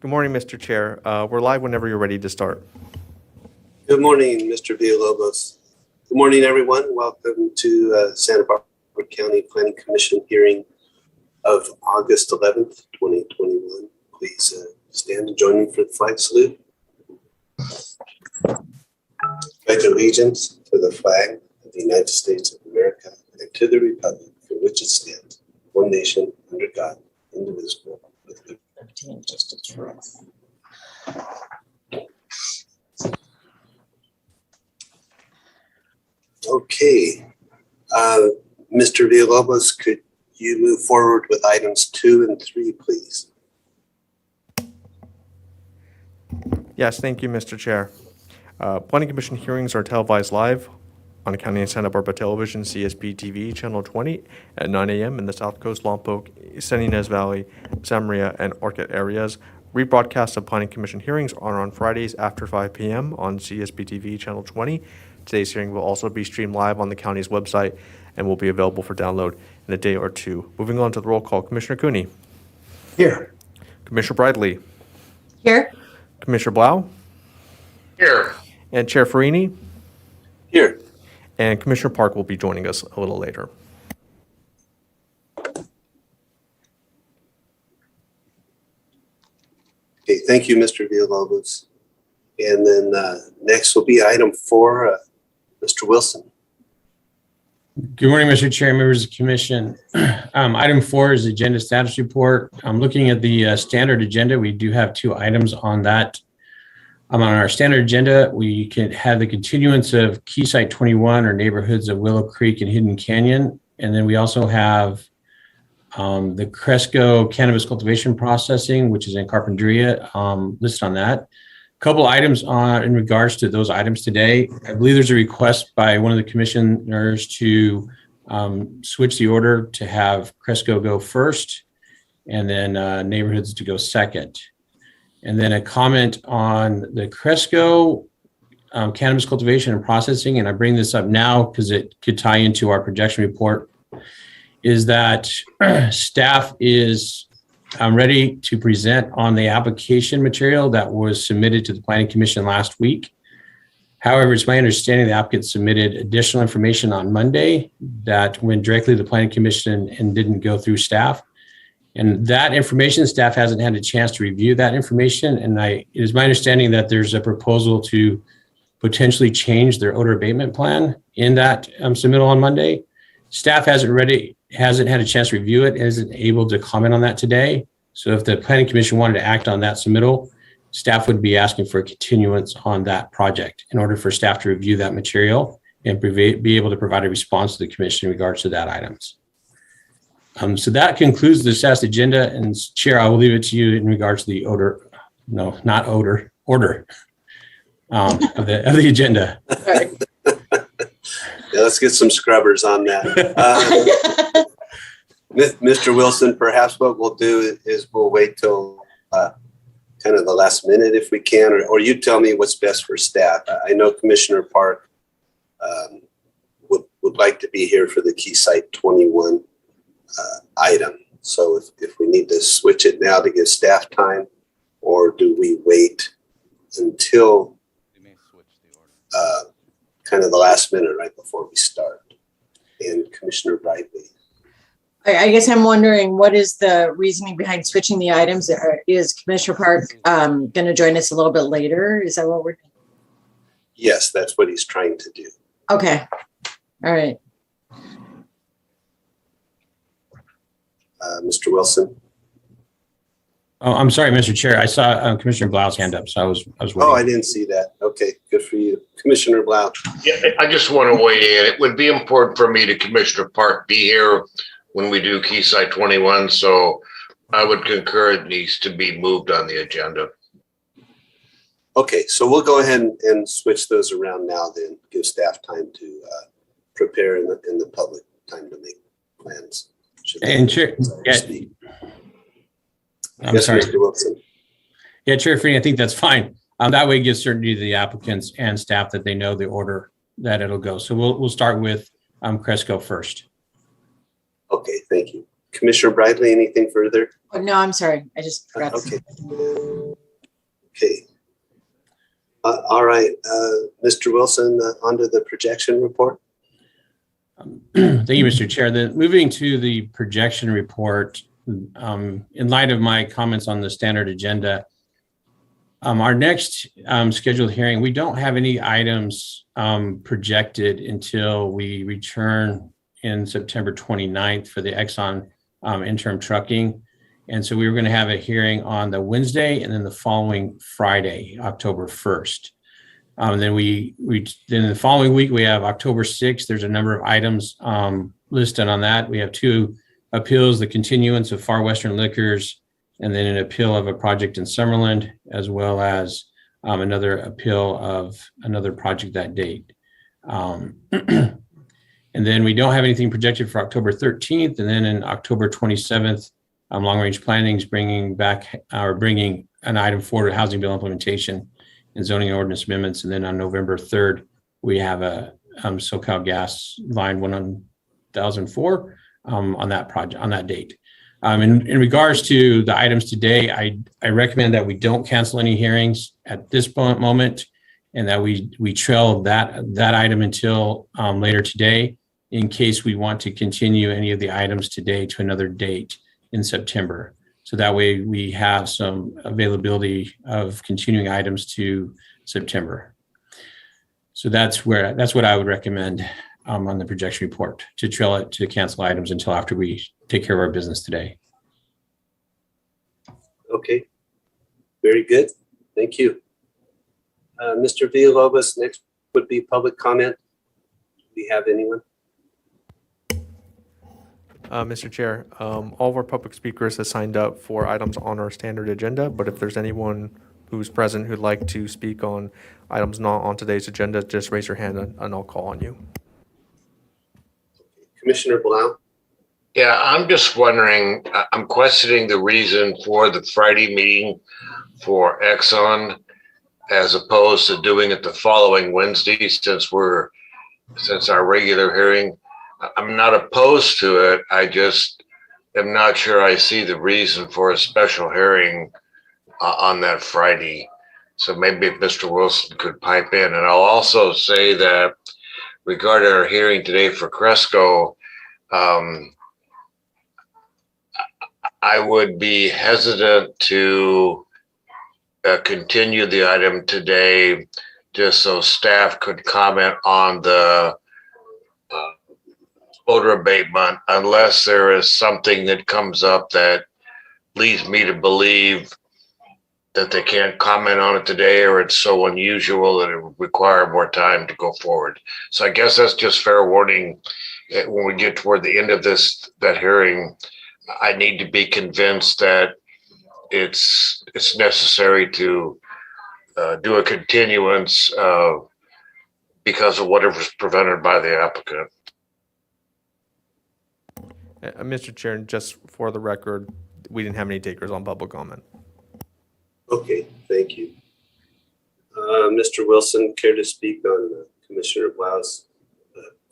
Good morning, Mr. Chair. We're live whenever you're ready to start. Good morning, Mr. Villalobos. Good morning, everyone. Welcome to Santa Barbara County Planning Commission hearing of August 11th, 2021. Please stand and join me for the flag salute. Pledge allegiance to the flag of the United States of America and to the republic for which it stands, one nation, under God, indivisible, with liberty and justice for all. Okay, Mr. Villalobos, could you move forward with items 2 and 3, please? Yes, thank you, Mr. Chair. Planning Commission hearings are televised live on County and Santa Barbara Television, CSB TV, Channel 20 at 9 a.m. in the South Coast, Lompoc, San Ynez Valley, Santa Maria, and Orchid areas. Rebroadcasts of Planning Commission hearings are on Fridays after 5 p.m. on CSB TV, Channel 20. Today's hearing will also be streamed live on the county's website and will be available for download in a day or two. Moving on to the roll call, Commissioner Cooney. Here. Commissioner Bradley. Here. Commissioner Blau. Here. And Chair Farini. Here. And Commissioner Park will be joining us a little later. Okay, thank you, Mr. Villalobos. And then next will be item 4, Mr. Wilson. Good morning, Mr. Chair, members of the commission. Item 4 is agenda status report. I'm looking at the standard agenda. We do have 2 items on that. On our standard agenda, we can have the continuance of Key Site 21 or neighborhoods of Willow Creek and Hidden Canyon. And then we also have the Cresco cannabis cultivation processing, which is in Carpinteria, listed on that. Couple items in regards to those items today. I believe there's a request by one of the commissioners to switch the order to have Cresco go first and then neighborhoods to go second. And then a comment on the Cresco cannabis cultivation and processing, and I bring this up now because it could tie into our projection report, is that staff is ready to present on the application material that was submitted to the Planning Commission last week. However, it's my understanding the applicant submitted additional information on Monday that went directly to the Planning Commission and didn't go through staff. And that information, staff hasn't had a chance to review that information. And it is my understanding that there's a proposal to potentially change their odor abatement plan in that submittal on Monday. Staff hasn't had a chance to review it and isn't able to comment on that today. So if the Planning Commission wanted to act on that submittal, staff would be asking for a continuance on that project in order for staff to review that material and be able to provide a response to the commission in regards to that items. So that concludes the status agenda, and Chair, I will leave it to you in regards to the order of the agenda. Right. Yeah, let's get some scrubbers on that. Mr. Wilson, perhaps what we'll do is we'll wait till kind of the last minute if we can, or you tell me what's best for staff. I know Commissioner Park would like to be here for the Key Site 21 item. So if we need to switch it now to give staff time, or do we wait until kind of the last minute right before we start? And Commissioner Bradley. I guess I'm wondering, what is the reasoning behind switching the items? Is Commissioner Park going to join us a little bit later? Is that what we're doing? Yes, that's what he's trying to do. Okay. All right. Mr. Wilson. Oh, I'm sorry, Mr. Chair. I saw Commissioner Blau's hand up, so I was waiting. Oh, I didn't see that. Okay, good for you. Commissioner Blau. Yeah, I just want to weigh in. It would be important for me to Commissioner Park be here when we do Key Site 21, so I would concur it needs to be moved on the agenda. Okay, so we'll go ahead and switch those around now, then give staff time to prepare in the public time to make plans. And Chair, I'm Yes, sorry. Mr. Wilson. Yeah, Chair Freeney, I think that's fine. That way it gives certainty to the applicants and staff that they know the order that it'll go. So we'll start with Cresco first. Okay, thank you. Commissioner Bradley, anything further? Oh, no, I'm sorry. I just forgot. Okay. Okay. All right, Mr. Wilson, onto the projection report. Thank you, Mr. Chair. Moving to the projection report, in light of my comments on the standard agenda, our next scheduled hearing, we don't have any items projected until we return in September 29th for the Exxon interim trucking. And so we were going to have a hearing on the Wednesday and then the following Friday, October 1st. Then then the following week, we have October 6th. There's a number of items listed on that. We have 2 appeals, the continuance of Far Western Liquors, and then an appeal of a project in Summerland, as well as another appeal of another project that date. And then we don't have anything projected for October 13th. And then in October 27th, Long Range Planning is bringing an item forward, Housing Bill implementation and zoning ordinance amendments. And then on November 3rd, we have a SoCal Gas line 1004 on that project, on that date. In regards to the items today, I recommend that we don't cancel any hearings at this moment, and that we trail that item until later today, in case we want to continue any of the items today to another date in September. So that way we have some availability of continuing items to September. So that's what I would recommend on the projection report, to trail it, to cancel items until after we take care of our business today. Okay, very good. Thank you. Mr. Villalobos, next would be public comment. Do we have anyone? Mr. Chair, all of our public speakers have signed up for items on our standard agenda, but if there's anyone who's present who'd like to speak on items not on today's agenda, just raise your hand and I'll call on you. Commissioner Blau? Yeah, I'm just wondering, I'm questioning the reason for the Friday meeting for Exxon as opposed to doing it the following Wednesday, since our regular hearing. I'm not opposed to it. I just am not sure I see the reason for a special hearing on that Friday. So maybe if Mr. Wilson could pipe in. And I'll also say that regarding our hearing today for Cresco, I would be hesitant to continue the item today just so staff could comment on the odor abatement, unless there is something that comes up that leads me to believe that they can't comment on it today, or it's so unusual that it would require more time to go forward. So I guess that's just fair warning. When we get toward the end of that hearing, I need to be convinced that it's necessary to do a continuance because of whatever's prevented by the applicant. Mr. Chair, just for the record, we didn't have any takers on public comment. Okay, thank you. Mr. Wilson, care to speak on Commissioner Blau's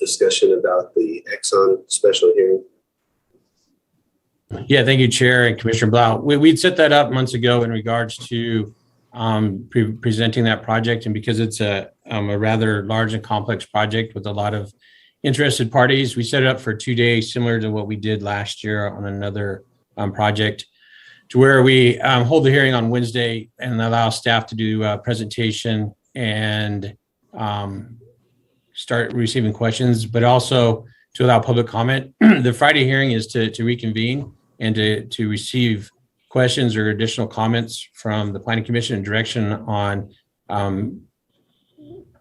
discussion about the Exxon special hearing? Yeah, thank you, Chair and Commissioner Blau. We'd set that up months ago in regards to presenting that project, and because it's a rather large and complex project with a lot of interested parties, we set it up for 2 days, similar to what we did last year on another project, to where we hold the hearing on Wednesday and allow staff to do a presentation and start receiving questions, but also to allow public comment. The Friday hearing is to reconvene and to receive questions or additional comments from the Planning Commission and direction on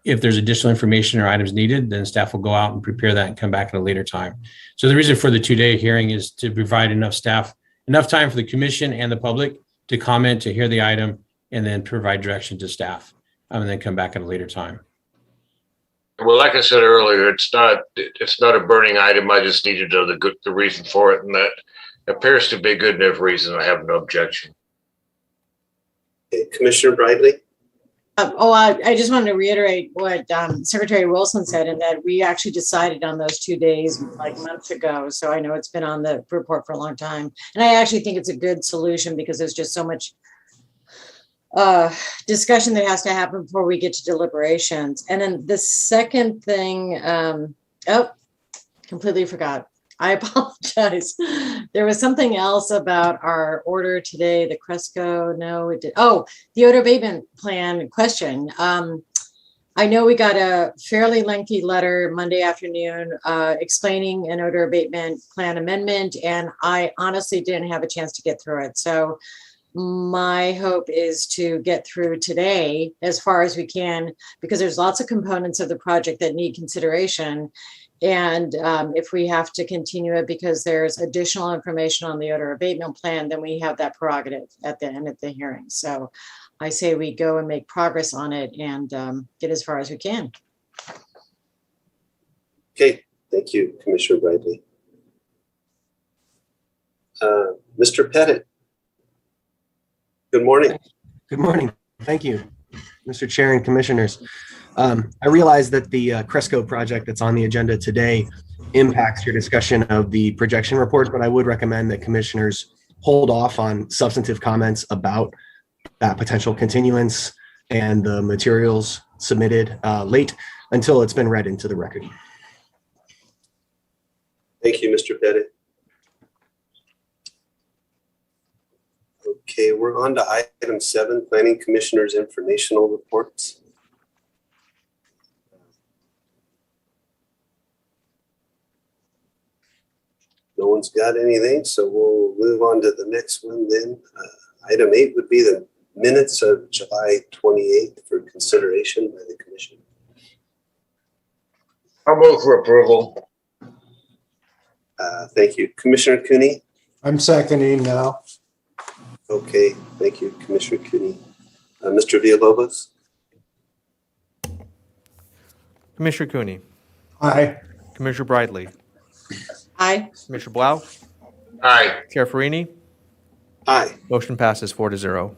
if there's additional information or items needed, then staff will go out and prepare that and come back at a later time. So the reason for the 2-day hearing is to provide enough time for the commission and the public to comment, to hear the item, and then provide direction to staff, and then come back at a later time. Well, like I said earlier, it's not a burning item. I just needed to know the reason for it, and that appears to be a good enough reason. I have no objection. Okay, Commissioner Bradley? I just wanted to reiterate what Secretary Wilson said, and that we actually decided on those 2 days like months ago. So I know it's been on the report for a long time. And I actually think it's a good solution because there's just so much discussion that has to happen before we get to deliberations. And then the second thing, completely forgot. I apologize. There was something else about our order today, the Cresco. No, it did. Oh, the odor abatement plan question. I know we got a fairly lengthy letter Monday afternoon explaining an odor abatement plan amendment, and I honestly didn't have a chance to get through it. So my hope is to get through today as far as we can, because there's lots of components of the project that need consideration. And if we have to continue it because there's additional information on the odor abatement plan, then we have that prerogative at the end of the hearing. So I say we go and make progress on it and get as far as we can. Okay, thank you, Commissioner Bradley. Mr. Pettit. Good morning. Good morning. Thank you, Mr. Chair and Commissioners. I realize that the Cresco project that's on the agenda today impacts your discussion of the projection reports, but I would recommend that commissioners hold off on substantive comments about that potential continuance and the materials submitted late until it's been read into the record. Thank you, Mr. Pettit. Okay, we're on to item 7, Planning Commissioners Informational Reports. No one's got anything, so we'll move on to the next one then. Item 8 would be the minutes of July 28th for consideration by the commission. I'll move for approval. Thank you. Commissioner Cooney? I'm seconding now. Okay, thank you, Commissioner Cooney. Mr. Villalobos? Commissioner Cooney, Aye. Commissioner Bradley, Aye. Commissioner Blau, Aye. Chair Farini, Aye. motion passes 4-0.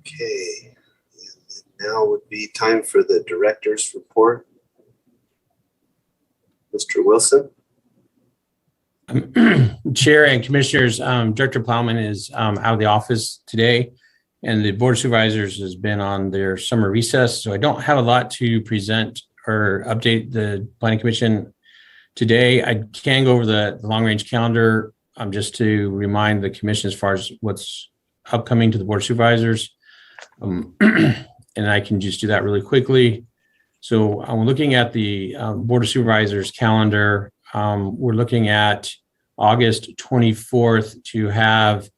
Okay, and now would be time for the director's report. Mr. Wilson? Chair and Commissioners, Director Plowman is out of the office today, and the Board of Supervisors has been on their summer recess, so I don't have a lot to present or update the Planning Commission today. I can go over the long-range calendar just to remind the Commission as far as what's upcoming to the Board of Supervisors, and I can just do that really quickly. So I'm looking at the Board of Supervisors calendar. We're looking at August 24th to have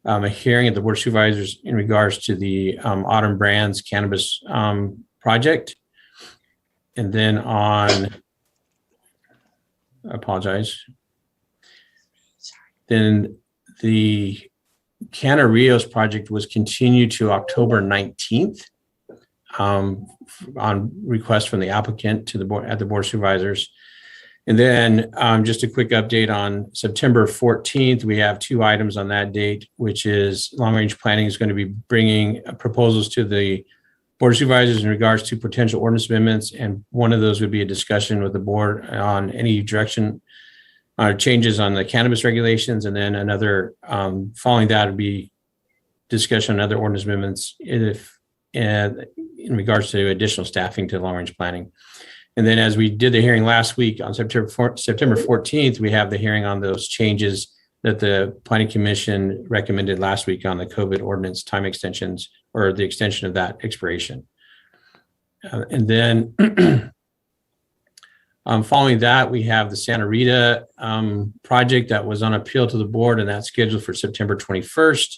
a hearing at the Board of Supervisors in regards to the Autumn Brands Cannabis project. And then I apologize. Then the Canna Rios project was continued to October 19th on request from the applicant to the board at the Board of Supervisors. And then just a quick update on September 14th, we have 2 items on that date, which is long-range planning is going to be bringing proposals to the Board of Supervisors in regards to potential ordinance amendments. And one of those would be a discussion with the board on any direction changes on the cannabis regulations. And then another following that would be discussion on other ordinance amendments in regards to additional staffing to long-range planning. And then as we did the hearing last week on September 14th, we have the hearing on those changes that the Planning Commission recommended last week on the COVID ordinance time extensions or the extension of that expiration. And then following that, we have the Santa Rita project that was on appeal to the board, and that's scheduled for September 21st.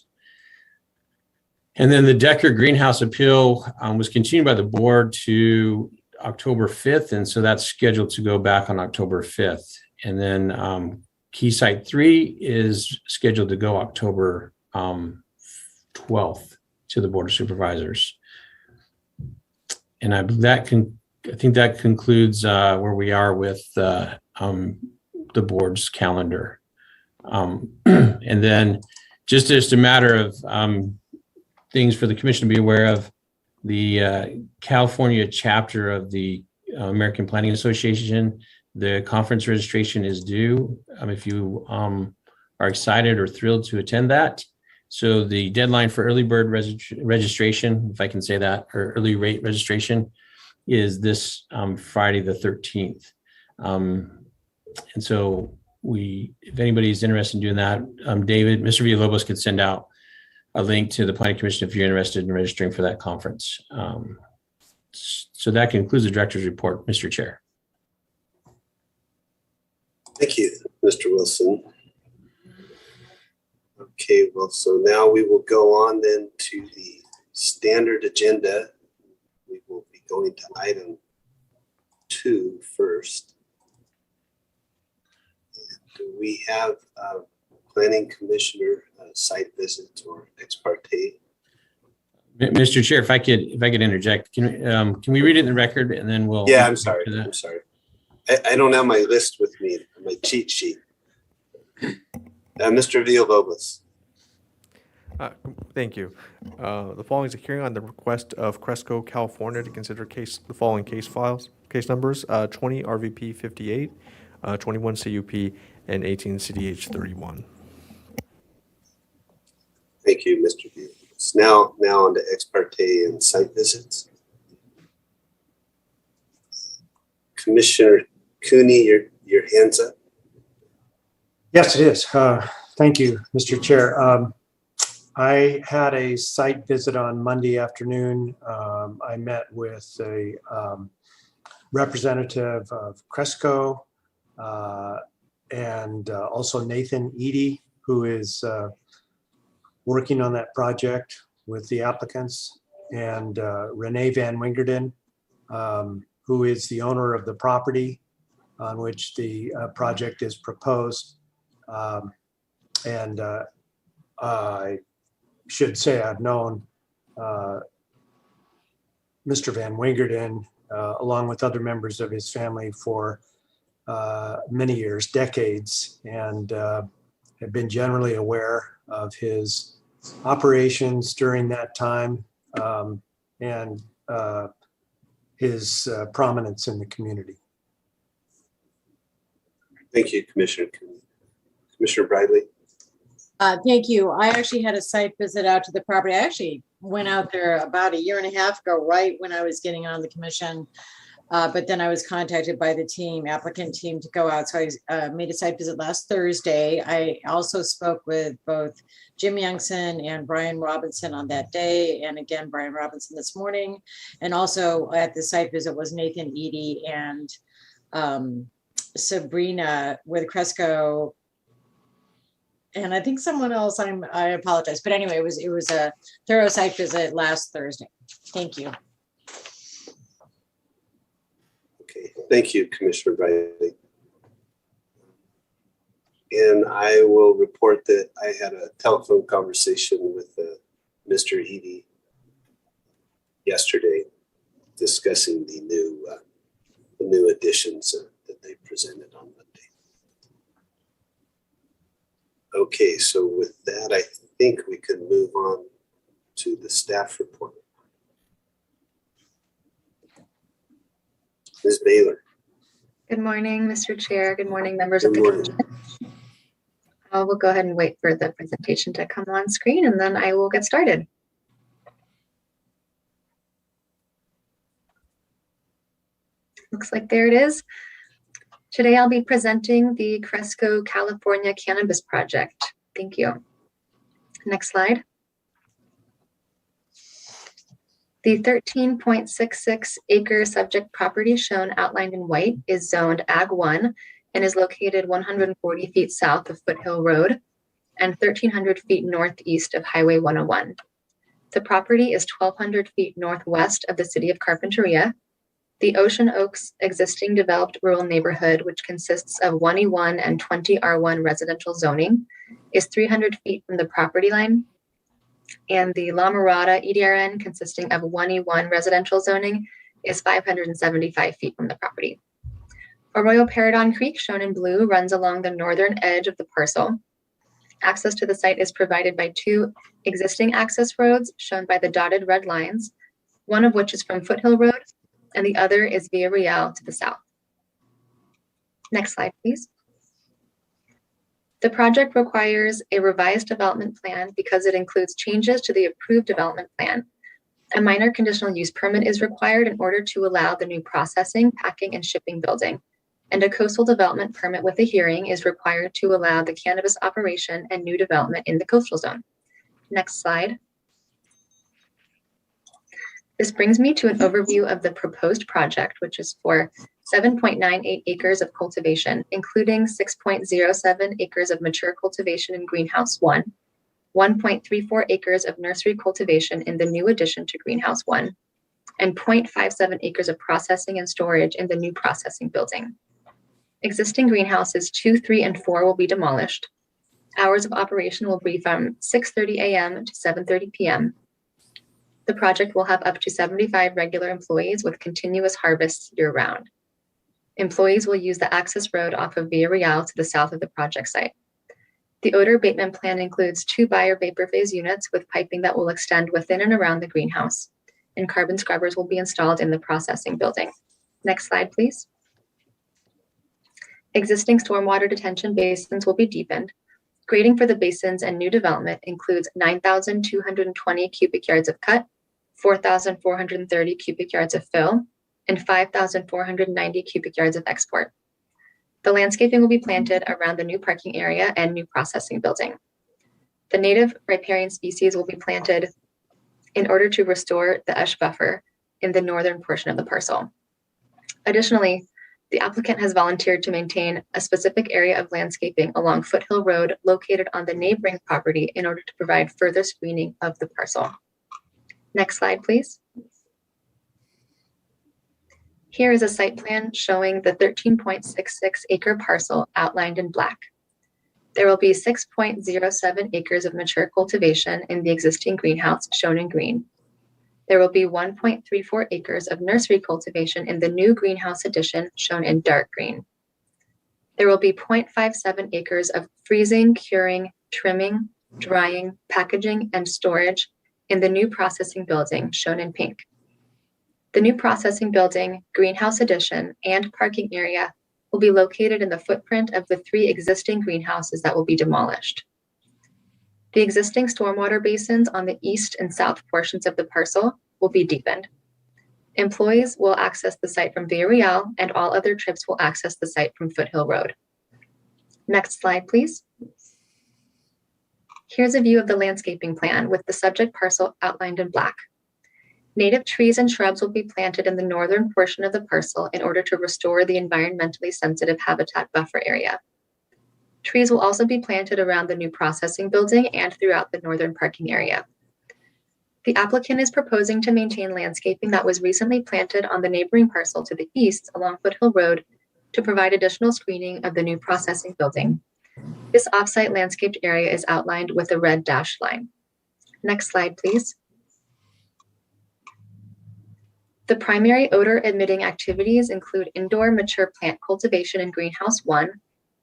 And then the Decker Greenhouse appeal was continued by the board to October 5th. And so that's scheduled to go back on October 5th. And then Key Site 3 is scheduled to go October 12th to the Board of Supervisors. And I think that concludes where we are with the board's calendar. And then just a matter of things for the commission to be aware of. The California chapter of the American Planning Association, the conference registration is due. If you are excited or thrilled to attend that. So the deadline for early bird registration, if I can say that, or early rate registration, is this Friday the 13th. And so if anybody's interested in doing that, David, Mr. Villalobos could send out a link to the Planning Commission if you're interested in registering for that conference. So that concludes the director's report, Mr. Chair. Thank you, Mr. Wilson. Okay, well, so now we will go on then to the standard agenda. We will be going to item 2 first. Do we have a planning commissioner site visit or ex parte? Mr. Chair, if I could interject, can we read it in the record and then we'll. Yeah, I'm sorry. I don't have my list with me, my cheat sheet. Mr. Villalobos. Thank you. The following is a hearing on the request of Cresco, California to consider the following case numbers, 20 RVP 58, 21 CUP, and 18 CDH 31. Thank you, Mr. Villalobos. Now on to ex parte and site visits. Commissioner Cooney, your hands up. Yes, it is. Thank you, Mr. Chair. I had a site visit on Monday afternoon. I met with a representative of Cresco and also Nathan Eady, who is working on that project with the applicants, and Renee Van Wingerden, who is the owner of the property on which the project is proposed. And I should say I've known Mr. Van Wingerden along with other members of his family for many years, decades, and have been generally aware of his operations during that time and his prominence in the community. Thank you, Commissioner Cooney. Commissioner Bradley. Thank you. I actually had a site visit out to the property. I actually went out there about 1.5 years ago, right when I was getting on the commission. But then I was contacted by the applicant team to go out. So I made a site visit last Thursday. I also spoke with both Jim Youngson and Brian Robinson on that day. And again, Brian Robinson this morning. And also at the site visit was Nathan Eady and Sabrina with Cresco. And I think someone else, I apologize. But anyway, it was a thorough site visit last Thursday. Thank you. Okay, thank you, Commissioner Bradley. And I will report that I had a telephone conversation with Mr. Eady yesterday discussing the new additions that they presented on Monday. Okay, so with that, I think we can move on to the staff report. Ms. Baylor. Good morning, Mr. Chair. Good morning, members of Good the morning. commission. We'll go ahead and wait for the presentation to come on screen, and then I will get started. Looks like there it is. Today I'll be presenting the Cresco, California Cannabis Project. Thank you. Next slide. The 13.66 acre subject property shown outlined in white is zoned Ag 1 and is located 140 feet south of Foothill Road and 1,300 feet northeast of Highway 101. The property is 1,200 feet northwest of the city of Carpinteria. The Ocean Oaks existing developed rural neighborhood, which consists of 1E1 and 20R1 residential zoning, is 300 feet from the property line. And the La Mirada EDRN, consisting of 1E1 residential zoning, is 575 feet from the property. Arroyo Paradon Creek, shown in blue, runs along the northern edge of the parcel. Access to the site is provided by two existing access roads shown by the dotted red lines, one of which is from Foothill Road and the other is Via Real to the south. Next slide, please. The project requires a revised development plan because it includes changes to the approved development plan. A minor conditional use permit is required in order to allow the new processing, packing, and shipping building. And a coastal development permit with a hearing is required to allow the cannabis operation and new development in the coastal zone. Next slide. This brings me to an overview of the proposed project, which is for 7.98 acres of cultivation, including 6.07 acres of mature cultivation in Greenhouse 1, 1.34 acres of nursery cultivation in the new addition to Greenhouse 1, and 0.57 acres of processing and storage in the new processing building. Existing greenhouses 2, 3, and 4 will be demolished. Hours of operation will be from 6:30 a.m. to 7:30 p.m. The project will have up to 75 regular employees with continuous harvests year-round. Employees will use the access road off of Via Real to the south of the project site. The odor abatement plan includes 2 bio-vapor phase units with piping that will extend within and around the greenhouse, and carbon scrubbers will be installed in the processing building. Next slide, please. Existing stormwater detention basins will be deepened. Grading for the basins and new development includes 9,220 cubic yards of cut, 4,430 cubic yards of fill, and 5,490 cubic yards of export. The landscaping will be planted around the new parking area and new processing building. The native riparian species will be planted in order to restore the Esch buffer in the northern portion of the parcel. Additionally, the applicant has volunteered to maintain a specific area of landscaping along Foothill Road located on the neighboring property in order to provide further screening of the parcel. Next slide, please. Here is a site plan showing the 13.66 acre parcel outlined in black. There will be 6.07 acres of mature cultivation in the existing greenhouse shown in green. There will be 1.34 acres of nursery cultivation in the new greenhouse addition shown in dark green. There will be 0.57 acres of freezing, curing, trimming, drying, packaging, and storage in the new processing building shown in pink. The new processing building, greenhouse addition, and parking area will be located in the footprint of the 3 existing greenhouses that will be demolished. The existing stormwater basins on the east and south portions of the parcel will be deepened. Employees will access the site from Via Real, and all other trips will access the site from Foothill Road. Next slide, please. Here's a view of the landscaping plan with the subject parcel outlined in black. Native trees and shrubs will be planted in the northern portion of the parcel in order to restore the environmentally sensitive habitat buffer area. Trees will also be planted around the new processing building and throughout the northern parking area. The applicant is proposing to maintain landscaping that was recently planted on the neighboring parcel to the east along Foothill Road to provide additional screening of the new processing building. This offsite landscaped area is outlined with a red dashed line. Next slide, please. The primary odor emitting activities include indoor mature plant cultivation in Greenhouse 1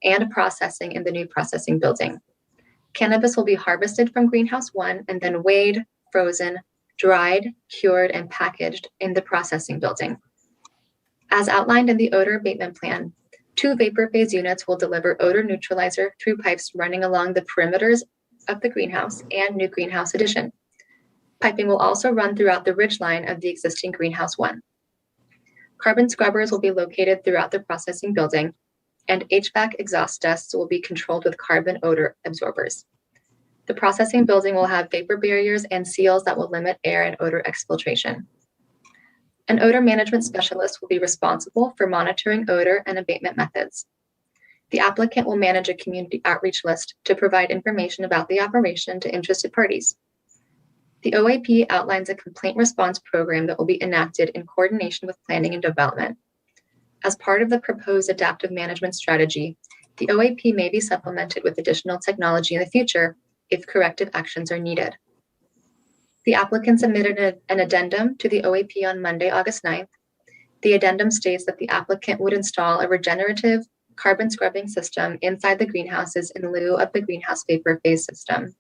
and processing in the new processing building. Cannabis will be harvested from Greenhouse 1 and then weighed, frozen, dried, cured, and packaged in the processing building. As outlined in the odor abatement plan, 2 vapor phase units will deliver odor neutralizer through pipes running along the perimeters of the greenhouse and new greenhouse addition. Piping will also run throughout the ridgeline of the existing Greenhouse 1. Carbon scrubbers will be located throughout the processing building, and HVAC exhaust ducts will be controlled with carbon odor absorbers. The processing building will have vapor barriers and seals that will limit air and odor exfiltration. An odor management specialist will be responsible for monitoring odor and abatement methods. The applicant will manage a community outreach list to provide information about the operation to interested parties. The OAP outlines a complaint response program that will be enacted in coordination with planning and development. As part of the proposed adaptive management strategy, the OAP may be supplemented with additional technology in the future if corrective actions are needed. The applicant submitted an addendum to the OAP on Monday, August 9th. The addendum states that the applicant would install a regenerative carbon scrubbing system inside the greenhouses in lieu of the greenhouse vapor phase system.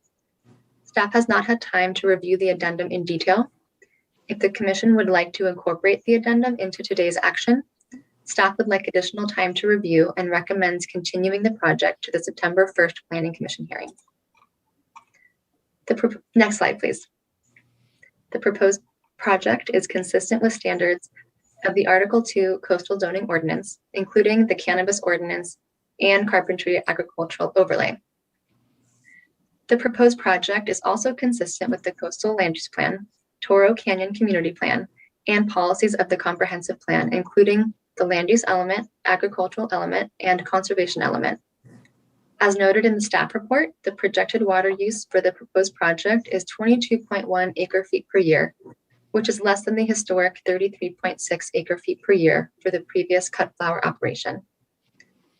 Staff has not had time to review the addendum in detail. If the commission would like to incorporate the addendum into today's action, staff would like additional time to review and recommends continuing the project to the September 1st Planning Commission hearing. Next slide, please. The proposed project is consistent with standards of the Article 2 Coastal Zoning Ordinance, including the Cannabis Ordinance and Carpentry Agricultural Overlay. The proposed project is also consistent with the Coastal Land Use Plan, Toro Canyon Community Plan, and policies of the Comprehensive Plan, including the land use element, agricultural element, and conservation element. As noted in the staff report, the projected water use for the proposed project is 22.1 acre-feet per year, which is less than the historic 33.6 acre-feet per year for the previous cut flower operation.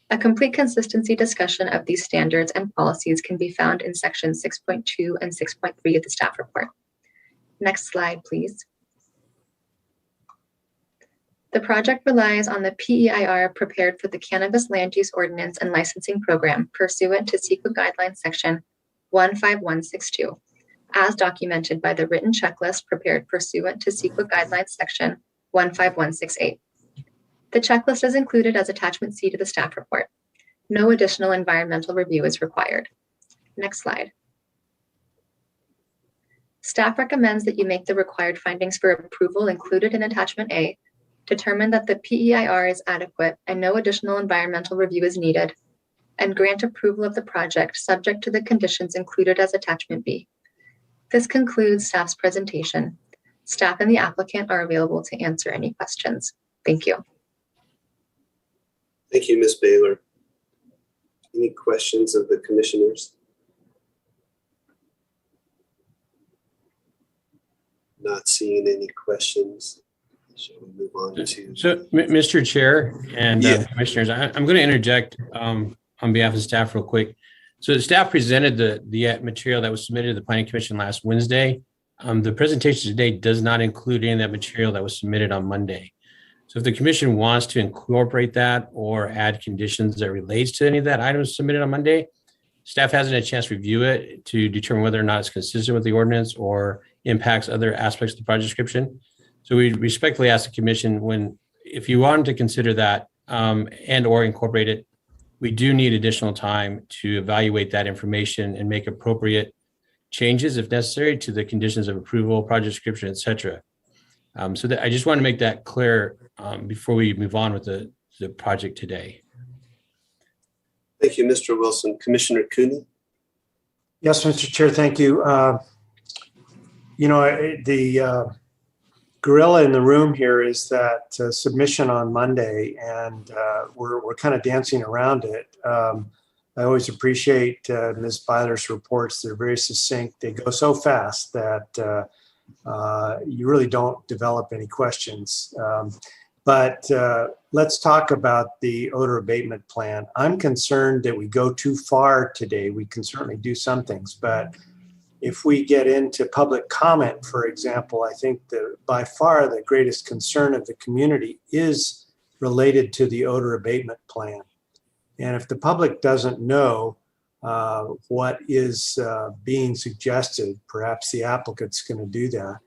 A complete consistency discussion of these standards and policies can be found in section 6.2 and 6.3 of the staff report. Next slide, please. The project relies on the PEIR prepared for the Cannabis Land Use Ordinance and Licensing Program pursuant to CEQA Guidelines Section 15162, as documented by the written checklist prepared pursuant to CEQA Guidelines Section 15168. The checklist is included as Attachment C to the staff report. No additional environmental review is required. Next slide. Staff recommends that you make the required findings for approval included in Attachment A, determine that the PEIR is adequate and no additional environmental review is needed, and grant approval of the project subject to the conditions included as Attachment B. This concludes staff's presentation. Staff and the applicant are available to answer any questions. Thank you. Thank you, Ms. Baylor. Any questions of the commissioners? Not seeing any questions. Shall we move on to? So, Mr. Chair and Yeah. Commissioners, I'm going to interject on behalf of staff real quick. So the staff presented the material that was submitted to the Planning Commission last Wednesday. The presentation today does not include any of that material that was submitted on Monday. So if the commission wants to incorporate that or add conditions that relates to any of that items submitted on Monday, staff hasn't had a chance to review it to determine whether or not it's consistent with the ordinance or impacts other aspects of the project description. So we respectfully ask the commission if you want to consider that and or incorporate it, we do need additional time to evaluate that information and make appropriate changes if necessary to the conditions of approval, project description, et cetera. So that I just want to make that clear before we move on with the project today. Thank you, Mr. Wilson. Commissioner Cooney? Yes, Mr. Chair, thank you. The gorilla in the room here is that submission on Monday, and we're kind of dancing around it. I always appreciate Ms. Byler's reports. They're very succinct. They go so fast that you really don't develop any questions. But let's talk about the odor abatement plan. I'm concerned that we go too far today. We can certainly do some things, but if we get into public comment, for example, I think that by far the greatest concern of the community is related to the odor abatement plan. And if the public doesn't know what is being suggested, perhaps the applicant's going to do that,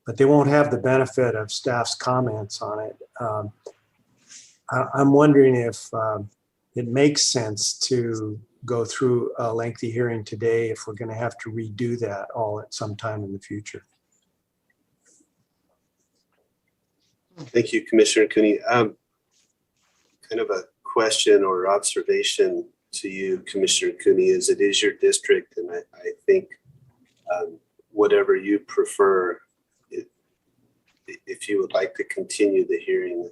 but they won't have the benefit of staff's comments on it. I'm wondering if it makes sense to go through a lengthy hearing today if we're going to have to redo that all at some time in the future. Thank you, Commissioner Cooney. Kind of a question or observation to you, Commissioner Cooney, is it is your district, and I think whatever you prefer, if you would like to continue the hearing,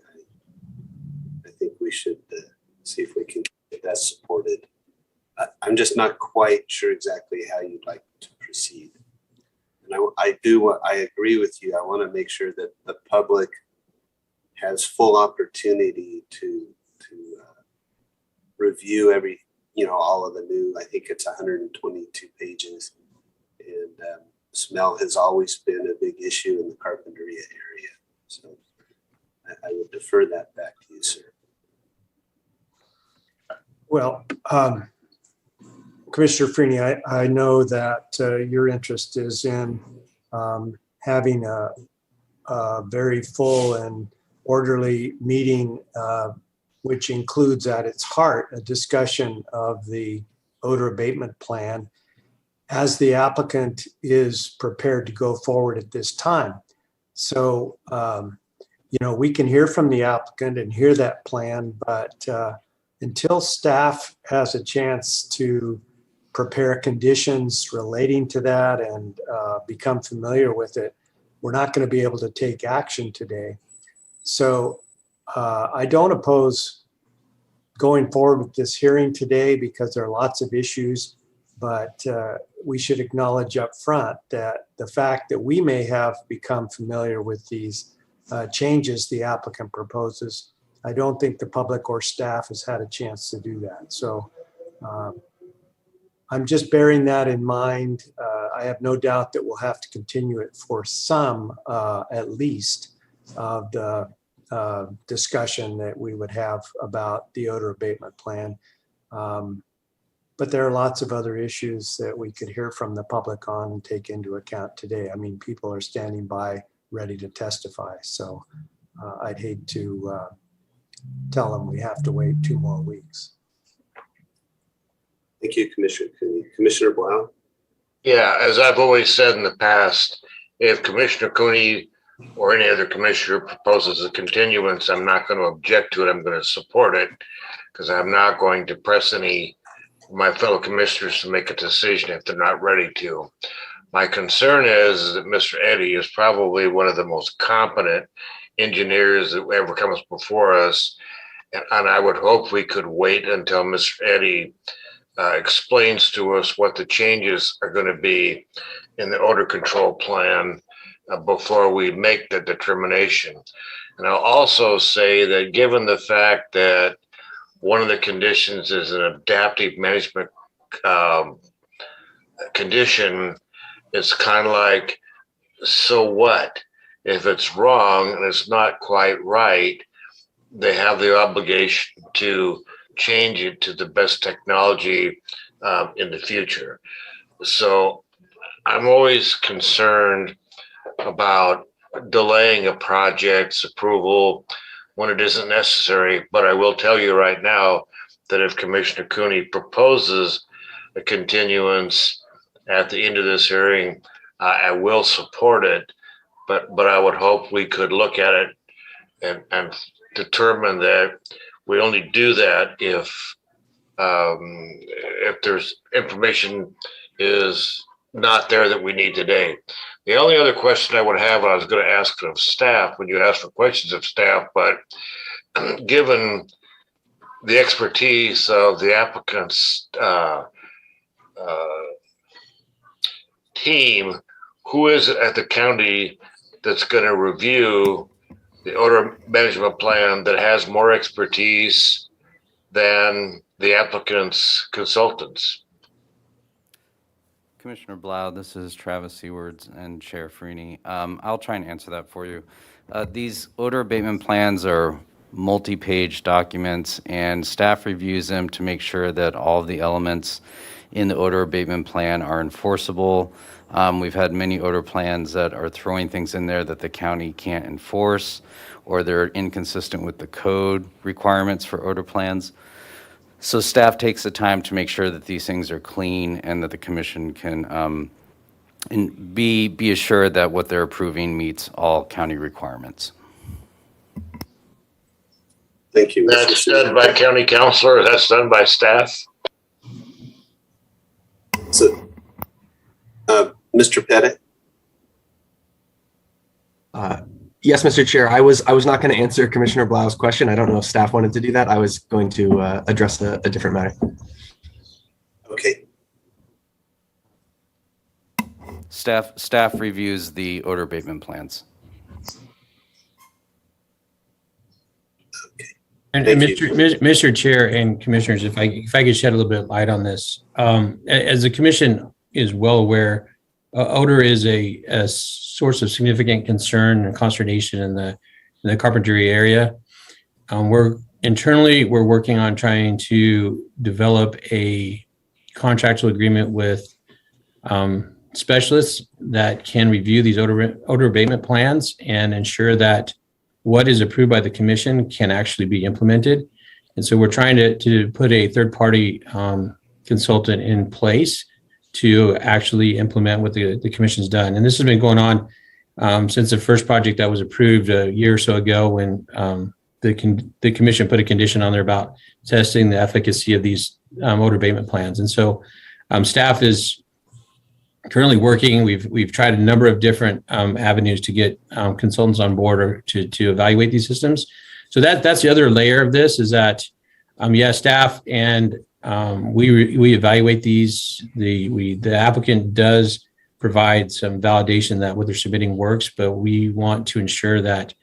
I think we should see if we can get that supported. I'm just not quite sure exactly how you'd like to proceed. And I agree with you. I want to make sure that the public has full opportunity to review all of the new, I think it's 122 pages. And smell has always been a big issue in the Carpinteria area. So I would defer that back to you, sir. Well, Commissioner Freeney, I know that your interest is in having a very full and orderly meeting, which includes at its heart a discussion of the odor abatement plan as the applicant is prepared to go forward at this time. So, we can hear from the applicant and hear that plan, but until staff has a chance to prepare conditions relating to that and become familiar with it, we're not going to be able to take action today. So I don't oppose going forward with this hearing today because there are lots of issues, but we should acknowledge up front that the fact that we may have become familiar with these changes the applicant proposes, I don't think the public or staff has had a chance to do that. So I'm just bearing that in mind. I have no doubt that we'll have to continue it for some, at least, of the discussion that we would have about the odor abatement plan. But there are lots of other issues that we could hear from the public on and take into account today. I mean, people are standing by ready to testify. So I'd hate to tell them we have to wait 2 more weeks. Thank you, Commissioner Cooney. Commissioner Blau? Yeah, as I've always said in the past, if Commissioner Cooney or any other commissioner proposes a continuance, I'm not going to object to it. I'm going to support it because I'm not going to press any of my fellow commissioners to make a decision if they're not ready to. My concern is that Mr. Eddy is probably one of the most competent engineers that ever comes before us. And I would hope we could wait until Mr. Eddy explains to us what the changes are going to be in the odor control plan before we make the determination. And I'll also say that given the fact that one of the conditions is an adaptive management condition, it's kind of like, so what? If it's wrong and it's not quite right, they have the obligation to change it to the best technology in the future. So I'm always concerned about delaying a project's approval when it isn't necessary. But I will tell you right now that if Commissioner Cooney proposes a continuance at the end of this hearing, I will support it. But I would hope we could look at it and determine that we only do that if there's information is not there that we need today. The only other question I would have, I was going to ask of staff when you ask for questions of staff, but given the expertise of the applicant's team, who is it at the county that's going to review the odor management plan that has more expertise than the applicant's consultants? Commissioner Blau, this is Travis Seawards and Chair Freeney. I'll try and answer that for you. These odor abatement plans are multi-page documents, and staff reviews them to make sure that all of the elements in the odor abatement plan are enforceable. We've had many odor plans that are throwing things in there that the county can't enforce, or they're inconsistent with the code requirements for odor plans. So staff takes the time to make sure that these things are clean and that the commission can be assured that what they're approving meets all county requirements. Thank you. That's done by county councilor, that's done by staff? So, Mr. Pettit? Yes, Mr. Chair, I was not going to answer Commissioner Blau's question. I don't know if staff wanted to do that. I was going to address a different matter. Okay. Staff reviews the odor abatement plans. And Thank you. Mr. Chair and Commissioners, if I could shed a little bit of light on this. As the Commission is well aware, odor is a source of significant concern and consternation in the Carpinteria area. We're working on trying to develop a contractual agreement with specialists that can review these odor abatement plans and ensure that what is approved by the commission can actually be implemented. And so we're trying to put a third-party consultant in place to actually implement what the commission's done. And this has been going on since the first project that was approved a year or so ago, when the commission put a condition on there about testing the efficacy of these odor abatement plans. And so staff is currently working. We've tried a number of different avenues to get consultants on board or to evaluate these systems. So that's the other layer of this, is that staff and we evaluate these. The applicant does provide some validation that what they're submitting works, but we want to ensure that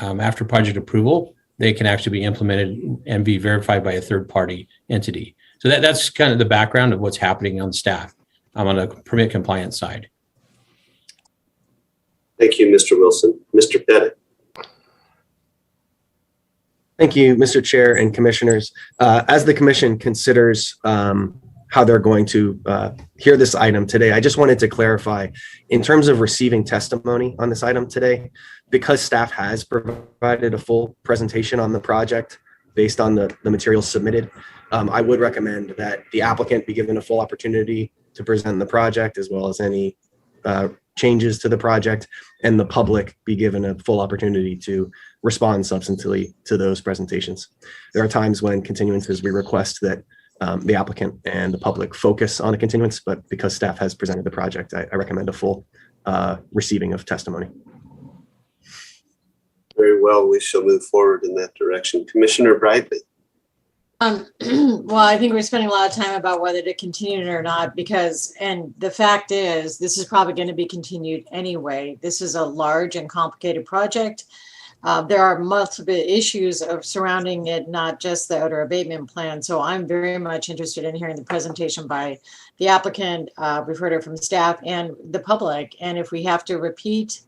after project approval, they can actually be implemented and be verified by a third-party entity. So that's kind of the background of what's happening on staff on a permit compliance side. Thank you, Mr. Wilson. Mr. Pettit. Thank you, Mr. Chair and Commissioners. As the Commission considers how they're going to hear this item today, I just wanted to clarify, in terms of receiving testimony on this item today, because staff has provided a full presentation on the project based on the materials submitted, I would recommend that the applicant be given a full opportunity to present the project, as well as any changes to the project, and the public be given a full opportunity to respond substantively to those presentations. There are times when continuances, we request that the applicant and the public focus on a continuance, but because staff has presented the project, I recommend a full receiving of testimony. Very well, we shall move forward in that direction. Commissioner Bradley. Well, I think we're spending a lot of time about whether to continue it or not, and the fact is, this is probably going to be continued anyway. This is a large and complicated project. There are multiple issues surrounding it, not just the odor abatement plan. So I'm very much interested in hearing the presentation by the applicant. We've heard it from staff and the public. And if we have to repeat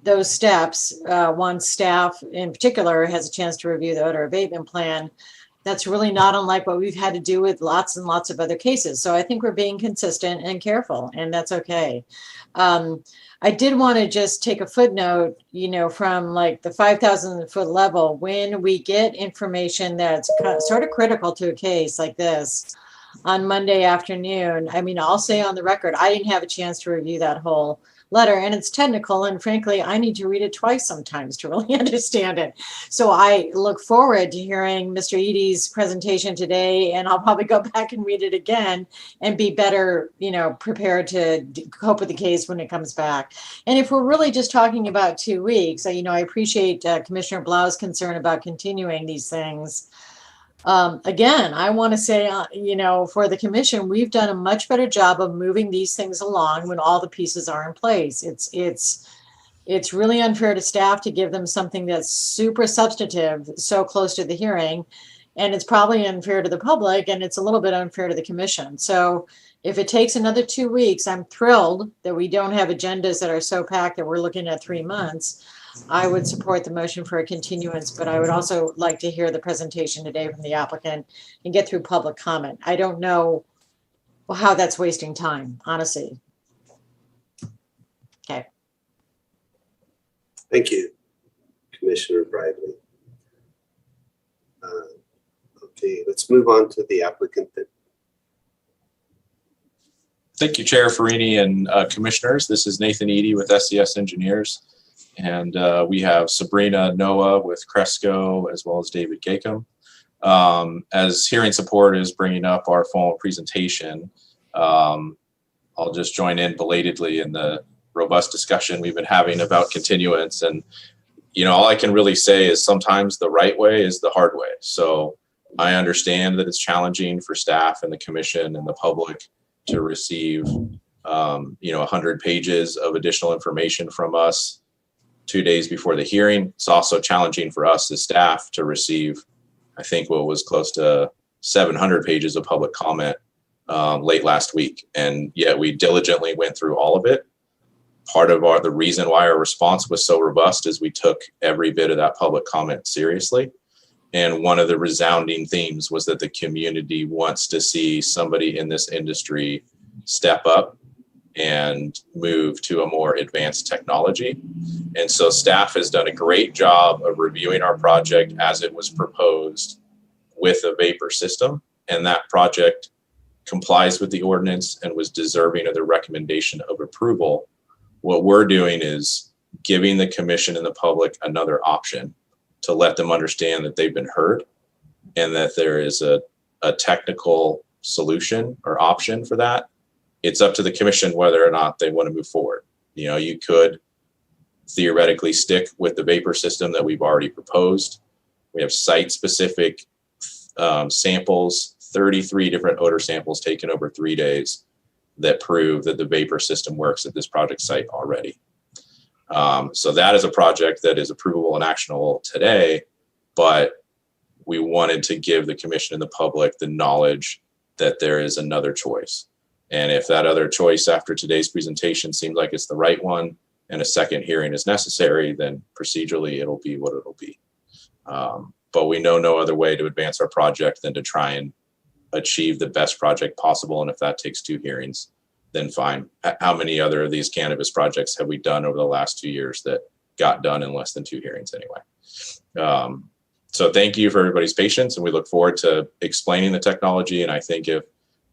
those steps, once staff in particular has a chance to review the odor abatement plan, that's really not unlike what we've had to do with lots and lots of other cases. So I think we're being consistent and careful, and that's okay. I did want to just take a footnote, from like the 5,000 foot level, when we get information that's sort of critical to a case like this on Monday afternoon. I mean, I'll say on the record, I didn't have a chance to review that whole letter, and it's technical, and frankly, I need to read it twice sometimes to really understand it. So I look forward to hearing Mr. Eady's presentation today, and I'll probably go back and read it again and be better, prepared to cope with the case when it comes back. And if we're really just talking about 2 weeks, I appreciate Commissioner Blau's concern about continuing these things. Again, I want to say, for the commission, we've done a much better job of moving these things along when all the pieces are in place. It's really unfair to staff to give them something that's super substantive so close to the hearing, and it's probably unfair to the public, and it's a little bit unfair to the commission. So if it takes another 2 weeks, I'm thrilled that we don't have agendas that are so packed that we're looking at 3 months. I would support the motion for a continuance, but I would also like to hear the presentation today from the applicant and get through public comment. I don't know how that's wasting time, honestly. Okay. Thank you, Commissioner Bradley. Okay, let's move on to the applicant then. Thank you, Chair Farini and Commissioners. This is Nathan Eady with SES Engineers. And we have Sabrina Noah with Cresco, as well as David Gakem. As hearing support is bringing up our formal presentation, I'll just join in belatedly in the robust discussion we've been having about continuance. And, all I can really say is sometimes the right way is the hard way. So I understand that it's challenging for staff and the commission and the public to receive, 100 pages of additional information from us 2 days before the hearing. It's also challenging for us as staff to receive, I think, what was close to 700 pages of public comment late last week. And yet we diligently went through all of it. Part of the reason why our response was so robust is we took every bit of that public comment seriously. And one of the resounding themes was that the community wants to see somebody in this industry step up and move to a more advanced technology. And so staff has done a great job of reviewing our project as it was proposed with a vapor system. And that project complies with the ordinance and was deserving of the recommendation of approval. What we're doing is giving the commission and the public another option to let them understand that they've been heard and that there is a technical solution or option for that. It's up to the commission whether or not they want to move forward. You know, you could theoretically stick with the vapor system that we've already proposed. We have site-specific samples, 33 different odor samples taken over 3 days that prove that the vapor system works at this project site already. So that is a project that is approvable and actionable today, but we wanted to give the commission and the public the knowledge that there is another choice. And if that other choice after today's presentation seems like it's the right one and a second hearing is necessary, then procedurally it'll be what it'll be. But we know no other way to advance our project than to try and achieve the best project possible. And if that takes 2 hearings, then fine. How many other of these cannabis projects have we done over the last 2 years that got done in less than 2 hearings anyway? So thank you for everybody's patience, and we look forward to explaining the technology. And I think if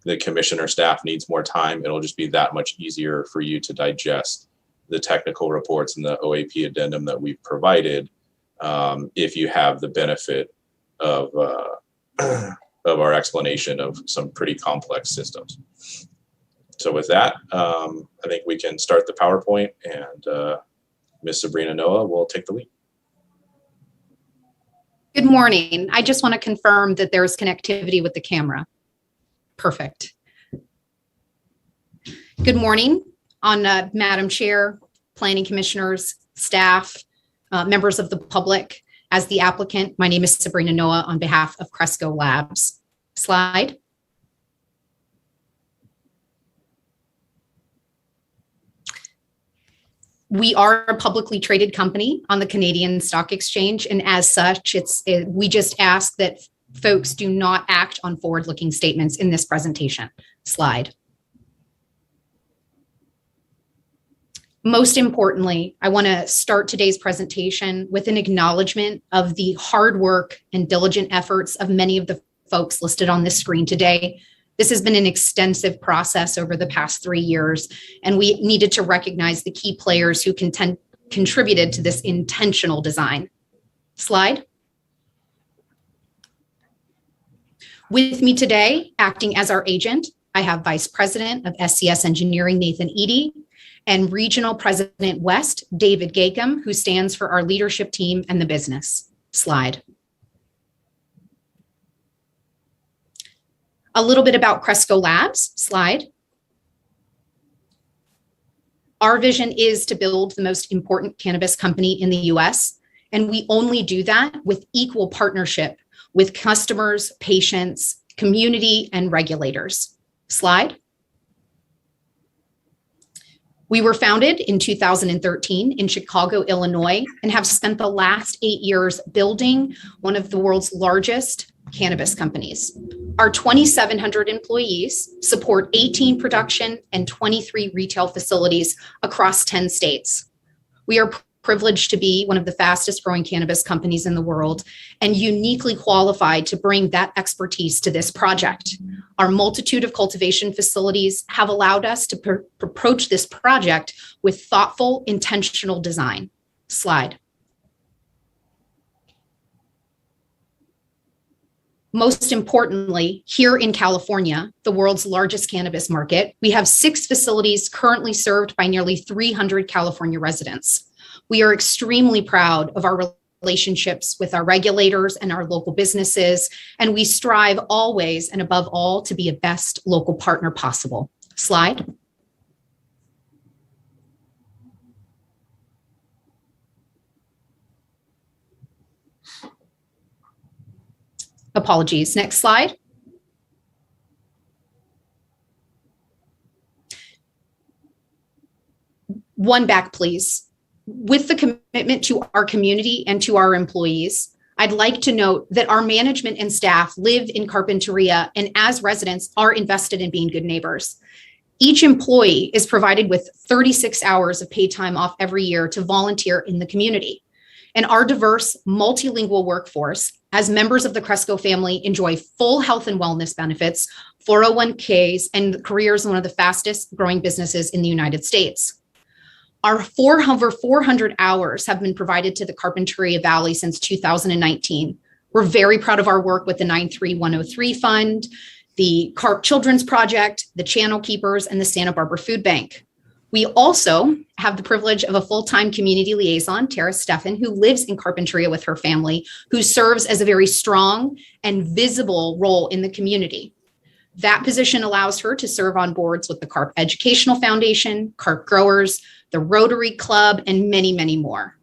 the commission or staff needs more time, it'll just be that much easier for you to digest the technical reports and the OAP addendum that we've provided, if you have the benefit of our explanation of some pretty complex systems. So with that, I think we can start the PowerPoint, and Ms. Sabrina Noah will take the lead. Good morning. I just want to confirm that there's connectivity with the camera. Perfect. Good morning, Madam Chair, Planning Commissioners, staff, members of the public. As the applicant, my name is Sabrina Noah on behalf of Cresco Labs. Slide. We are a publicly traded company on the Canadian Stock Exchange, and as such, we just ask that folks do not act on forward-looking statements in this presentation. Slide. Most importantly, I want to start today's presentation with an acknowledgement of the hard work and diligent efforts of many of the folks listed on this screen today. This has been an extensive process over the past 3 years, and we needed to recognize the key players who contributed to this intentional design. Slide. With me today, acting as our agent, I have Vice President of SCS Engineering, Nathan Eady, and Regional President West, David Gacom, who stands for our leadership team and the business. Slide. A little bit about Cresco Labs. Slide. Our vision is to build the most important cannabis company in the US, and we only do that with equal partnership with customers, patients, community, and regulators. Slide. We were founded in 2013 in Chicago, Illinois, and have spent the last 8 years building one of the world's largest cannabis companies. Our 2,700 employees support 18 production and 23 retail facilities across 10 states. We are privileged to be one of the fastest growing cannabis companies in the world and uniquely qualified to bring that expertise to this project. Our multitude of cultivation facilities have allowed us to approach this project with thoughtful, intentional design. Slide. Most importantly, here in California, the world's largest cannabis market, we have 6 facilities currently served by nearly 300 California residents. We are extremely proud of our relationships with our regulators and our local businesses, and we strive always and above all to be a best local partner possible. Slide. Apologies. Next slide. One back, please. With the commitment to our community and to our employees, I'd like to note that our management and staff live in Carpinteria and as residents are invested in being good neighbors. Each employee is provided with 36 hours of paid time off every year to volunteer in the community. And our diverse, multilingual workforce, as members of the Cresco family, enjoy full health and wellness benefits, 401ks, and careers in one of the fastest growing businesses in the United States. Our over 400 hours have been provided to the Carpinteria Valley since 2019. We're very proud of our work with the 93103 Fund, the CARP Children's Project, the Channel Keepers, and the Santa Barbara Food Bank. We also have the privilege of a full-time community liaison, Tara Steffen, who lives in Carpinteria with her family, who serves as a very strong and visible role in the community. That position allows her to serve on boards with the CARP Educational Foundation, CARP Growers, the Rotary Club, and many, many more.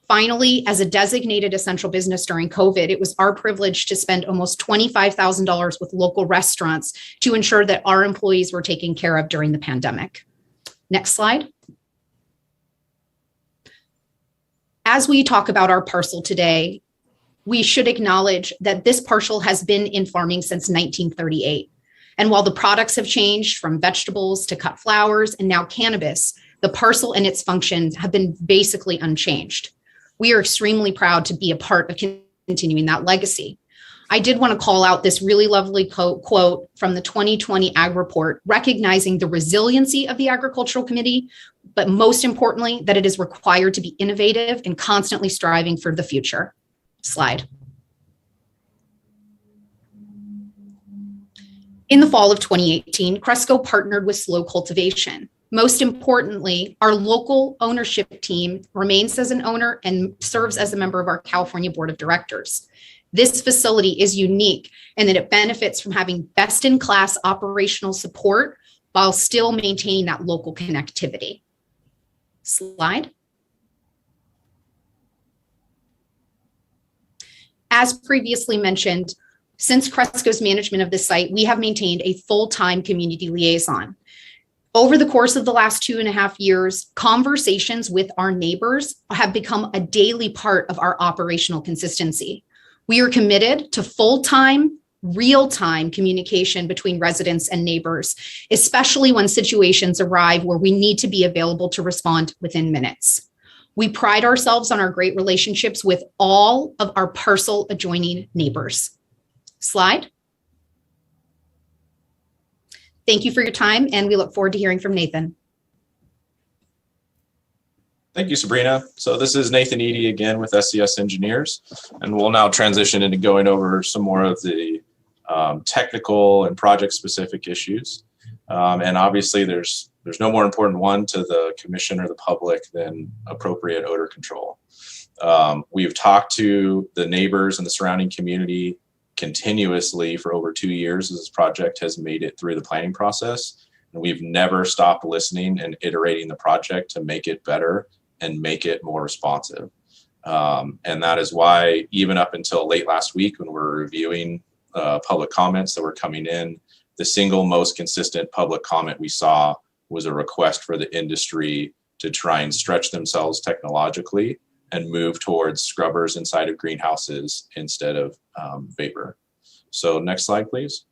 Finally, as a designated essential business during COVID, it was our privilege to spend almost $25,000 with local restaurants to ensure that our employees were taken care of during the pandemic. Next slide. As we talk about our parcel today, we should acknowledge that this parcel has been in farming since 1938. And while the products have changed from vegetables to cut flowers and now cannabis, the parcel and its functions have been basically unchanged. We are extremely proud to be a part of continuing that legacy. I did want to call out this really lovely quote from the 2020 Ag Report, recognizing the resiliency of the Agricultural Committee, but most importantly, that it is required to be innovative and constantly striving for the future. Slide. In the fall of 2018, Cresco partnered with Slow Cultivation. Most importantly, our local ownership team remains as an owner and serves as a member of our California Board of Directors. This facility is unique in that it benefits from having best-in-class operational support while still maintaining that local connectivity. Slide. As previously mentioned, since Cresco's management of the site, we have maintained a full-time community liaison. Over the course of the last 2.5 years, conversations with our neighbors have become a daily part of our operational consistency. We are committed to full-time, real-time communication between residents and neighbors, especially when situations arrive where we need to be available to respond within minutes. We pride ourselves on our great relationships with all of our parcel adjoining neighbors. Slide. Thank you for your time, and we look forward to hearing from Nathan. Thank you, Sabrina. So this is Nathan Eady again with SCS Engineers, and we'll now transition into going over some more of the technical and project-specific issues. And obviously, there's no more important one to the commission or the public than appropriate odor control. We've talked to the neighbors and the surrounding community continuously for over 2 years as this project has made it through the planning process. And we've never stopped listening and iterating the project to make it better and make it more responsive. And that is why even up until late last week when we were reviewing public comments that were coming in, the single most consistent public comment we saw was a request for the industry to try and stretch themselves technologically and move towards scrubbers inside of greenhouses instead of vapor. So next slide, please.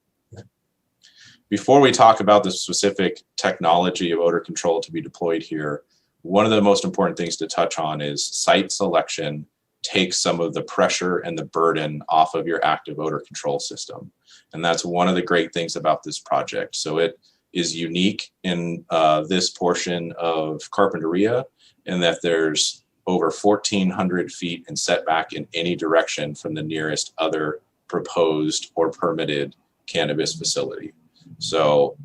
Before we talk about the specific technology of odor control to be deployed here, one of the most important things to touch on is site selection takes some of the pressure and the burden off of your active odor control system. And that's one of the great things about this project. So it is unique in this portion of Carpinteria in that there's over 1,400 feet in setback in any direction from the nearest other proposed or permitted cannabis facility. So,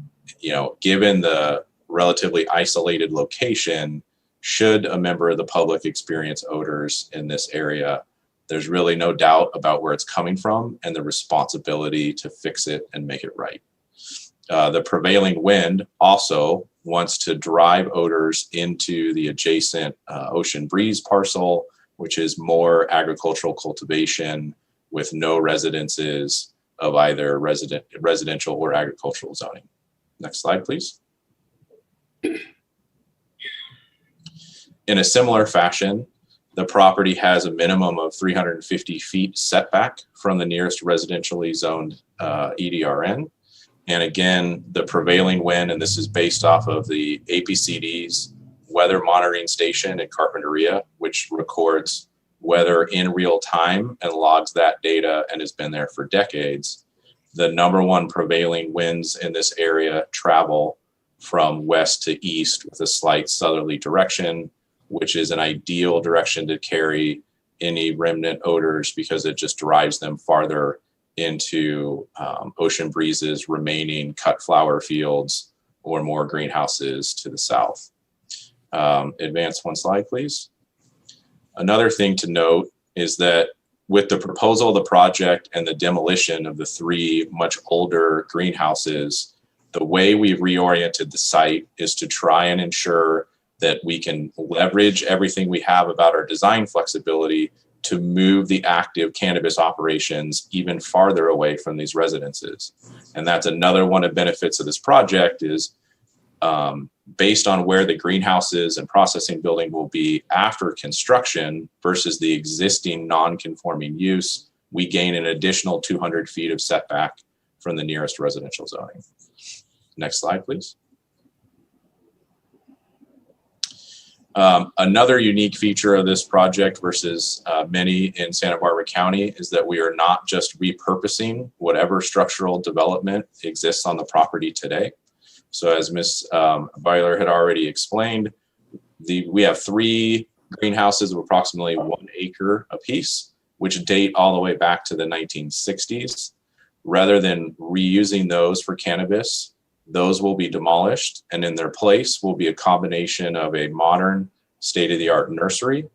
given the relatively isolated location, should a member of the public experience odors in this area, there's really no doubt about where it's coming from and the responsibility to fix it and make it right. The prevailing wind also wants to drive odors into the adjacent Ocean Breeze parcel, which is more agricultural cultivation with no residences of either residential or agricultural zoning. Next slide, please. In a similar fashion, The property has a minimum of 350 feet setback from the nearest residentially zoned EDRN. And again, the prevailing wind, and this is based off of the APCD's weather monitoring station in Carpinteria, which records weather in real time and logs that data and has been there for decades. The number one prevailing winds in this area travel from west to east with a slight southerly direction, which is an ideal direction to carry any remnant odors because it just drives them farther into ocean breezes, remaining cut flower fields, or more greenhouses to the south. Advance one slide, please. Another thing to note is that with the proposal of the project and the demolition of the 3 much older greenhouses, the way we've reoriented the site is to try and ensure that we can leverage everything we have about our design flexibility to move the active cannabis operations even farther away from these residences. And that's another one of the benefits of this project is based on where the greenhouses and processing building will be after construction versus the existing non-conforming use, we gain an additional 200 feet of setback from the nearest residential zoning. Next slide, please. Another unique feature of this project versus many in Santa Barbara County is that we are not just repurposing whatever structural development exists on the property today. So as Ms. Byler had already explained, we have 3 greenhouses of approximately 1 acre apiece, which date all the way back to the 1960s. Rather than reusing those for cannabis, those will be demolished, and in their place will be a combination of a modern state-of-the-art nursery,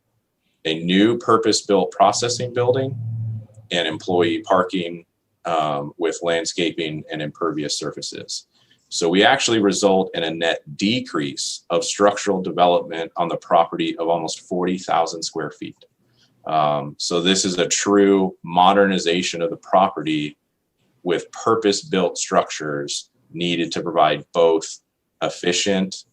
a new purpose-built processing building, and employee parking with landscaping and impervious surfaces. So we actually result in a net decrease of structural development on the property of almost 40,000 square feet. So this is a true modernization of the property with purpose-built structures needed to provide both efficient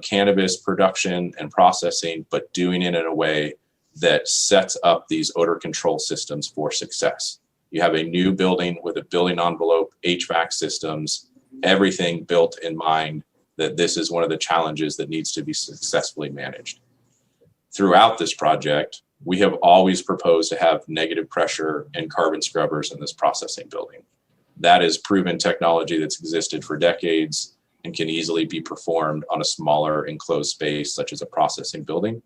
cannabis production and processing, but doing it in a way that sets up these odor control systems for success. You have a new building with a building envelope, HVAC systems, everything built in mind that this is one of the challenges that needs to be successfully managed. Throughout this project, we have always proposed to have negative pressure and carbon scrubbers in this processing building. That is proven technology that's existed for decades and can easily be performed on a smaller enclosed space, such as a processing building.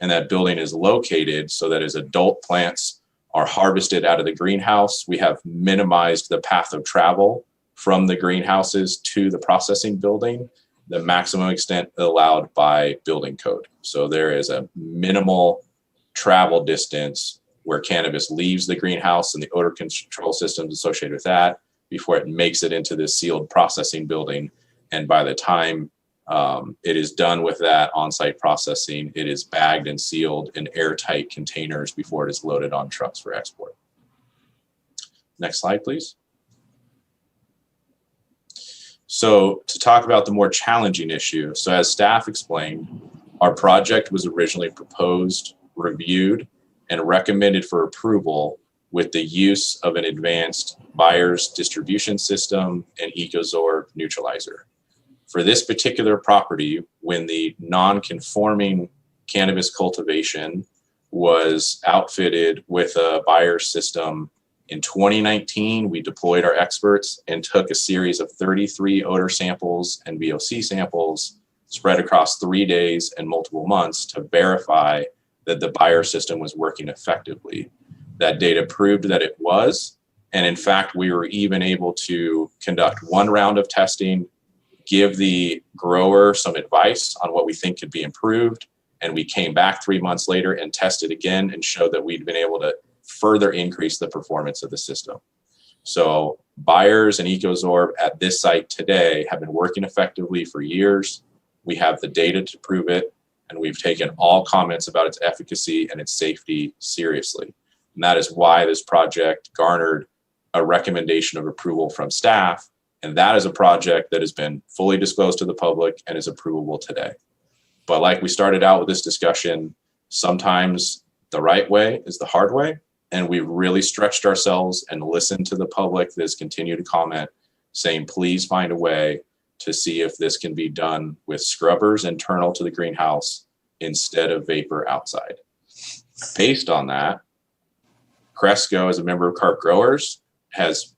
And that building is located so that as adult plants are harvested out of the greenhouse, we have minimized the path of travel from the greenhouses to the processing building, the maximum extent allowed by building code. So there is a minimal travel distance where cannabis leaves the greenhouse and the odor control systems associated with that before it makes it into this sealed processing building. And by the time it is done with that on-site processing, it is bagged and sealed in airtight containers before it is loaded on trucks for export. Next slide, please. So to talk about the more challenging issue, so as staff explained, our project was originally proposed, reviewed, and recommended for approval with the use of an advanced buyer's distribution system and EcoZorb neutralizer. For this particular property, when the non-conforming cannabis cultivation was outfitted with a buyer's system in 2019, we deployed our experts and took a series of 33 odor samples and VOC samples spread across 3 days and multiple months to verify that the buyer system was working effectively. That data proved that it was. And in fact, we were even able to conduct 1 round of testing, give the grower some advice on what we think could be improved. And we came back 3 months later and tested again and showed that we'd been able to further increase the performance of the system. So buyers and EcoZorb at this site today have been working effectively for years. We have the data to prove it, and we've taken all comments about its efficacy and its safety seriously. And that is why this project garnered a recommendation of approval from staff. And that is a project that has been fully disclosed to the public and is approvable today. But like we started out with this discussion, Sometimes the right way is the hard way. And we've really stretched ourselves and listened to the public that has continued to comment, saying, please find a way to see if this can be done with scrubbers internal to the greenhouse instead of vapor outside. Based on that, Cresco, as a member of Carp Growers, has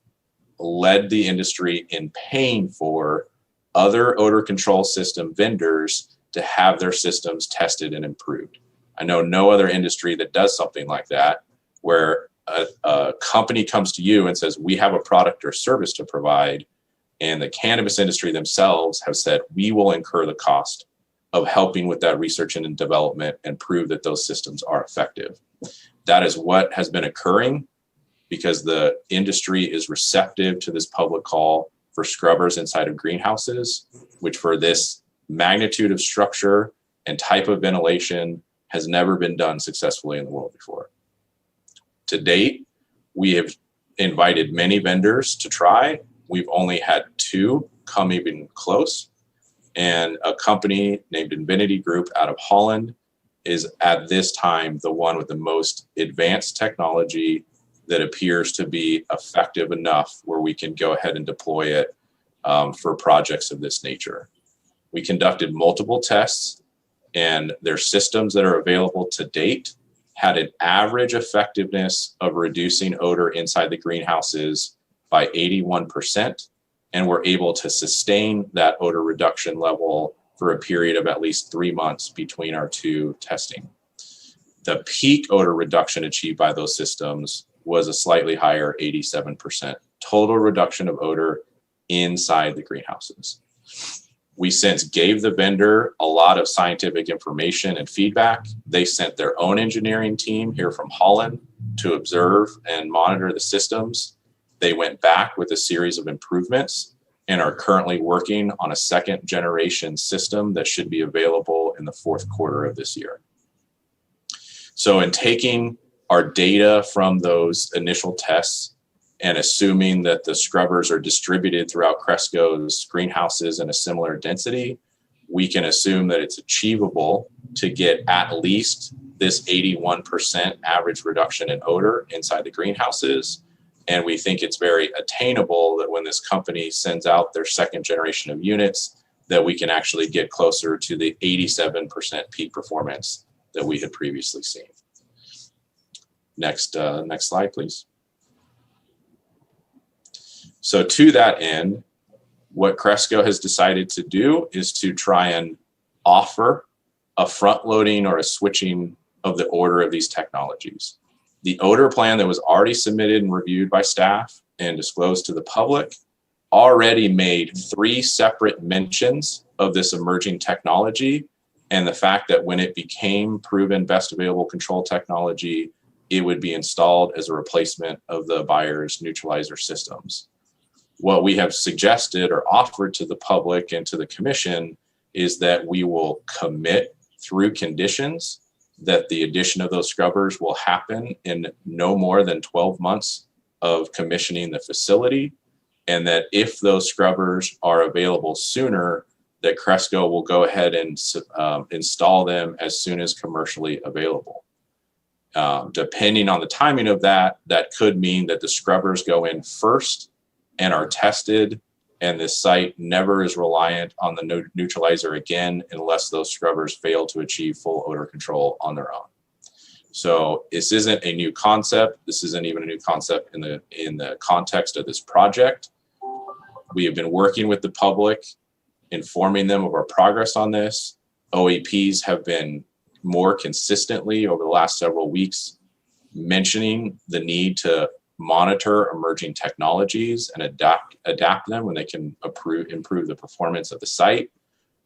led the industry in paying for other odor control system vendors to have their systems tested and improved. I know no other industry that does something like that, where a company comes to you and says, we have a product or service to provide, and the cannabis industry themselves have said, we will incur the cost of helping with that research and development and prove that those systems are effective. That is what has been occurring because the industry is receptive to this public call for scrubbers inside of greenhouses, which for this magnitude of structure and type of ventilation has never been done successfully in the world before. To date, we have invited many vendors to try. We've only had 2 come even close. And a company named Infinity Group out of Holland is at this time the one with the most advanced technology that appears to be effective enough where we can go ahead and deploy it for projects of this nature. We conducted multiple tests, and their systems that are available to date had an average effectiveness of reducing odor inside the greenhouses by 81%, and were able to sustain that odor reduction level for a period of at least 3 months between our 2 testing. The peak odor reduction achieved by those systems was a slightly higher 87% total reduction of odor inside the greenhouses. We since gave the vendor a lot of scientific information and feedback. They sent their own engineering team here from Holland to observe and monitor the systems. They went back with a series of improvements and are currently working on a 2nd generation system that should be available in the 4th quarter of this year. So in taking our data from those initial tests and assuming that the scrubbers are distributed throughout Cresco's greenhouses in a similar density, we can assume that it's achievable to get at least this 81% average reduction in odor inside the greenhouses. And we think it's very attainable that when this company sends out their 2nd generation of units, that we can actually get closer to the 87% peak performance that we had previously seen. Next slide, please. So to that end, what Cresco has decided to do is to try and offer a front loading or a switching of the order of these technologies. The odor plan that was already submitted and reviewed by staff and disclosed to the public already made 3 separate mentions of this emerging technology and the fact that when it became proven best available control technology, it would be installed as a replacement of the Bayer's neutralizer systems. What we have suggested or offered to the public and to the commission is that we will commit through conditions that the addition of those scrubbers will happen in no more than 12 months of commissioning the facility, and that if those scrubbers are available sooner, that Cresco will go ahead and install them as soon as commercially available. Depending on the timing of that, that could mean that the scrubbers go in first and are tested, and this site never is reliant on the neutralizer again unless those scrubbers fail to achieve full odor control on their own. So this isn't a new concept. This isn't even a new concept in the context of this project. We have been working with the public, informing them of our progress on this. OAPs have been more consistently over the last several weeks mentioning the need to monitor emerging technologies and adapt them when they can improve the performance of the site.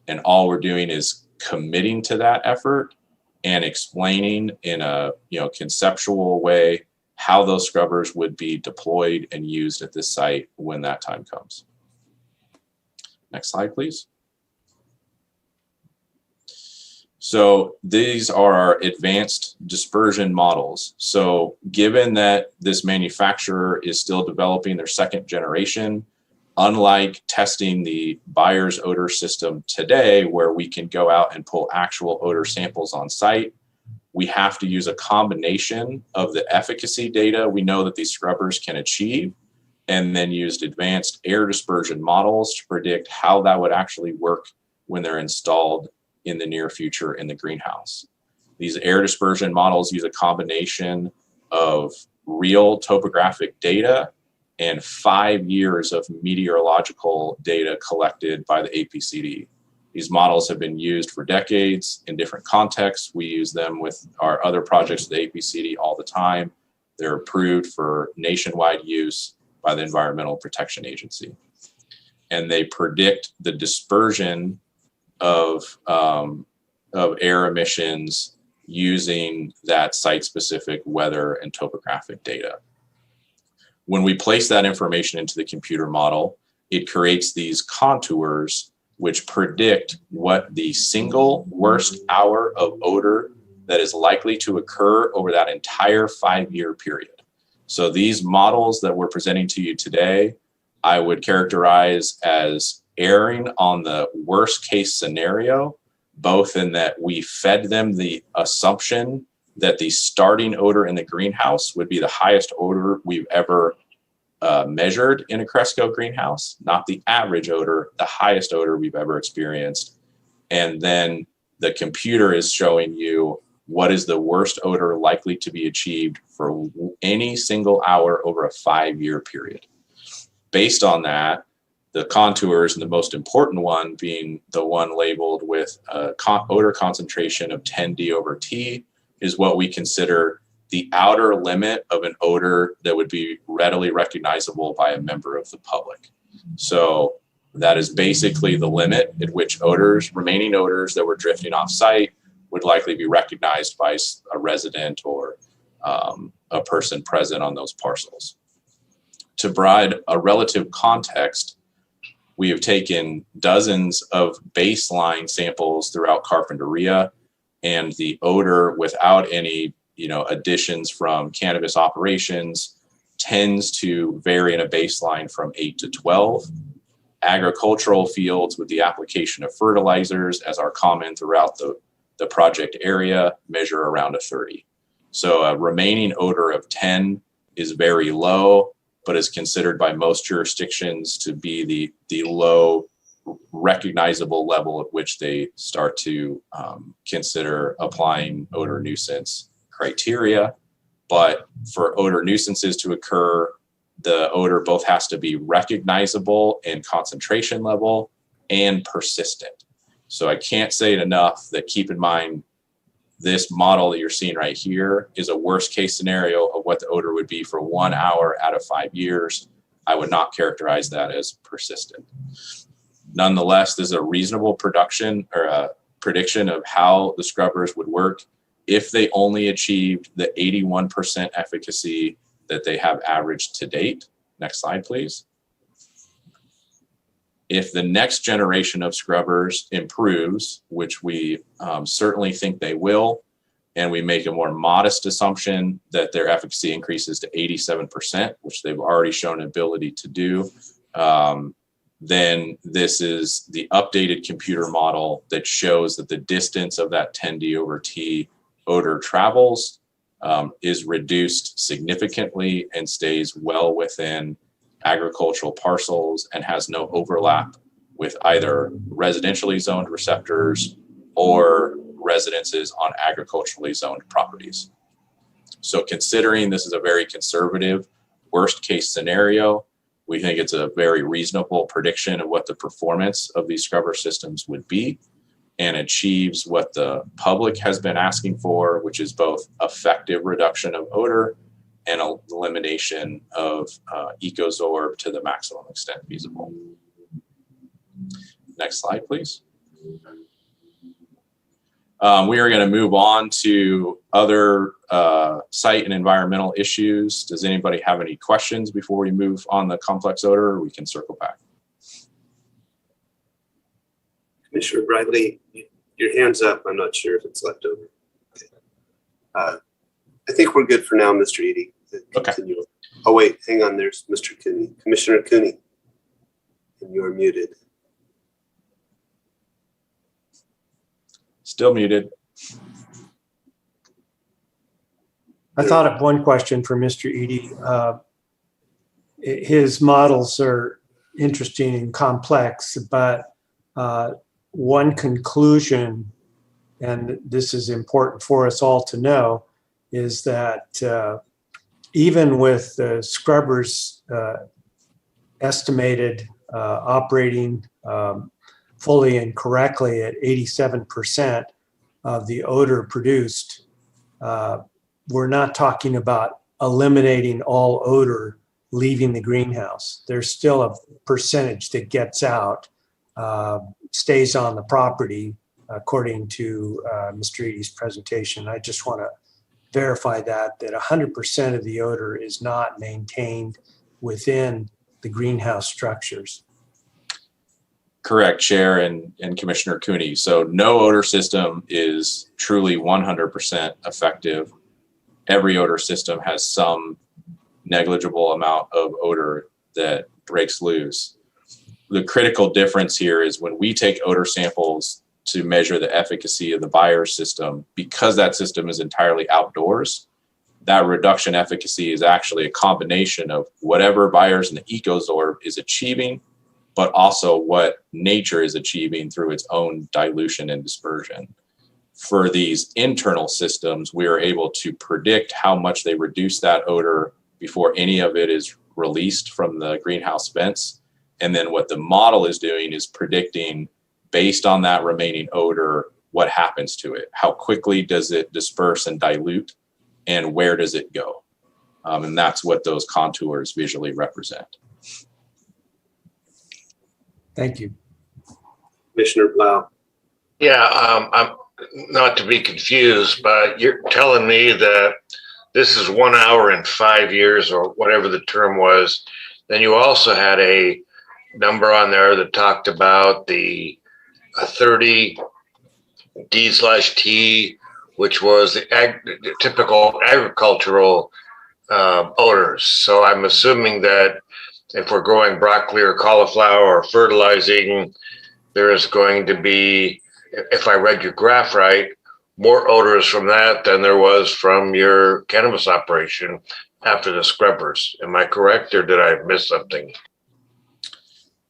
And all we're doing is committing to that effort and explaining in a conceptual way how those scrubbers would be deployed and used at this site when that time comes. Next slide, please. So these are our advanced dispersion models. So given that this manufacturer is still developing their 2nd generation, unlike testing the Bayer's odor system today, where we can go out and pull actual odor samples on site, we have to use a combination of the efficacy data we know that these scrubbers can achieve, and then used advanced air dispersion models to predict how that would actually work when they're installed in the near future in the greenhouse. These air dispersion models use a combination of real topographic data and 5 years of meteorological data collected by the APCD. These models have been used for decades in different contexts. We use them with our other projects at the APCD all the time. They're approved for nationwide use by the Environmental Protection Agency. And they predict the dispersion of air emissions using that site-specific weather and topographic data. When we place that information into the computer model, it creates these contours which predict what the single worst hour of odor that is likely to occur over that entire 5-year period. So these models that we're presenting to you today, I would characterize as erring on the worst case scenario, both in that we fed them the assumption that the starting odor in the greenhouse would be the highest odor we've ever measured in a Cresco greenhouse, not the average odor, the highest odor we've ever experienced. And then the computer is showing you what is the worst odor likely to be achieved for any single hour over a 5-year period. Based on that, the contours, and the most important one being the one labeled with a odor concentration of 10D over T, is what we consider the outer limit of an odor that would be readily recognizable by a member of the public. So that is basically the limit at which remaining odors that were drifting off site would likely be recognized by a resident or a person present on those parcels. To provide a relative context, we have taken dozens of baseline samples throughout Carpinteria, and the odor without any additions from cannabis operations tends to vary in a baseline from 8 to 12. Agricultural fields with the application of fertilizers, as are common throughout the project area, measure around a 30. So a remaining odor of 10 is very low, but is considered by most jurisdictions to be the low recognizable level at which they start to consider applying odor nuisance criteria. But for odor nuisances to occur, the odor both has to be recognizable in concentration level and persistent. So I can't say it enough that keep in mind this model that you're seeing right here is a worst case scenario of what the odor would be for 1 hour out of 5 years. I would not characterize that as persistent. Nonetheless, this is a reasonable prediction of how the scrubbers would work if they only achieved the 81% efficacy that they have averaged to date. Next slide, please. If the next generation of scrubbers improves, which we certainly think they will, and we make a more modest assumption that their efficacy increases to 87%, which they've already shown an ability to do, then this is the updated computer model that shows that the distance of that 10D over T odor travels is reduced significantly and stays well within agricultural parcels and has no overlap with either residentially zoned receptors or residences on agriculturally zoned properties. So considering this is a very conservative worst case scenario, we think it's a very reasonable prediction of what the performance of these scrubber systems would be, and achieves what the public has been asking for, which is both effective reduction of odor and elimination of Ecozorb to the maximum extent feasible. Next slide, please. We are going to move on to other site and environmental issues. Does anybody have any questions before we move on the complex odor, or we can circle back? Commissioner Bradley, your hand's up. I'm not sure if it's left over. Okay. I think we're good for now, Mr. Eady. Okay. Oh, wait, hang on. There's Mr. Cooney. Commissioner Cooney, and you're muted. Still muted. I thought of one question for Mr. Eady. His models are interesting and complex, but one conclusion, and this is important for us all to know, is that even with the scrubbers estimated operating fully and correctly at 87% of the odor produced, we're not talking about eliminating all odor leaving the greenhouse. There's still a percentage that gets out, stays on the property, according to Mr. Eady's presentation. I just want to verify that 100% of the odor is not maintained within the greenhouse structures. Correct, Chair and Commissioner Cooney. So no odor system is truly 100% effective. Every odor system has some negligible amount of odor that breaks loose. The critical difference here is when we take odor samples to measure the efficacy of the Byers system, because that system is entirely outdoors, that reduction efficacy is actually a combination of whatever Byers and the EcoZorb is achieving, but also what nature is achieving through its own dilution and dispersion. For these internal systems, we are able to predict how much they reduce that odor before any of it is released from the greenhouse vents. And then what the model is doing is predicting, based on that remaining odor, what happens to it. How quickly does it disperse and dilute, and where does it go? And that's what those contours visually represent. Thank you. Commissioner Blau. Yeah, I'm not to be confused, but you're telling me that this is 1 hour in 5 years or whatever the term was. Then you also had a number on there that talked about the 30 D/T, which was the typical agricultural odors. So I'm assuming that if we're growing broccoli or cauliflower or fertilizing, there is going to be, if I read your graph right, more odors from that than there was from your cannabis operation after the scrubbers. Am I correct, or did I miss something?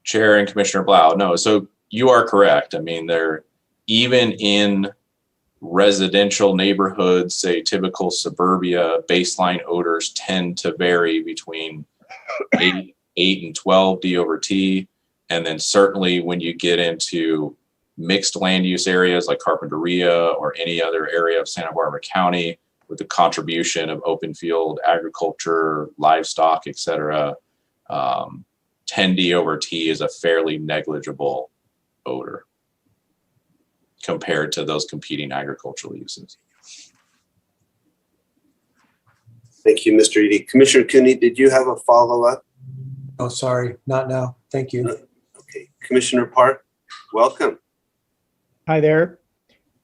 Chair and Commissioner Blau, no, so you are correct. I mean, they're even in residential neighborhoods, say typical suburbia, baseline odors tend to vary between 8 and 12 D/T. And then certainly when you get into mixed land use areas like Carpinteria or any other area of Santa Barbara County with the contribution of open field agriculture, livestock, et cetera, 10 D/T is a fairly negligible odor compared to those competing agricultural uses. Thank you, Mr. Eady. Commissioner Cooney, did you have a follow-up? Oh, sorry, not now. Thank you. Okay, Commissioner Park, welcome. Hi there.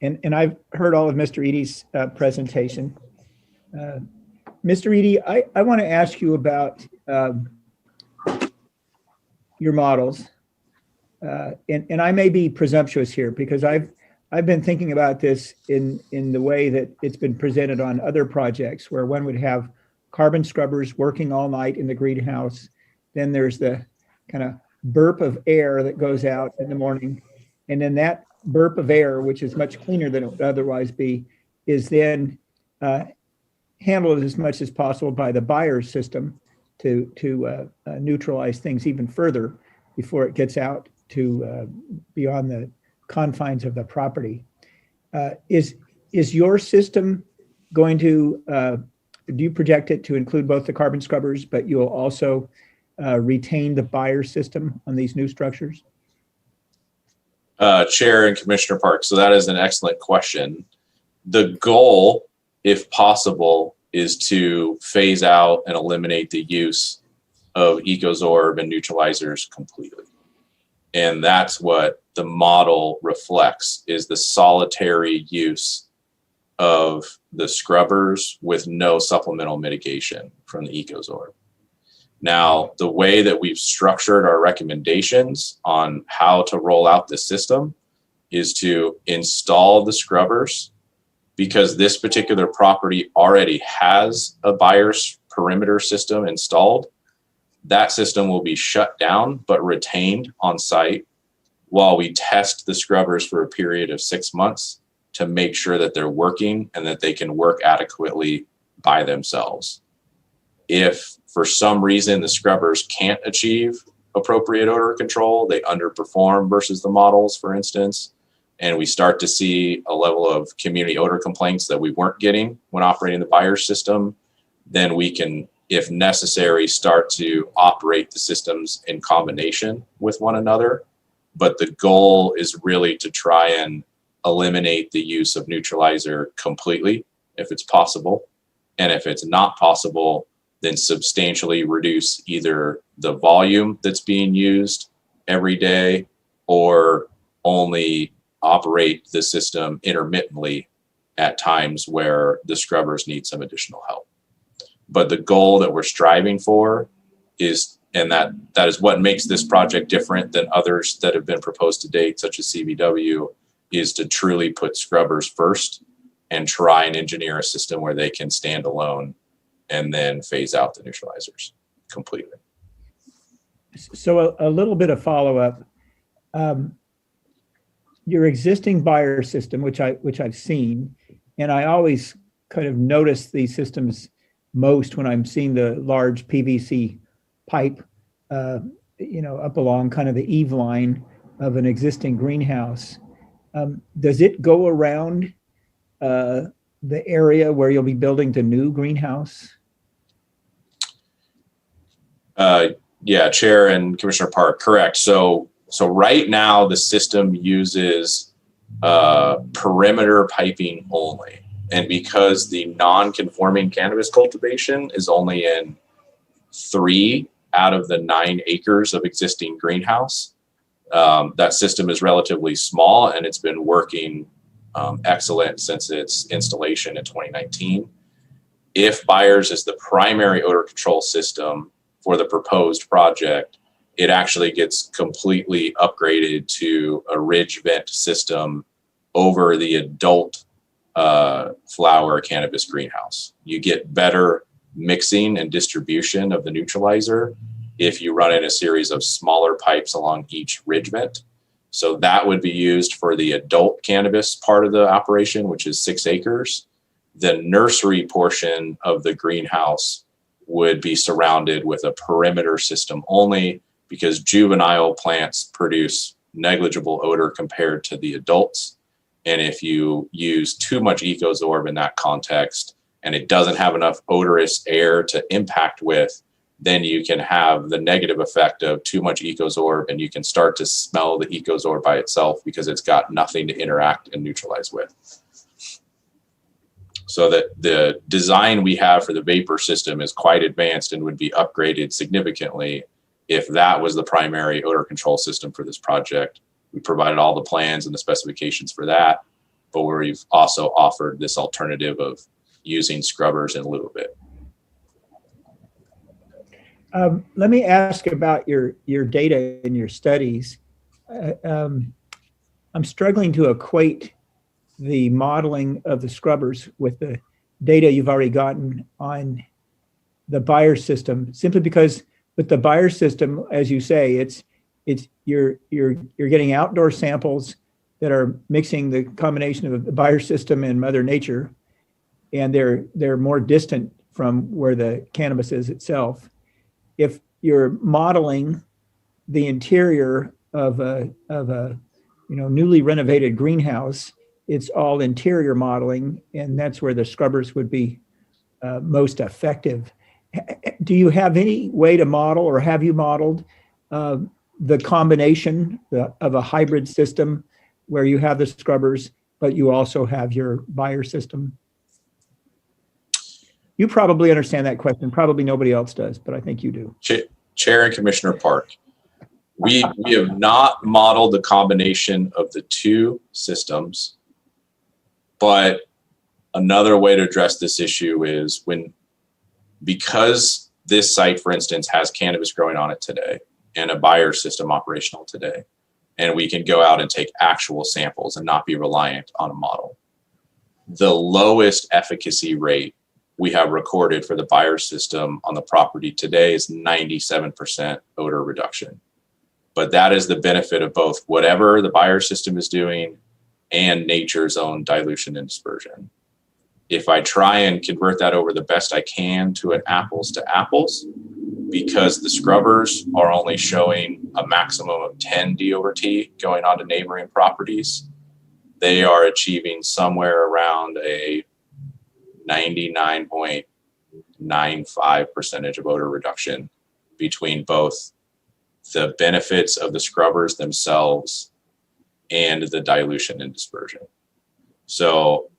And I've heard all of Mr. Eady's presentation. Mr. Eady, I want to ask you about your models. And I may be presumptuous here because I've been thinking about this in the way that it's been presented on other projects where one would have carbon scrubbers working all night in the greenhouse. Then there's the kind of burp of air that goes out in the morning. And then that burp of air, which is much cleaner than it would otherwise be, is then handled as much as possible by the Byers system to neutralize things even further before it gets out to beyond the confines of the property. Is your system going to, do you project it to include both the carbon scrubbers, but you'll also retain the Byers system on these new structures? Chair and Commissioner Park, so that is an excellent question. The goal, if possible, is to phase out and eliminate the use of EcoZorb and neutralizers completely. And that's what the model reflects, is the solitary use of the scrubbers with no supplemental mitigation from the EcoZorb. Now, the way that we've structured our recommendations on how to roll out the system is to install the scrubbers because this particular property already has a buyer's perimeter system installed, that system will be shut down but retained on site while we test the scrubbers for a period of 6 months to make sure that they're working and that they can work adequately by themselves. If for some reason the scrubbers can't achieve appropriate odor control, they underperform versus the models, for instance, and we start to see a level of community odor complaints that we weren't getting when operating the buyer system, then we can, if necessary, start to operate the systems in combination with one another. But the goal is really to try and eliminate the use of neutralizer completely, if it's possible. And if it's not possible, then substantially reduce either the volume that's being used every day or only operate the system intermittently at times where the scrubbers need some additional help. But the goal that we're striving for is, and that is what makes this project different than others that have been proposed to date, such as CVW, is to truly put scrubbers first and try and engineer a system where they can stand alone and then phase out the neutralizers completely. So a little bit of follow-up. Your existing buyer system, which I've seen, and I always kind of notice these systems most when I'm seeing the large PVC pipe, up along kind of the eave line of an existing greenhouse. Does it go around the area where you'll be building the new greenhouse? Yeah, Chair and Commissioner Park, correct. So right now the system uses perimeter piping only. And because the non-conforming cannabis cultivation is only in 3 out of the 9 acres of existing greenhouse, that system is relatively small and it's been working excellent since its installation in 2019. If Buyers is the primary odor control system for the proposed project, it actually gets completely upgraded to a ridge vent system over the adult flower cannabis greenhouse. You get better mixing and distribution of the neutralizer if you run in a series of smaller pipes along each ridge vent. So that would be used for the adult cannabis part of the operation, which is 6 acres. The nursery portion of the greenhouse would be surrounded with a perimeter system only, because juvenile plants produce negligible odor compared to the adults. And if you use too much Ecozorb in that context and it doesn't have enough odorous air to impact with, then you can have the negative effect of too much Ecozorb and you can start to smell the Ecozorb by itself because it's got nothing to interact and neutralize with. So that the design we have for the vapor system is quite advanced and would be upgraded significantly if that was the primary odor control system for this project. We provided all the plans and the specifications for that, but we've also offered this alternative of using scrubbers in lieu of it. Let me ask about your data and your studies. I'm struggling to equate the modeling of the scrubbers with the data you've already gotten on the buyer system, simply because with the buyer system, as you say, you're getting outdoor samples that are mixing the combination of the buyer system and Mother Nature, and they're more distant from where the cannabis is itself. If you're modeling the interior of a newly renovated greenhouse, it's all interior modeling, and that's where the scrubbers would be most effective. Do you have any way to model, or have you modeled the combination of a hybrid system where you have the scrubbers, but you also have your buyer system? You probably understand that question. Probably nobody else does, but I think you do. Chair and Commissioner Park, we have not modeled the combination of the 2 systems, but another way to address this issue is because this site, for instance, has cannabis growing on it today and a buyer system operational today, and we can go out and take actual samples and not be reliant on a model. the lowest efficacy rate we have recorded for the Bayer system on the property today is 97% odor reduction. But that is the benefit of both whatever the Bayer system is doing and nature's own dilution and dispersion. If I try and convert that over the best I can to an apples to apples, because the scrubbers are only showing a maximum of 10 D over T going on to neighboring properties, they are achieving somewhere around a 99.95% of odor reduction between both the benefits of the scrubbers themselves and the dilution and dispersion. So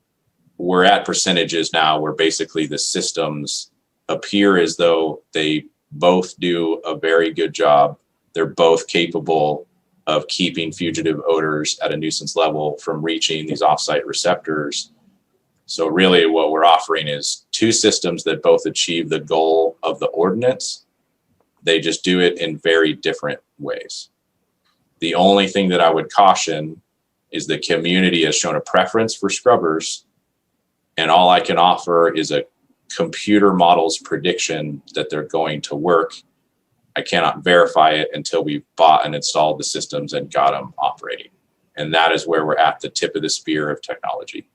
we're at percentages now where basically the systems appear as though they both do a very good job. They're both capable of keeping fugitive odors at a nuisance level from reaching these offsite receptors. So really what we're offering is two systems that both achieve the goal of the ordinance. They just do it in very different ways. The only thing that I would caution is the community has shown a preference for scrubbers, and all I can offer is a computer model's prediction that they're going to work. I cannot verify it until we've bought and installed the systems and got them operating. And that is where we're at the tip of the spear of technology.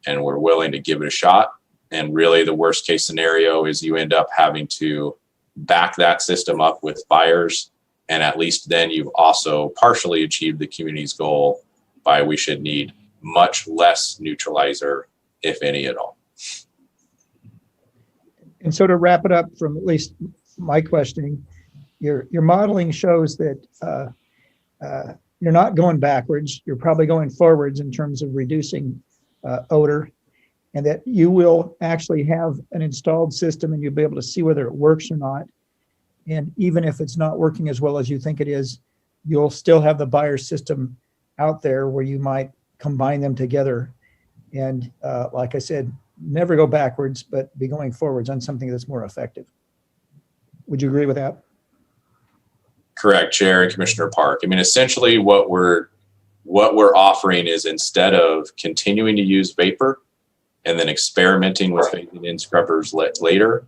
And we're willing to give it a shot. And really the worst case scenario is you end up having to back that system up with buyers. And at least then you've also partially achieved the community's goal by we should need much less neutralizer, if any at all. And so to wrap it up from at least my questioning, your modeling shows that you're not going backwards. You're probably going forwards in terms of reducing odor, and that you will actually have an installed system and you'll be able to see whether it works or not. And even if it's not working as well as you think it is, you'll still have the Bayer system out there where you might combine them together. And like I said, never go backwards, but be going forwards on something that's more effective. Would you agree with that? Correct, Chair and Commissioner Park. I mean, essentially what we're offering is, instead of continuing to use vapor and then experimenting with phasing in scrubbers later,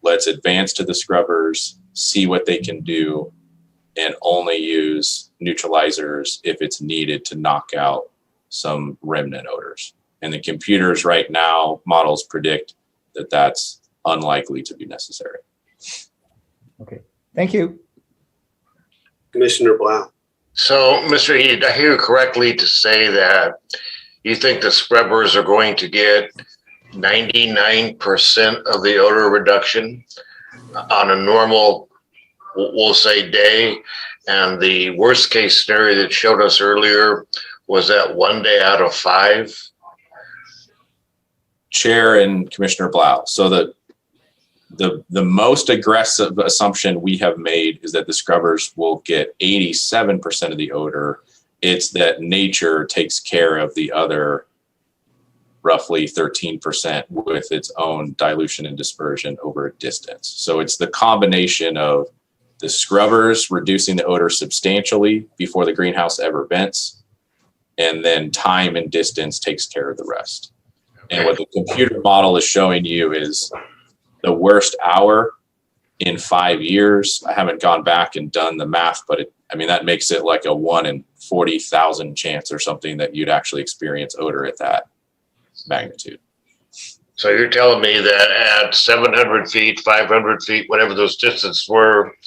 let's advance to the scrubbers, see what they can do, and only use neutralizers if it's needed to knock out some remnant odors. And the computers right now, models predict that that's unlikely to be necessary. Okay, thank you. Commissioner Blau. So, Mr. Eady, did I hear you correctly to say that you think the scrubbers are going to get 99% of the odor reduction on a normal, we'll say, day, and the worst case scenario that showed us earlier was that 1 day out of 5? Chair and Commissioner Blau. So the most aggressive assumption we have made is that the scrubbers will get 87% of the odor. It's that nature takes care of the other roughly 13% with its own dilution and dispersion over a distance. So it's the combination of the scrubbers reducing the odor substantially before the greenhouse ever vents, and then time and distance takes care of the rest. And what the computer model is showing you is the worst hour in 5 years. I haven't gone back and done the math, but that makes it like a 1 in 40,000 chance or something that you'd actually experience odor at that magnitude. So you're telling me that at 700 feet, 500 feet, whatever those distances were,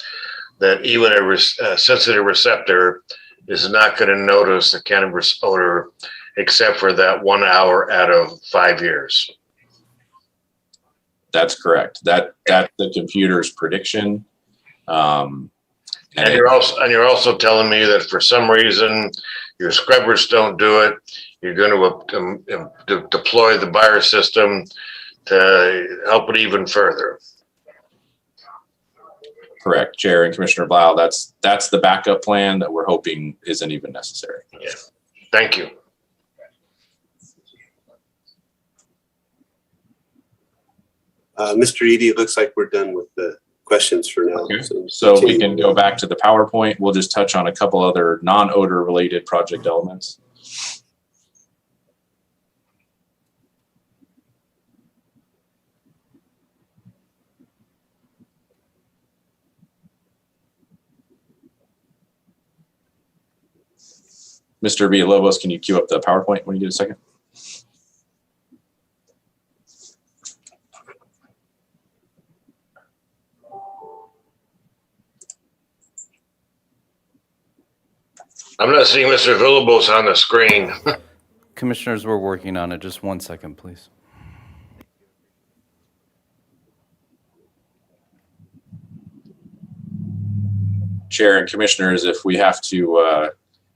that even a sensitive receptor is not going to notice the cannabis odor except for that 1 hour out of 5 years. That's correct. That's the computer's prediction. And you're also telling me that for some reason your scrubbers don't do it. You're going to deploy the Bayer system to help it even further. Correct, Chair and Commissioner Blau. That's the backup plan that we're hoping isn't even necessary. Yeah. Thank you. Mr. Eady, it looks like we're done with the questions for now. Okay. So we can go back to the PowerPoint. We'll just touch on a couple other non-odor related project elements. Mr. Villalobos, can you queue up the PowerPoint when you get a second? I'm not seeing Mr. Villalobos on the screen. Commissioners, we're working on it. Just 1 second, please. Chair and commissioners, if we have to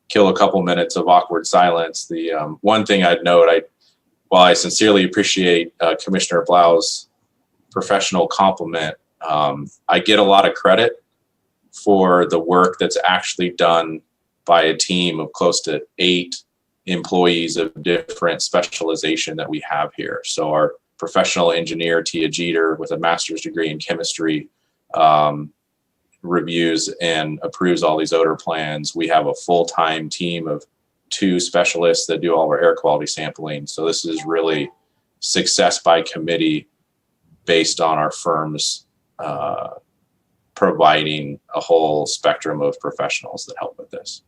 kill a couple minutes of awkward silence, the one thing I'd note, while I sincerely appreciate Commissioner Blau's professional compliment, I get a lot of credit for the work that's actually done by a team of close to 8 employees of different specialization that we have here. So our professional engineer, Tia Jeter, with a master's degree in chemistry, reviews and approves all these odor plans. We have a full-time team of 2 specialists that do all our air quality sampling. So this is really success by committee based on our firms providing a whole spectrum of professionals that help with this.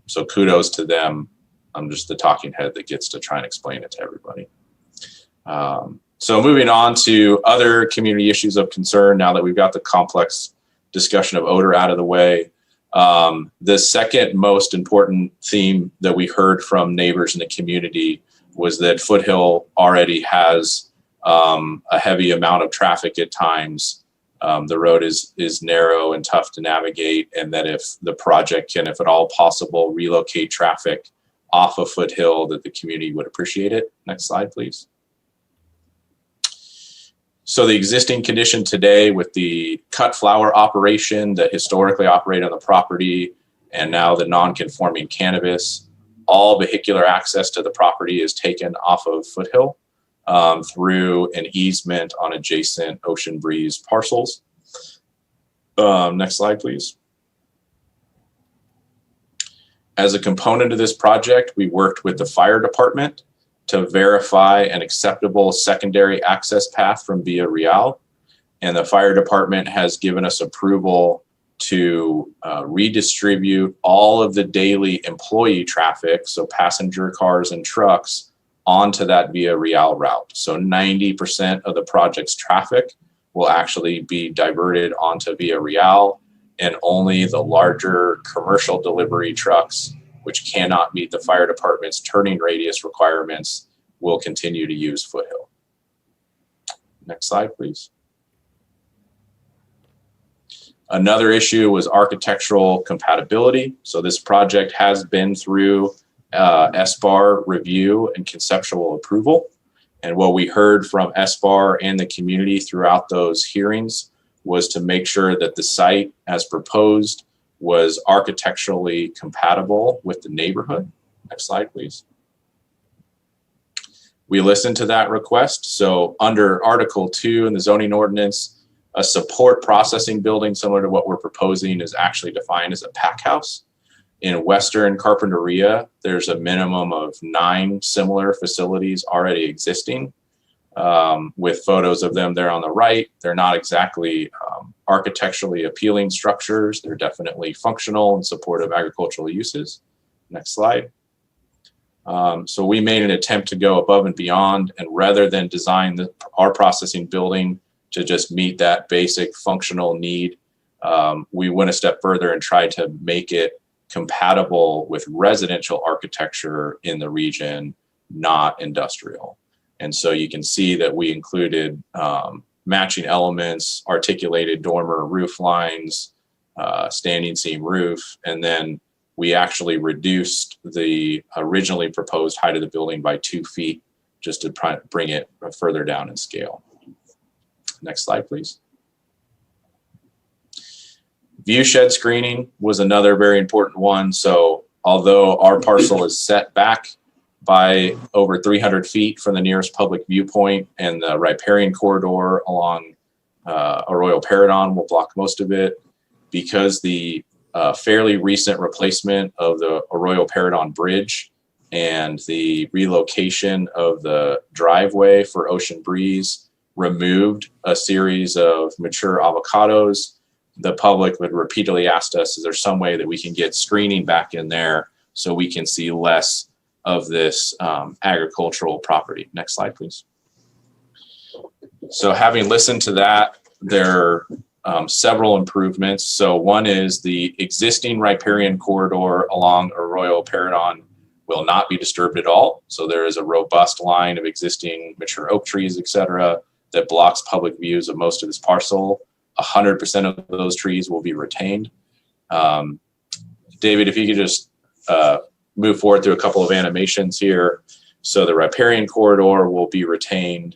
So kudos to them. I'm just the talking head that gets to try and explain it to everybody. So moving on to other community issues of concern, now that we've got the complex discussion of odor out of the way. The second most important theme that we heard from neighbors in the community was that Foothill already has a heavy amount of traffic at times. The road is narrow and tough to navigate, and that if the project can, if at all possible, relocate traffic off of Foothill, that the community would appreciate it. Next slide, please. So the existing condition today with the cut flower operation that historically operated on the property, and now the non-conforming cannabis, all vehicular access to the property is taken off of Foothill through an easement on adjacent Ocean Breeze parcels. Next slide, please. As a component of this project, we worked with the fire department to verify an acceptable secondary access path from Via Real. And the fire department has given us approval to redistribute all of the daily employee traffic, so passenger cars and trucks, onto that Via Real route. So 90% of the project's traffic will actually be diverted onto Via Real, and only the larger commercial delivery trucks, which cannot meet the fire department's turning radius requirements, will continue to use Foothill. Next slide, please. Another issue was architectural compatibility. So this project has been through SBAR review and conceptual approval. And what we heard from SBAR and the community throughout those hearings was to make sure that the site as proposed was architecturally compatible with the neighborhood. Next slide, please. We listened to that request. So under Article 2 in the zoning ordinance, a support processing building similar to what we're proposing is actually defined as a pack house. In Western Carpinteria, there's a minimum of 9 similar facilities already existing, with photos of them there on the right. They're not exactly architecturally appealing structures. They're definitely functional and supportive agricultural uses. Next slide. So we made an attempt to go above and beyond, and rather than design our processing building to just meet that basic functional need, we went a step further and tried to make it compatible with residential architecture in the region, not industrial. And so you can see that we included matching elements, articulated dormer roof lines, standing seam roof, and then we actually reduced the originally proposed height of the building by 2 feet just to bring it further down in scale. Next slide, please. View shed screening was another very important one. So although our parcel is set back by over 300 feet from the nearest public viewpoint, and the riparian corridor along Arroyo Paradon will block most of it, because the fairly recent replacement of the Arroyo Paradon Bridge and the relocation of the driveway for Ocean Breeze removed a series of mature avocados. The public would repeatedly ask us, is there some way that we can get screening back in there so we can see less of this agricultural property. Next slide, please. So having listened to that, there are several improvements. So one is the existing riparian corridor along Arroyo Paredon will not be disturbed at all. So there is a robust line of existing mature oak trees, et cetera, that blocks public views of most of this parcel. 100% of those trees will be retained. David, if you could just move forward through a couple of animations here. So the riparian corridor will be retained.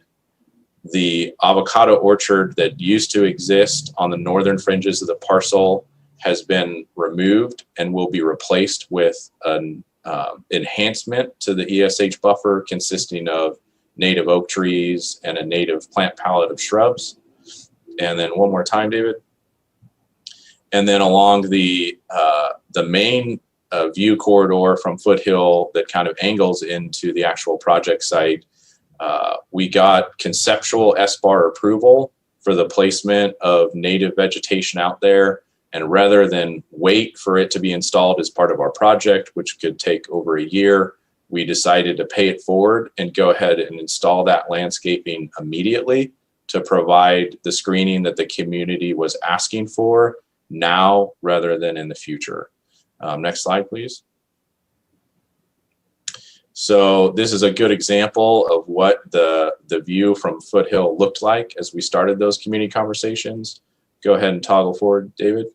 The avocado orchard that used to exist on the northern fringes of the parcel has been removed and will be replaced with an enhancement to the ESH buffer consisting of native oak trees and a native plant palette of shrubs. And then one more time, David. And then along the main view corridor from Foothill that kind of angles into the actual project site, we got conceptual SBAR approval for the placement of native vegetation out there. And rather than wait for it to be installed as part of our project, which could take over a year, we decided to pay it forward and go ahead and install that landscaping immediately to provide the screening that the community was asking for now rather than in the future. Next slide, please. So this is a good example of what the view from Foothill looked like as we started those community conversations. Go ahead and toggle forward, David.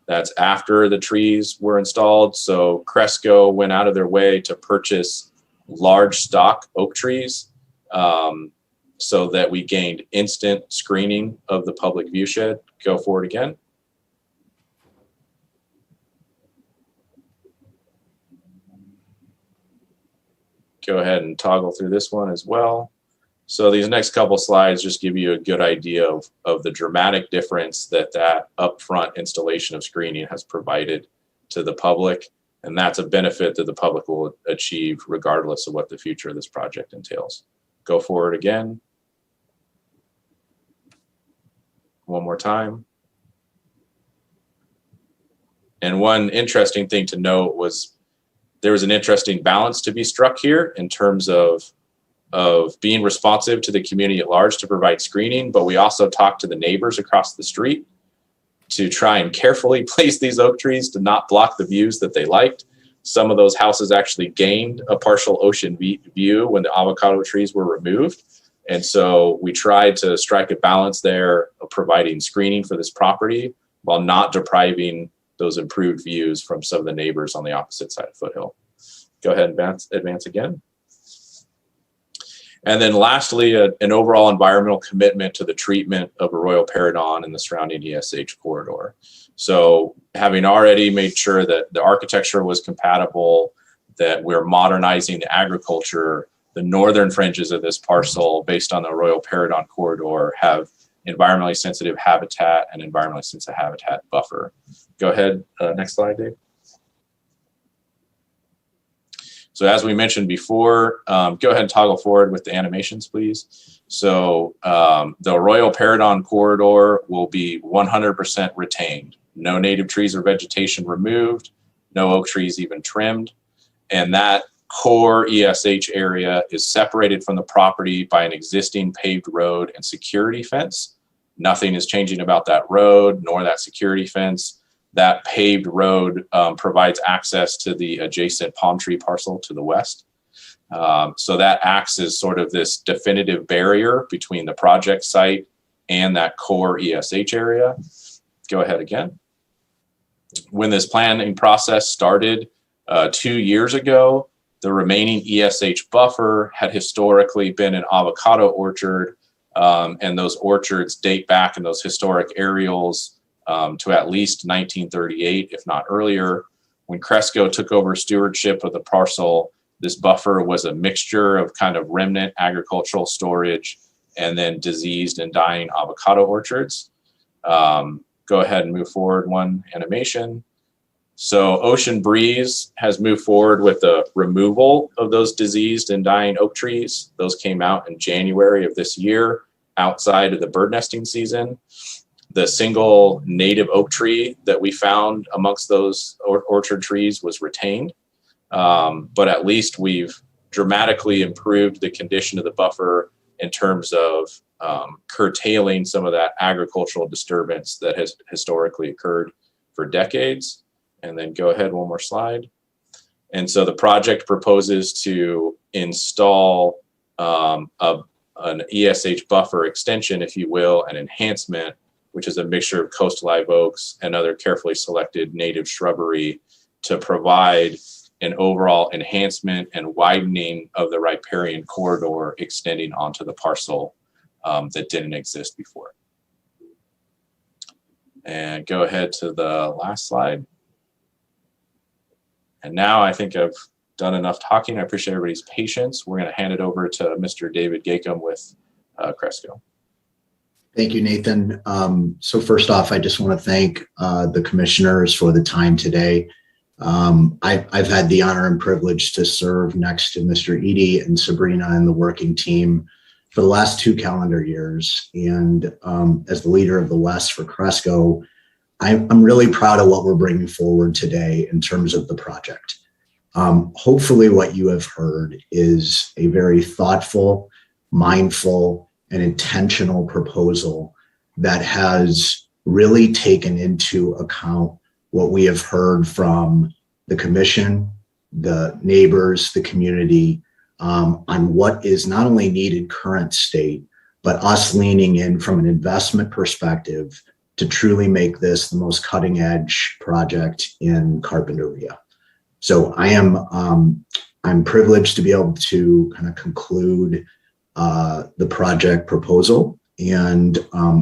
That's after the trees were installed. So Cresco went out of their way to purchase large stock oak trees so that we gained instant screening of the public view shed. Go forward again. Go ahead and toggle through this one as well. So these next couple slides just give you a good idea of the dramatic difference that upfront installation of screening has provided to the public. And that's a benefit that the public will achieve regardless of what the future of this project entails. Go forward again. One more time. And one interesting thing to note was there was an interesting balance to be struck here in terms of being responsive to the community at large to provide screening, but we also talked to the neighbors across the street to try and carefully place these oak trees to not block the views that they liked. Some of those houses actually gained a partial ocean view when the avocado trees were removed. And so we tried to strike a balance there of providing screening for this property while not depriving those improved views from some of the neighbors on the opposite side of Foothill. Go ahead and advance again. And then lastly, an overall environmental commitment to the treatment of Arroyo Paredon and the surrounding ESH corridor. So having already made sure that the architecture was compatible, that we're modernizing the agriculture, the northern fringes of this parcel based on the Arroyo Paredon corridor have environmentally sensitive habitat and environmentally sensitive habitat buffer. Go ahead, next slide, Dave. So as we mentioned before, go ahead and toggle forward with the animations, please. So the Arroyo Paredon corridor will be 100% retained. No native trees or vegetation removed, no oak trees even trimmed. And that core ESH area is separated from the property by an existing paved road and security fence. Nothing is changing about that road nor that security fence. That paved road provides access to the adjacent palm tree parcel to the west. So that acts as sort of this definitive barrier between the project site and that core ESH area. Go ahead again. When this planning process started 2 years ago, the remaining ESH buffer had historically been an avocado orchard, and those orchards date back in those historic aerials to at least 1938, if not earlier. When Cresco took over stewardship of the parcel, this buffer was a mixture of kind of remnant agricultural storage and then diseased and dying avocado orchards. Go ahead and move forward one animation. So Ocean Breeze has moved forward with the removal of those diseased and dying oak trees. Those came out in January of this year outside of the bird nesting season. The single native oak tree that we found amongst those orchard trees was retained. But at least we've dramatically improved the condition of the buffer in terms of curtailing some of that agricultural disturbance that has historically occurred for decades. And then go ahead, one more slide. And so the project proposes to install an ESH buffer extension, if you will, an enhancement, which is a mixture of coastal live oaks and other carefully selected native shrubbery to provide an overall enhancement and widening of the riparian corridor extending onto the parcel that didn't exist before. And go ahead to the last slide. And now I think I've done enough talking. I appreciate everybody's patience. We're going to hand it over to Mr. David Gacom with Cresco. Thank you, Nathan. So first off, I just want to thank the commissioners for the time today. I've had the honor and privilege to serve next to Mr. Eady and Sabrina and the working team for the last 2 calendar years. And as the leader of the West for Cresco, I'm really proud of what we're bringing forward today in terms of the project. Hopefully what you have heard is a very thoughtful, mindful, and intentional proposal that has really taken into account what we have heard from the commission, the neighbors, the community, on what is not only needed current state, but us leaning in from an investment perspective to truly make this the most cutting edge project in Carpinteria. So I'm privileged to be able to kind of conclude the project proposal. And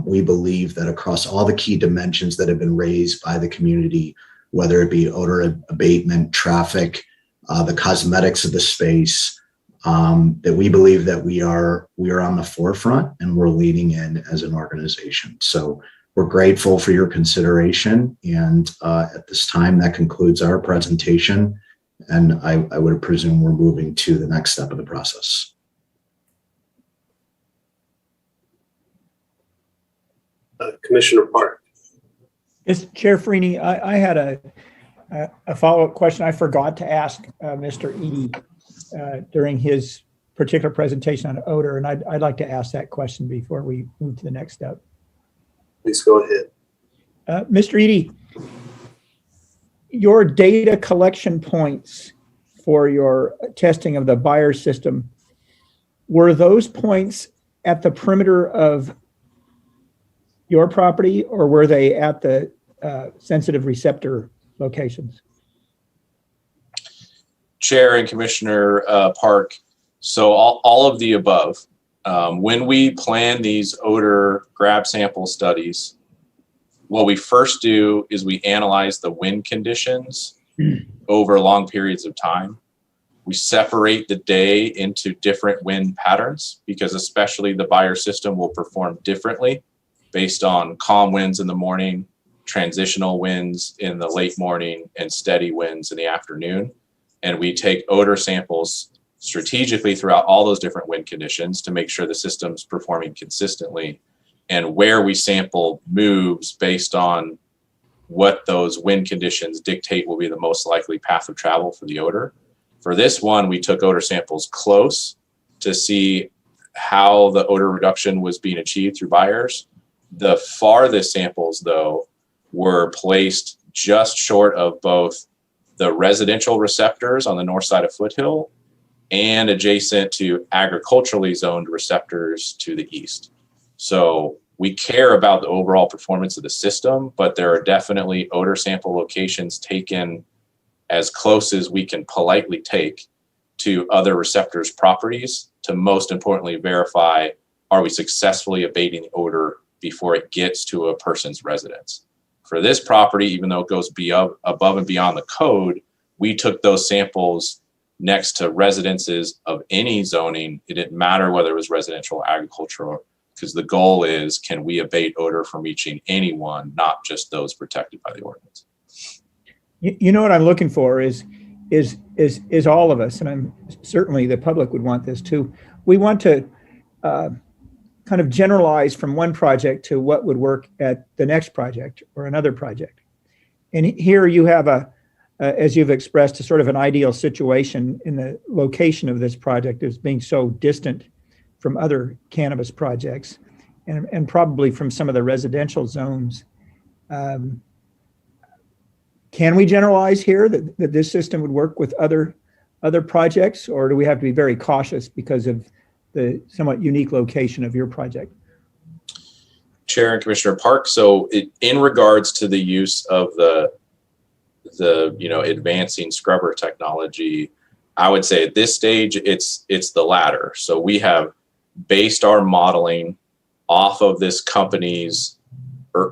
we believe that across all the key dimensions that have been raised by the community, whether it be odor abatement, traffic, the cosmetics of the space, that we believe that we are on the forefront and we're leading in as an organization. So we're grateful for your consideration. And at this time, that concludes our presentation. And I would presume we're moving to the next step of the process. Commissioner Park. Yes, Chair Freeney, I had a follow-up question I forgot to ask Mr. Eady during his particular presentation on odor, and I'd like to ask that question before we move to the next step. Please go ahead. Mr. Eady, your data collection points for your testing of the Bayer system, were those points at the perimeter of your property, or were they at the sensitive receptor locations? Chair and Commissioner Park, so all of the above. When we plan these odor grab sample studies, what we first do is we analyze the wind conditions over long periods of time. We separate the day into different wind patterns because especially the Bayer system will perform differently based on calm winds in the morning, transitional winds in the late morning, and steady winds in the afternoon. And we take odor samples strategically throughout all those different wind conditions to make sure the system's performing consistently, and where we sample moves based on what those wind conditions dictate will be the most likely path of travel for the odor. For this one, we took odor samples close to see how the odor reduction was being achieved through Bayer's. The farthest samples, though, were placed just short of both the residential receptors on the north side of Foothill and adjacent to agriculturally zoned receptors to the east. So we care about the overall performance of the system, but there are definitely odor sample locations taken as close as we can politely take to other receptors' properties to most importantly verify, are we successfully abating the odor before it gets to a person's residence. For this property, even though it goes above and beyond the code, we took those samples next to residences of any zoning. It didn't matter whether it was residential or agricultural, because the goal is, can we abate odor from reaching anyone, not just those protected by the ordinance? You know what I'm looking for is all of us, and I'm certainly the public would want this too. We want to kind of generalize from one project to what would work at the next project or another project. And here you have as you've expressed, a sort of an ideal situation in the location of this project as being so distant from other cannabis projects and probably from some of the residential zones. Can we generalize here that this system would work with other projects, or do we have to be very cautious because of the somewhat unique location of your project? Chair and Commissioner Park. So in regards to the use of the advancing scrubber technology, I would say at this stage it's the latter. So we have based our modeling off of this company's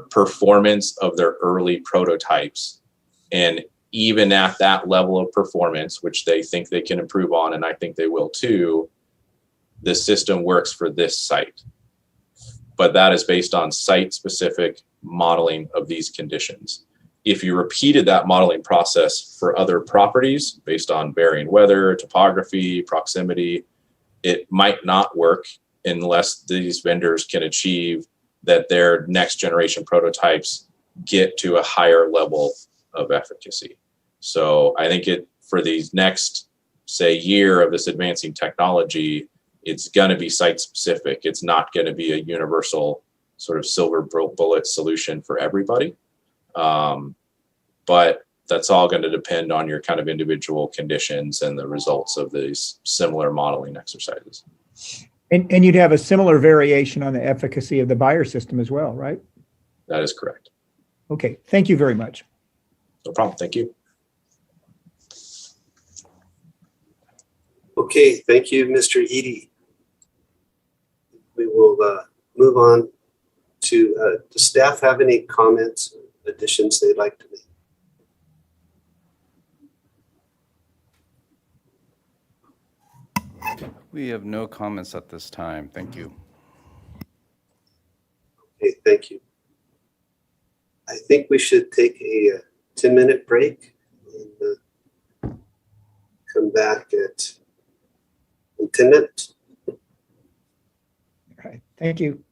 performance of their early prototypes, and even at that level of performance, which they think they can improve on, and I think they will too, the system works for this site. But that is based on site-specific modeling of these conditions. If you repeated that modeling process for other properties based on varying weather, topography, proximity, it might not work unless these vendors can achieve that their next generation prototypes get to a higher level of efficacy. So I think for these next, say, year of this advancing technology, it's going to be site specific. It's not going to be a universal sort of silver bullet solution for everybody. But that's all going to depend on your kind of individual conditions and the results of these similar modeling exercises. And you'd have a similar variation on the efficacy of the Bayer system as well, right? That is correct. Okay, thank you very much. No problem. Thank you. Okay, thank you, Mr. Eady. We will move on to, does staff have any comments, additions they'd like to make? We have no comments at this time. Thank you. Okay, thank you. I think we should take a 10-minute break and come back in 10 minutes. All right, thank you.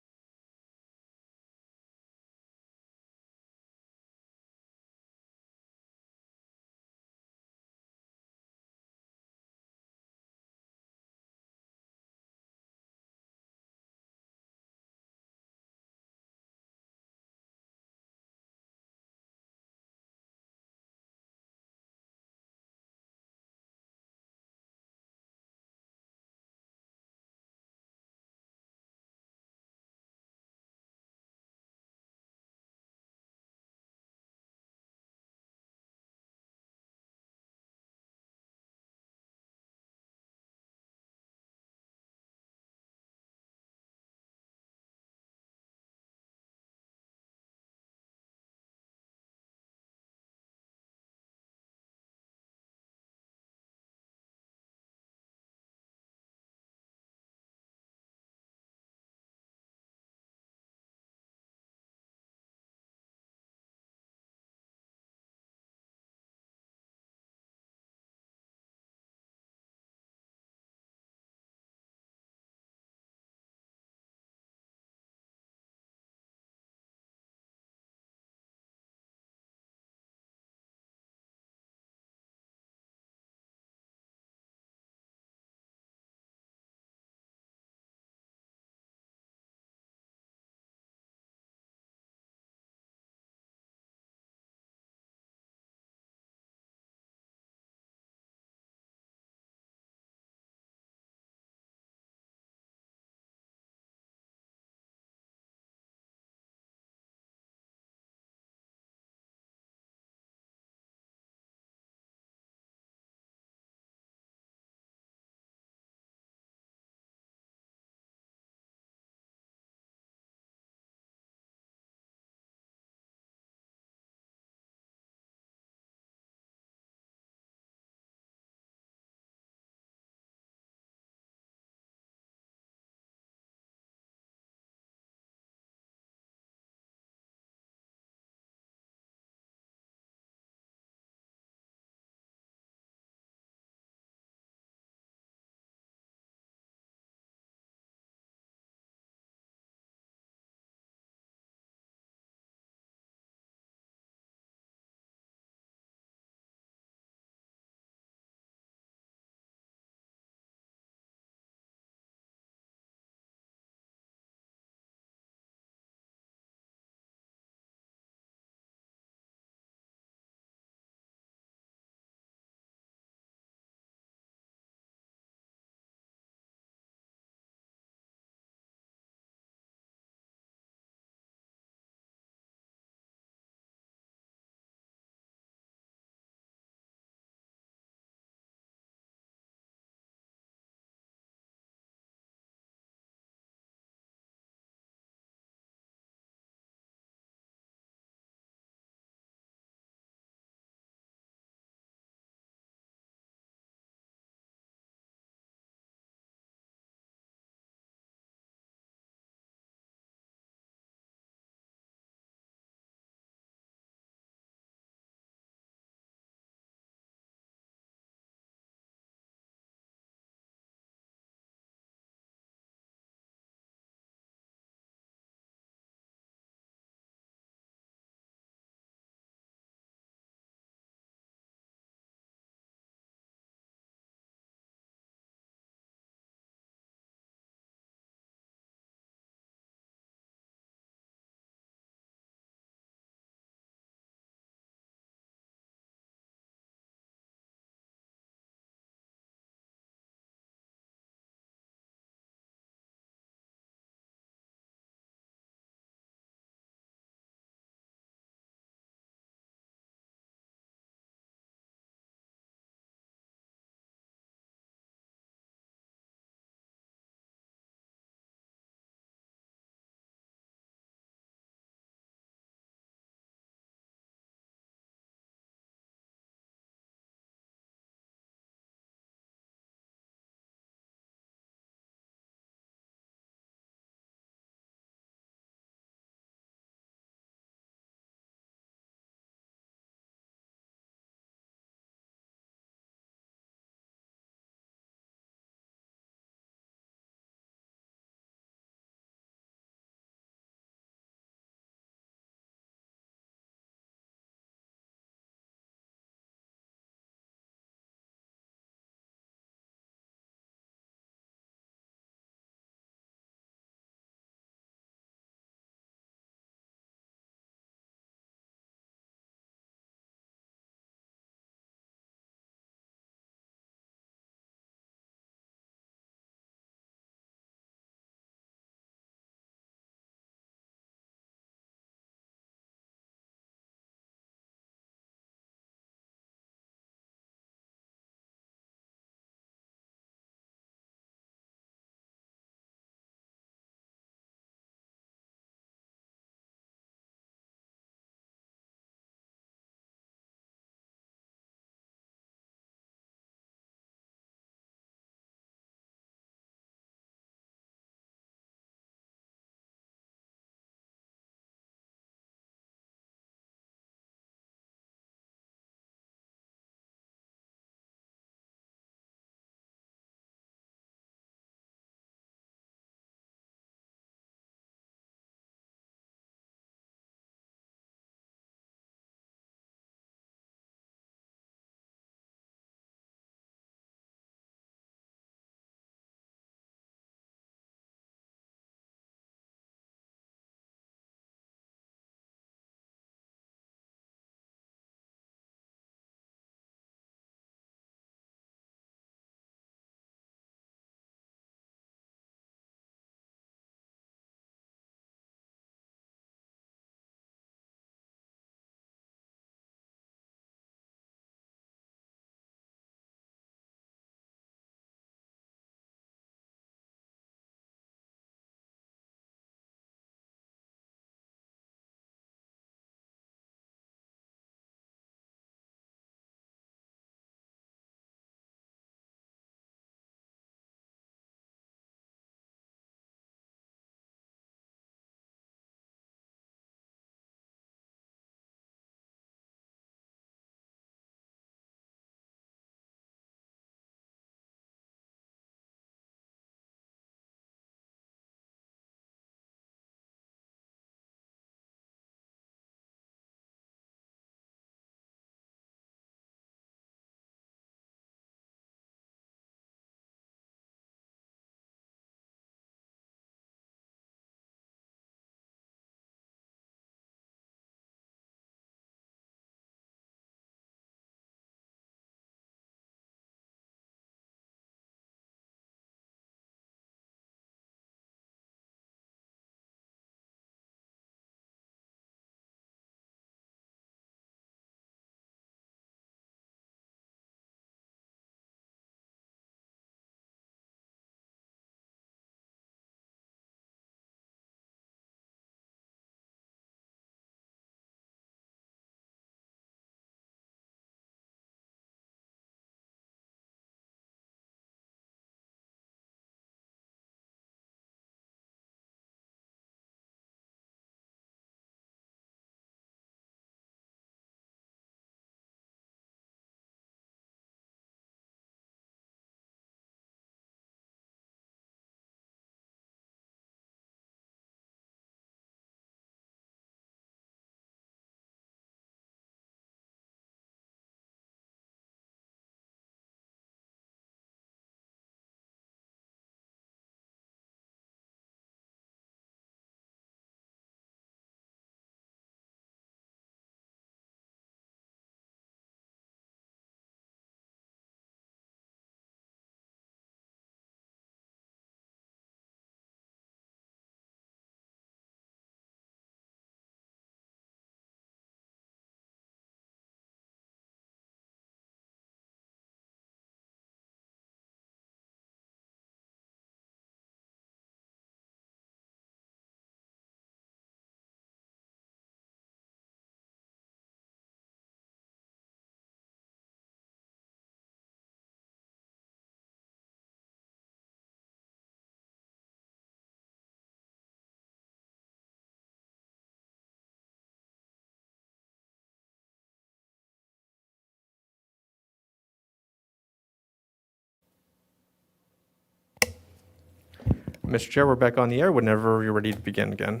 Mr. Chair, we're back on the air whenever you're ready to begin again.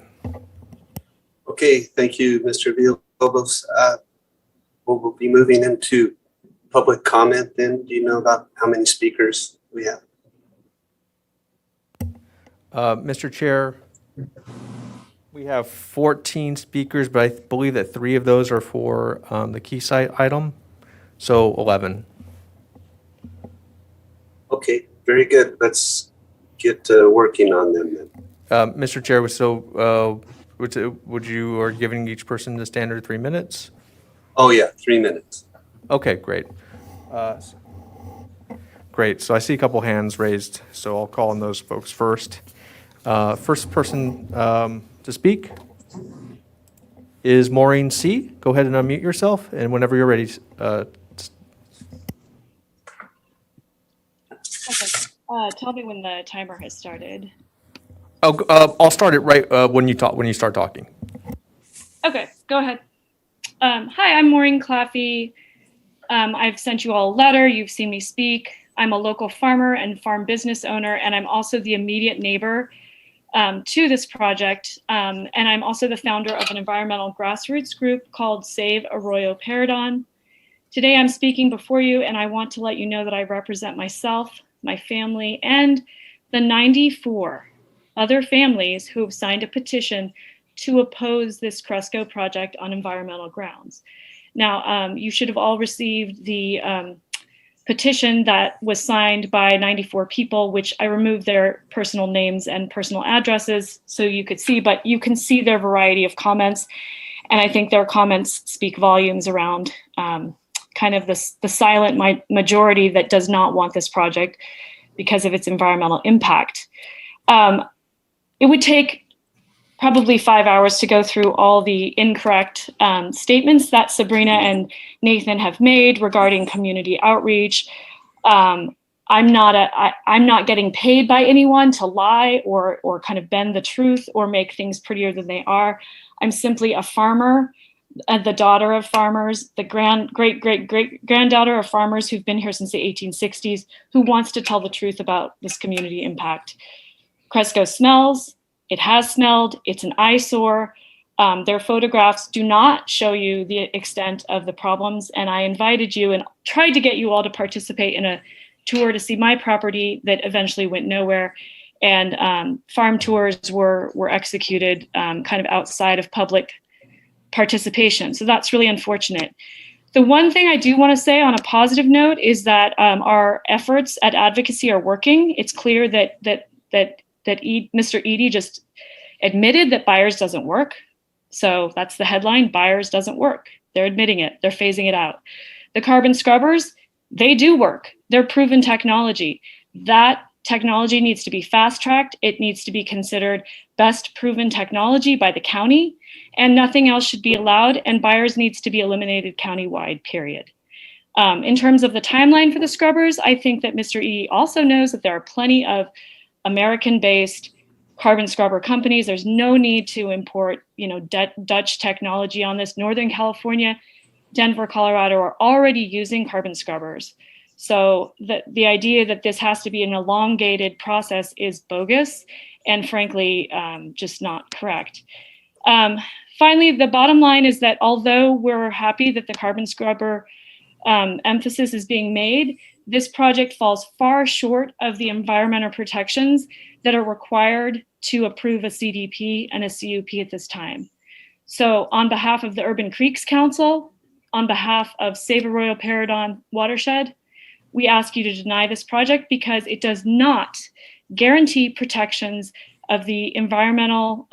Okay, thank you, Mr. Villalobos. We'll be moving into public comment then. Do you know about how many speakers we have? Mr. Chair, we have 14 speakers, but I believe that 3 of those are for the key site item, so 11. Okay, very good. Let's get working on them then. Mr. Chair, so would you are giving each person the standard 3 minutes? Oh yeah, 3 minutes. Okay, great. Great. So I see a couple hands raised, so I'll call on those folks first. First person to speak is Maureen C. Go ahead and unmute yourself, and whenever you're ready. Tell me when the timer has started. I'll start it right when you start talking. Okay, go ahead. Hi, I'm Maureen Claffey. I've sent you all a letter. You've seen me speak. I'm a local farmer and farm business owner, and I'm also the immediate neighbor to this project. And I'm also the founder of an environmental grassroots group called Save Arroyo Paredon. Today I'm speaking before you, and I want to let you know that I represent myself, my family, and the 94 other families who have signed a petition to oppose this Cresco project on environmental grounds. Now, you should have all received the petition that was signed by 94 people, which I removed their personal names and personal addresses so you could see, but you can see their variety of comments. And I think their comments speak volumes around kind of the silent majority that does not want this project because of its environmental impact. It would take probably 5 hours to go through all the incorrect statements that Sabrina and Nathan have made regarding community outreach. I'm not getting paid by anyone to lie or kind of bend the truth or make things prettier than they are. I'm simply a farmer, the daughter of farmers, the great-great-great-granddaughter of farmers who've been here since the 1860s, who wants to tell the truth about this community impact. Cresco smells. It has smelled. It's an eyesore. Their photographs do not show you the extent of the problems. And I invited you and tried to get you all to participate in a tour to see my property that eventually went nowhere. And farm tours were executed kind of outside of public participation. So that's really unfortunate. The one thing I do want to say on a positive note is that our efforts at advocacy are working. It's clear that Mr. Eady just admitted that Byers doesn't work. So that's the headline, Byers doesn't work. They're admitting it, they're phasing it out. The carbon scrubbers, they do work. They're proven technology. That technology needs to be fast-tracked. It needs to be considered best proven technology by the county, and nothing else should be allowed, and Byers needs to be eliminated countywide, period. In terms of the timeline for the scrubbers, I think that Mr. Eady also knows that there are plenty of American-based carbon scrubber companies. There's no need to import, Dutch technology on this. Northern California, Denver, Colorado are already using carbon scrubbers. So the idea that this has to be an elongated process is bogus and frankly, just not correct. Finally, the bottom line is that although we're happy that the carbon scrubber emphasis is being made, this project falls far short of the environmental protections that are required to approve a CDP and a CUP at this time. So on behalf of the Urban Creeks Council, on behalf of Save Arroyo Paredon Watershed, we ask you to deny this project because it does not guarantee protections of the environmental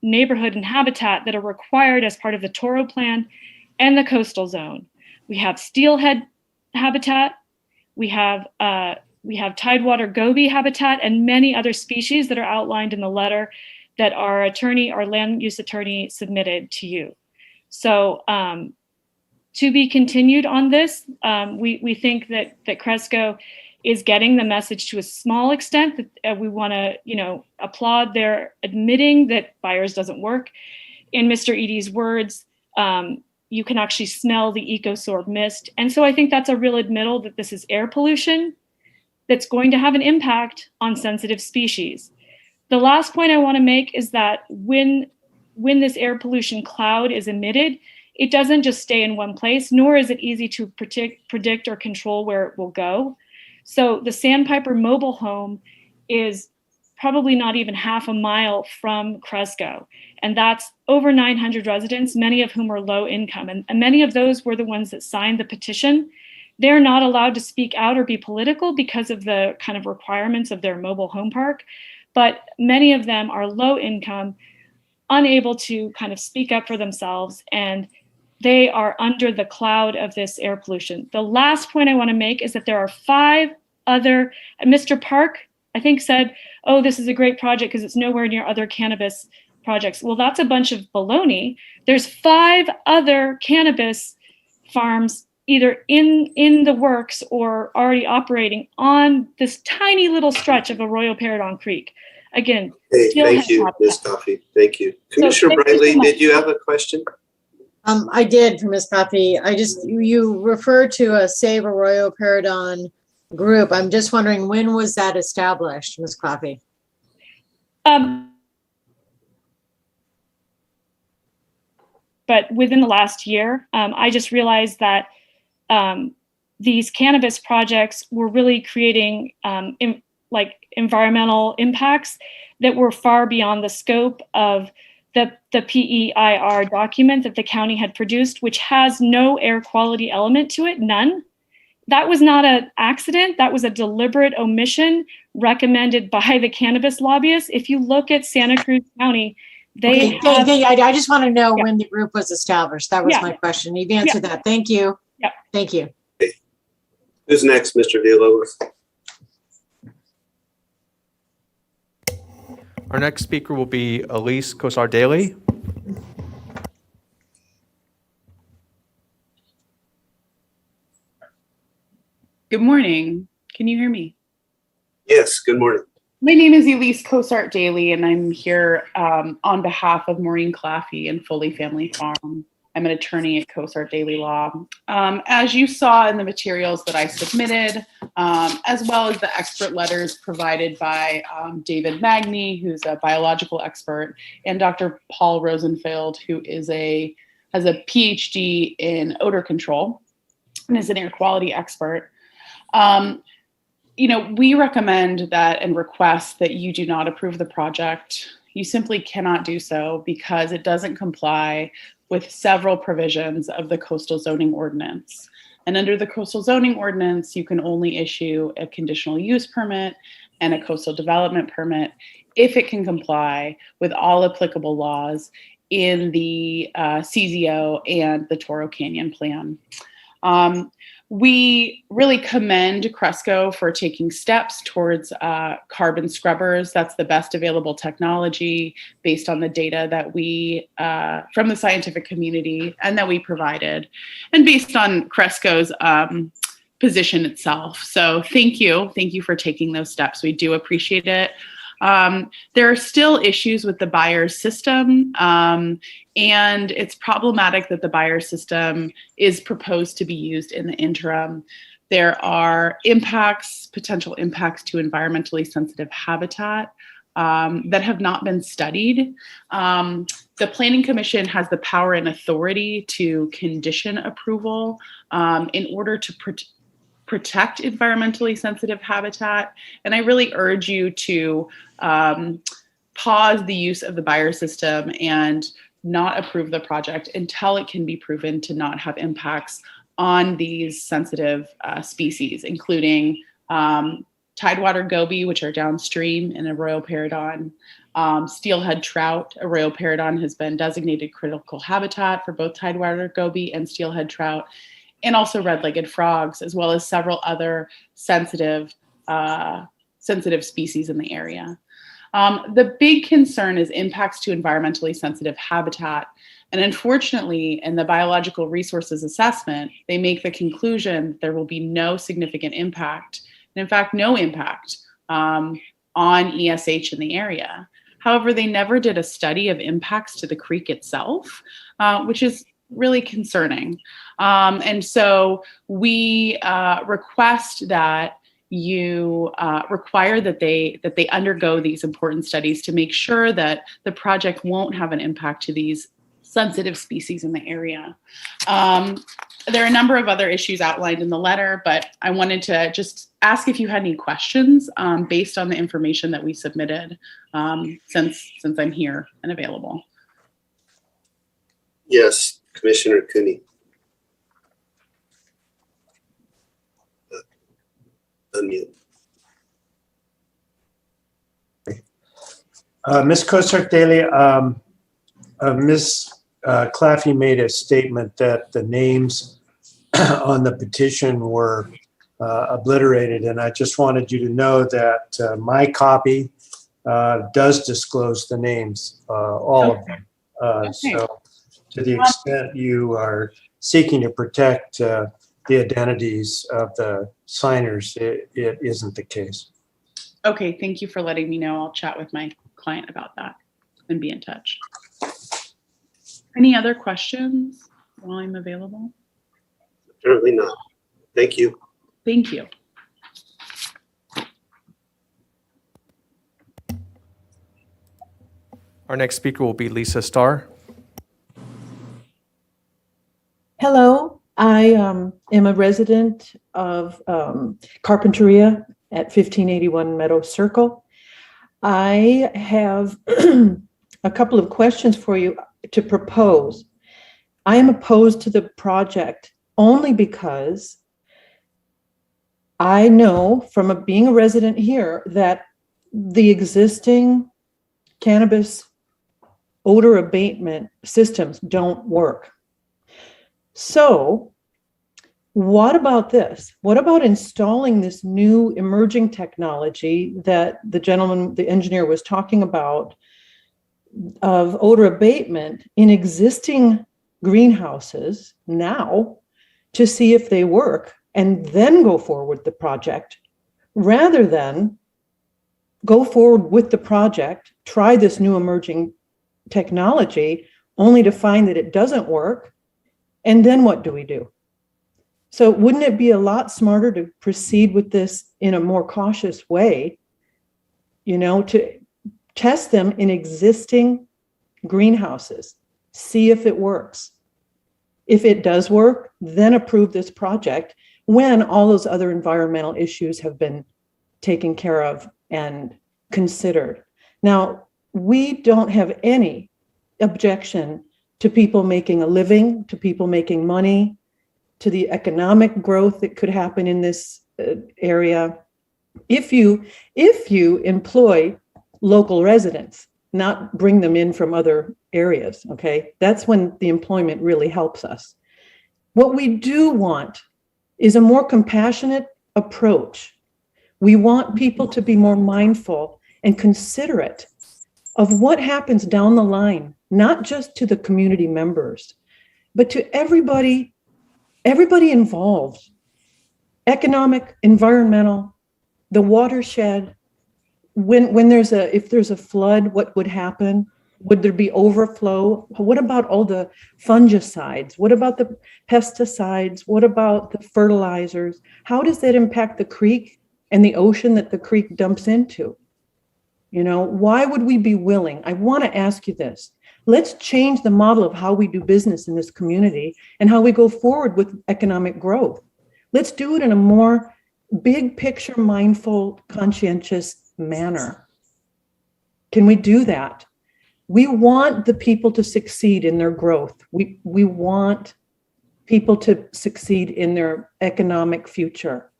neighborhood and habitat that are required as part of the Toro Plan and the coastal zone. We have steelhead habitat, we have tidewater goby habitat, and many other species that are outlined in the letter that our land use attorney submitted to you. So to be continued on this, we think that Cresco is getting the message to a small extent that we want to, applaud their admitting that Byers doesn't work. In Mr. Eady's words, you can actually smell the EcoSorb mist. And so I think that's a real admittal that this is air pollution that's going to have an impact on sensitive species. The last point I want to make is that when this air pollution cloud is emitted, it doesn't just stay in one place, nor is it easy to predict or control where it will go. So the Sandpiper mobile home is probably not even half a mile from Cresco. And that's over 900 residents, many of whom are low income. And many of those were the ones that signed the petition. They're not allowed to speak out or be political because of the kind of requirements of their mobile home park. But many of them are low income, unable to kind of speak up for themselves, and they are under the cloud of this air pollution. The last point I want to make is that there are 5 other, Mr. Park, I think, said, oh, this is a great project because it's nowhere near other cannabis projects. Well, that's a bunch of baloney. There's 5 other cannabis farms either in the works or already operating on this tiny little stretch of Arroyo Paredon Creek. Again, Hey, thank you, Ms. Coffey. Thank you. Commissioner thank you so Brightly, much. did you have a question? I did for Ms. Coffey. You referred to a Save Arroyo Paredon group. I'm just wondering, when was that established, Ms. Coffey? But within the last year, I just realized that these cannabis projects were really creating environmental impacts that were far beyond the scope of the PEIR document that the county had produced, which has no air quality element to it, none. That was not an accident. That was a deliberate omission recommended by the cannabis lobbyists. If you look at Santa Cruz County, they have, I just want to know when the group was established. That was my question. You've answered that. Thank you. Yep. Thank you. Who's next, Mr. Villalobos? Our next speaker will be Elise Kosar Daly. Good morning. Can you hear me? Yes, good morning. My name is Elise Cosart Daly, and I'm here on behalf of Maureen Claffey and Foley Family Farm. I'm an attorney at Cosart Daly Law. As you saw in the materials that I submitted, as well as the expert letters provided by David Magny, who's a biological expert, and Dr. Paul Rosenfeld, who has a PhD in odor control and is an air quality expert. We recommend that and request that you do not approve the project. You simply cannot do so because it doesn't comply with several provisions of the Coastal Zoning Ordinance. And under the Coastal Zoning Ordinance, you can only issue a conditional use permit and a coastal development permit if it can comply with all applicable laws in the CZO and the Toro Canyon Plan. We really commend Cresco for taking steps towards carbon scrubbers. That's the best available technology based on the data that we, from the scientific community and that we provided, and based on Cresco's position itself. So thank you for taking those steps. We do appreciate it. There are still issues with the Bayer system, and it's problematic that the Bayer system is proposed to be used in the interim. There are potential impacts to environmentally sensitive habitat that have not been studied. The Planning Commission has the power and authority to condition approval in order to protect environmentally sensitive habitat. And I really urge you to pause the use of the Bayer system and not approve the project until it can be proven to not have impacts on these sensitive species, including tidewater goby, which are downstream in Arroyo Paredon, steelhead trout. Arroyo Paredon has been designated critical habitat for both tidewater goby and steelhead trout, and also red-legged frogs, as well as several other sensitive species in the area. The big concern is impacts to environmentally sensitive habitat. And unfortunately, in the biological resources assessment, they make the conclusion there will be no significant impact, and in fact, no impact on ESH in the area. However, they never did a study of impacts to the creek itself, which is really concerning. And so we request that you require that they undergo these important studies to make sure that the project won't have an impact to these sensitive species in the area. There are a number of other issues outlined in the letter, but I wanted to just ask if you had any questions based on the information that we submitted since I'm here and available. Yes, Commissioner Cooney. Unmute. Ms. Kosar-Daly, Ms. Claffey made a statement that the names on the petition were obliterated, and I just wanted you to know that my copy does disclose the names, all of them. So to the extent you are seeking to protect the identities of the signers, it isn't the case. Okay, thank you for letting me know. I'll chat with my client about that and be in touch. Any other questions while I'm available? Apparently not. Thank you. Thank you. Our next speaker will be Lisa Starr. Hello, I am a resident of Carpinteria at 1581 Meadow Circle. I have a couple of questions for you to propose. I am opposed to the project only because I know from being a resident here that the existing cannabis odor abatement systems don't work. So what about this? What about installing this new emerging technology that the gentleman, the engineer, was talking about of odor abatement in existing greenhouses now to see if they work and then go forward with the project rather than go forward with the project, try this new emerging technology only to find that it doesn't work. And then what do we do? So wouldn't it be a lot smarter to proceed with this in a more cautious way, you know, to test them in existing greenhouses, see if it works. If it does work, then approve this project when all those other environmental issues have been taken care of and considered. Now, we don't have any objection to people making a living, to people making money, to the economic growth that could happen in this area. If you employ local residents, not bring them in from other areas, okay? That's when the employment really helps us. What we do want is a more compassionate approach. We want people to be more mindful and considerate of what happens down the line, not just to the community members, but to everybody involved. Economic, environmental, the watershed. If there's a flood, what would happen? Would there be overflow? What about all the fungicides? What about the pesticides? What about the fertilizers? How does that impact the creek and the ocean that the creek dumps into? You know, why would we be willing? I want to ask you this. Let's change the model of how we do business in this community and how we go forward with economic growth. Let's do it in a more big picture, mindful, conscientious manner. Can we do that? We want the people to succeed in their growth. We want people to succeed in their economic future.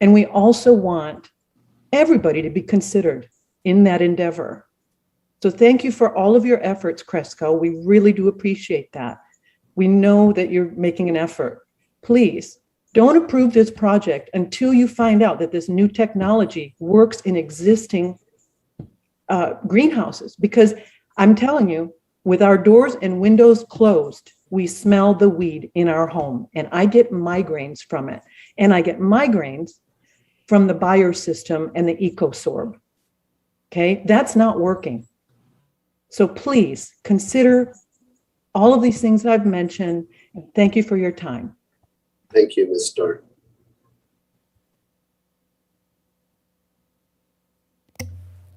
And we also want everybody to be considered in that endeavor. So thank you for all of your efforts, Cresco. We really do appreciate that. We know that you're making an effort. Please don't approve this project until you find out that this new technology works in existing greenhouses. Because I'm telling you, with our doors and windows closed, we smell the weed in our home. And I get migraines from it. And I get migraines from the Bayer system and the EcoSorb. Okay, that's not working. So please consider all of these things I've mentioned. Thank you for your time. Thank you, Ms. Starr.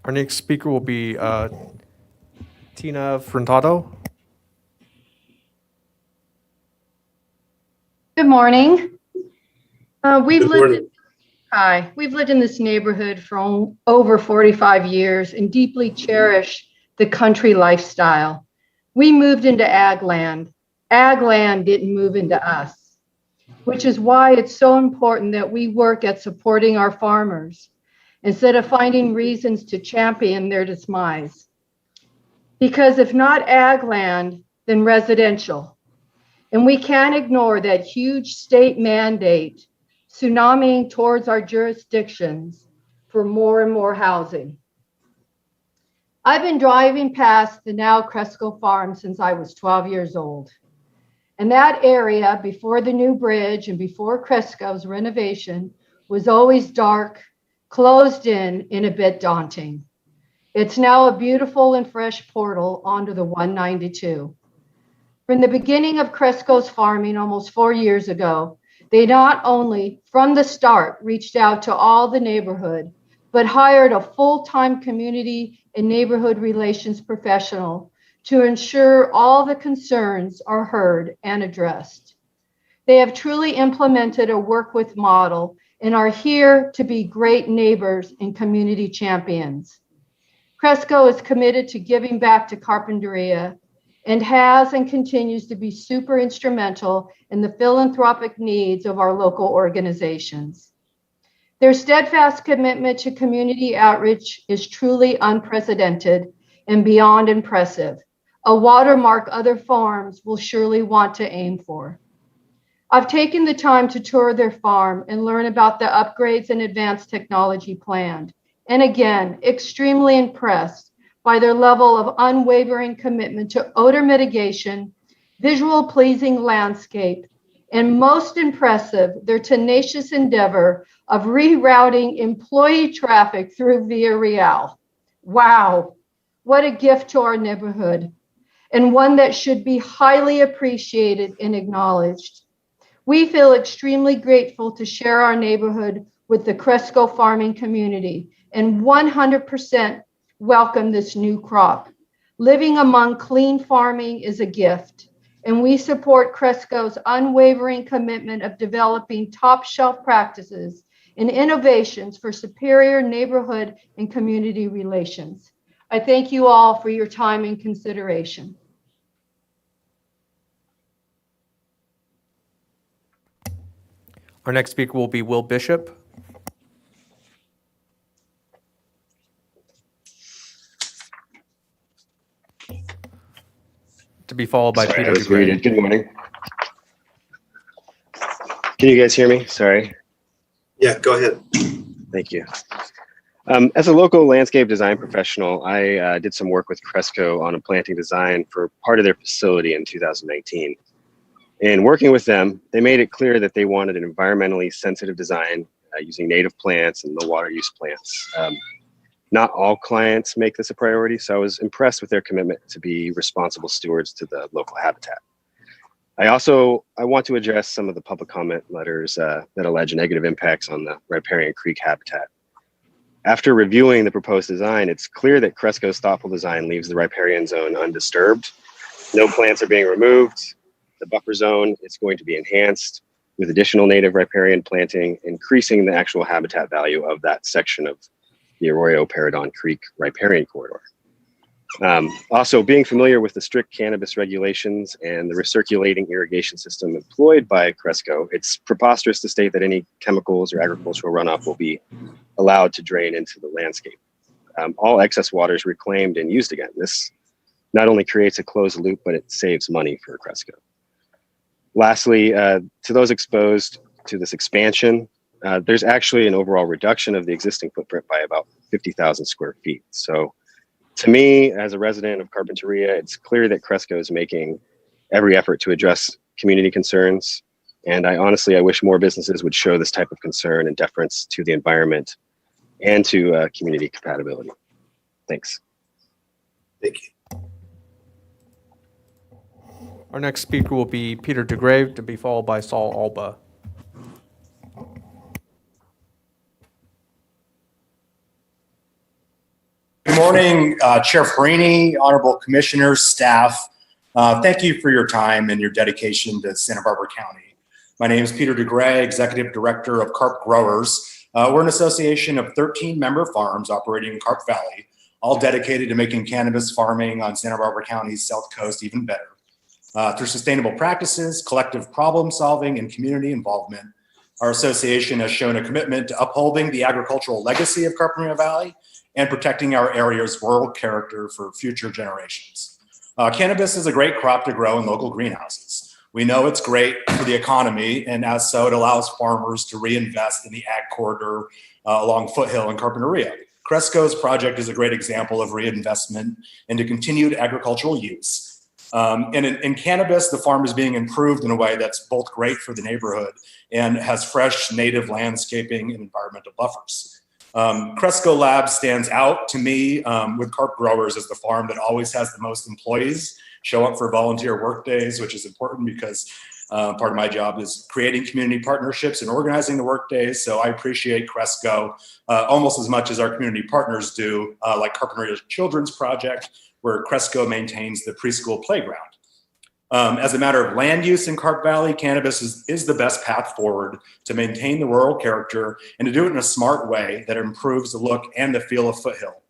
Our next speaker will be Tina Frentato. Good morning. We've Good lived, morning. hi, we've lived in this neighborhood for over 45 years and deeply cherish the country lifestyle. We moved into ag land. Ag land didn't move into us, which is why it's so important that we work at supporting our farmers instead of finding reasons to champion their demise. Because if not ag land, then residential. And we can't ignore that huge state mandate tsunamiing towards our jurisdictions for more and more housing. I've been driving past the now Cresco farm since I was 12 years old. And that area before the new bridge and before Cresco's renovation was always dark, closed in a bit daunting. It's now a beautiful and fresh portal onto the 192. From the beginning of Cresco's farming almost 4 years ago, they not only from the start reached out to all the neighborhood, but hired a full-time community and neighborhood relations professional to ensure all the concerns are heard and addressed. They have truly implemented a work with model and are here to be great neighbors and community champions. Cresco is committed to giving back to Carpinteria and has and continues to be super instrumental in the philanthropic needs of our local organizations. Their steadfast commitment to community outreach is truly unprecedented and beyond impressive, a watermark other farms will surely want to aim for. I've taken the time to tour their farm and learn about the upgrades and advanced technology planned. And again, extremely impressed by their level of unwavering commitment to odor mitigation, visual pleasing landscape, and most impressive, their tenacious endeavor of rerouting employee traffic through Via Real. Wow, what a gift to our neighborhood, and one that should be highly appreciated and acknowledged. We feel extremely grateful to share our neighborhood with the Cresco farming community and 100% welcome this new crop. Living among clean farming is a gift, and we support Cresco's unwavering commitment of developing top shelf practices and innovations for superior neighborhood and community relations. I thank you all for your time and consideration. Our next speaker will be Will Bishop. To be followed by Sorry, Peter I was Degray. muted. Good morning. Can you guys hear me? Sorry. Yeah, go ahead. Thank you. As a local landscape design professional, I did some work with Cresco on a planting design for part of their facility in 2019. In working with them, they made it clear that they wanted an environmentally sensitive design using native plants and low water use plants. Not all clients make this a priority, so I was impressed with their commitment to be responsible stewards to the local habitat. I want to address some of the public comment letters that allege negative impacts on the riparian creek habitat. After reviewing the proposed design, it's clear that Cresco's thoughtful design leaves the riparian zone undisturbed. No plants are being removed. The buffer zone is going to be enhanced with additional native riparian planting, increasing the actual habitat value of that section of the Arroyo Paredon Creek riparian corridor. Also, being familiar with the strict cannabis regulations and the recirculating irrigation system employed by Cresco, it's preposterous to state that any chemicals or agricultural runoff will be allowed to drain into the landscape. All excess water is reclaimed and used again. This not only creates a closed loop, but it saves money for Cresco. Lastly, to those exposed to this expansion, there's actually an overall reduction of the existing footprint by about 50,000 square feet. So to me, as a resident of Carpinteria, it's clear that Cresco is making every effort to address community concerns. And I wish more businesses would show this type of concern and deference to the environment and to community compatibility. Thanks. Thank you. Our next speaker will be Peter Degray, to be followed by Saul Alba. morning, Chair Farini, honorable commissioners, staff. Thank you for your time and your dedication to Santa Barbara County. My name is Peter DeGray, Executive Director of Carp Growers. We're an association of 13 member farms operating in Carp Valley, all dedicated to making cannabis farming on Santa Barbara County's South Coast even better. Through sustainable practices, collective problem solving, and community involvement, our association has shown a commitment to upholding the agricultural legacy of Carpinteria Valley and protecting our area's rural character for future generations. Cannabis is a great crop to grow in local greenhouses. We know it's great for the economy, and as so, it allows farmers to reinvest in the ag corridor along Foothill and Carpinteria. Cresco's project is a great example of reinvestment into continued agricultural use. And in cannabis, the farm is being improved in a way that's both great for the neighborhood and has fresh native landscaping and environmental buffers. Cresco Labs stands out to me with Carp Growers as the farm that always has the most employees show up for volunteer work days, which is important because part of my job is creating community partnerships and organizing the work days. So I appreciate Cresco almost as much as our community partners do, like Carpinteria Children's Project, where Cresco maintains the preschool playground. As a matter of land use in Carp Valley, cannabis is the best path forward to maintain the rural character and to do it in a smart way that improves the look and the feel of Foothill.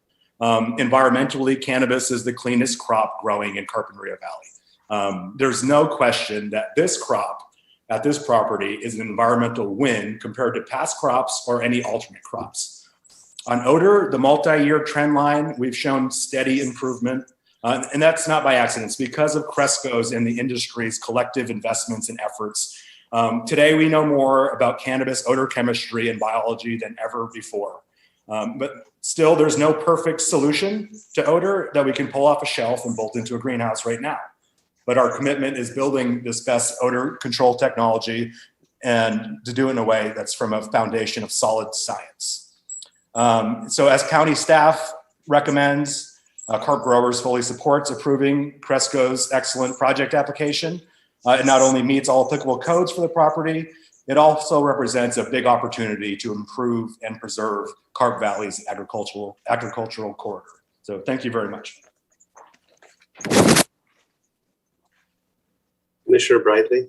Environmentally, cannabis is the cleanest crop growing in Carpinteria Valley. There's no question that this crop at this property is an environmental win compared to past crops or any alternate crops. On odor, the multi-year trend line, we've shown steady improvement. And that's not by accident. It's because of Cresco's and the industry's collective investments and efforts. Today, we know more about cannabis odor chemistry and biology than ever before. But still, there's no perfect solution to odor that we can pull off a shelf and bolt into a greenhouse right now. But our commitment is building this best odor control technology and to do it in a way that's from a foundation of solid science. So as county staff recommends, Carp Growers fully supports approving Cresco's excellent project application. It not only meets all applicable codes for the property, it also represents a big opportunity to improve and preserve Carp Valley's agricultural corridor. So thank you very much. Commissioner Brightly?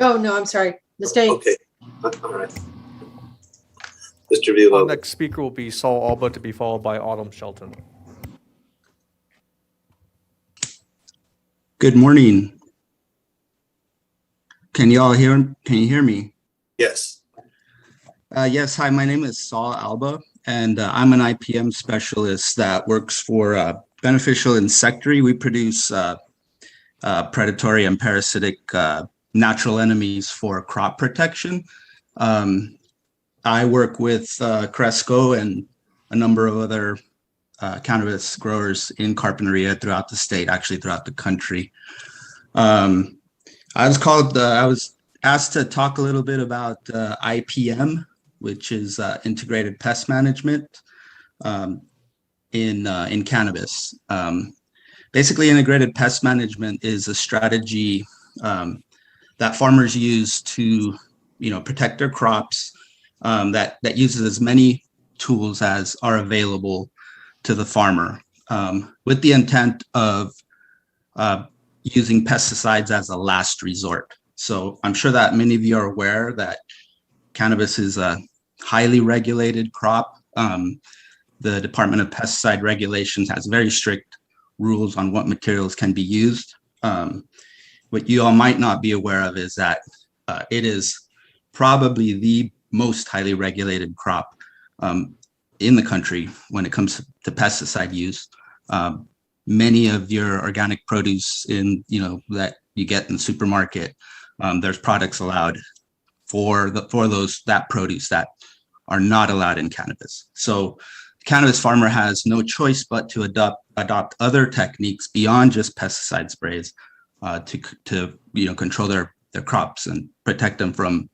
Oh, no, I'm sorry. Mistake. Okay, all right. Mr. Villalobos. Our next speaker will be Saul Alba, to be followed by Autumn Shelton. Good morning. Can you hear me? Yes. Yes, hi, my name is Saul Alba, and I'm an IPM specialist that works for Beneficial Insectary. We produce predatory and parasitic natural enemies for crop protection. I work with Cresco and a number of other cannabis growers in Carpinteria throughout the state, actually throughout the country. I was asked to talk a little bit about IPM, which is integrated pest management in cannabis. Basically, integrated pest management is a strategy that farmers use to, protect their crops, that uses as many tools as are available to the farmer, with the intent of using pesticides as a last resort. So I'm sure that many of you are aware that cannabis is a highly regulated crop. The Department of Pesticide Regulations has very strict rules on what materials can be used. What you all might not be aware of is that it is probably the most highly regulated crop in the country when it comes to pesticide use. Many of your organic produce that you get in the supermarket, there's products allowed for that produce that are not allowed in cannabis. So the cannabis farmer has no choice but to adopt other techniques beyond just pesticide sprays to control their crops and protect them from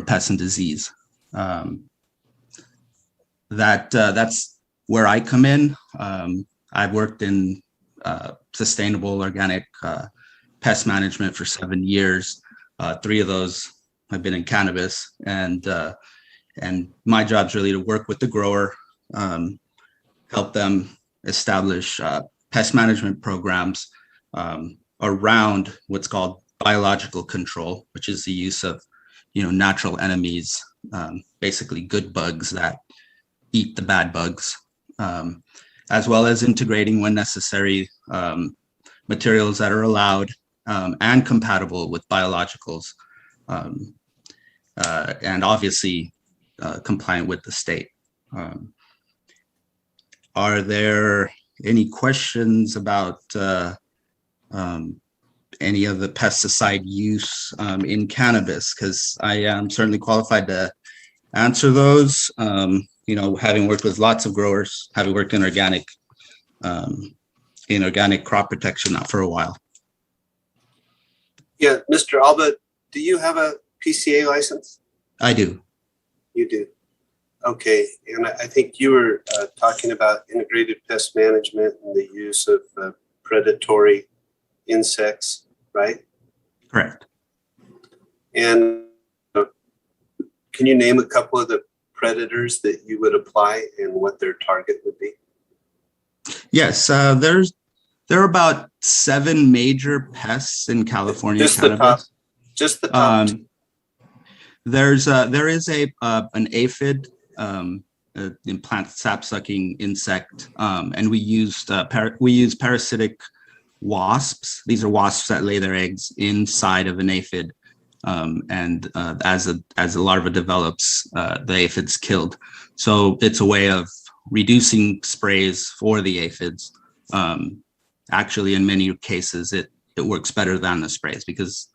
pests and disease. That's where I come in. I've worked in sustainable organic pest management for 7 years. 3 of those have been in cannabis, and my job is really to work with the grower, help them establish pest management programs around what's called biological control, which is the use of, natural enemies, basically good bugs that eat the bad bugs, as well as integrating when necessary materials that are allowed and compatible with biologicals, and obviously compliant with the state. Are there any questions about any of the pesticide use in cannabis? Because I am certainly qualified to answer those. Having worked with lots of growers, having worked in organic crop protection for a while. Yeah, Mr. Alba, do you have a PCA license? I do. You do. Okay, and I think you were talking about integrated pest management and the use of predatory insects, right? Correct. And can you name a couple of the predators that you would apply and what their target would be? Yes, there are about 7 major pests in California. Just the top. Just the top. There is an aphid, in plant sap-sucking insect, and we use parasitic wasps. These are wasps that lay their eggs inside of an aphid, and as the larva develops, the aphid's killed. So it's a way of reducing sprays for the aphids. Actually, in many cases, it works better than the sprays because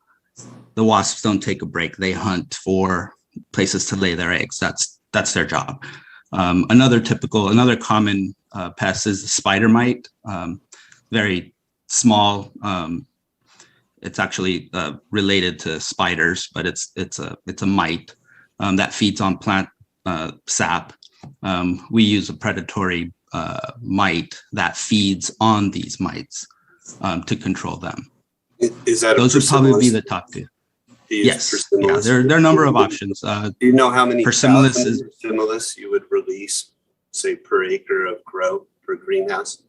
the wasps don't take a break. They hunt for places to lay their eggs. That's their job. Another common pest is the spider mite. Very small. It's actually related to spiders, but it's a mite that feeds on plant sap. We use a predatory mite that feeds on these mites to control them. Is that those would probably be the top 2? Yes, yeah, there are a number of options. Do you know how many Persimilis Persimilis you would release, say, per acre of grow per greenhouse?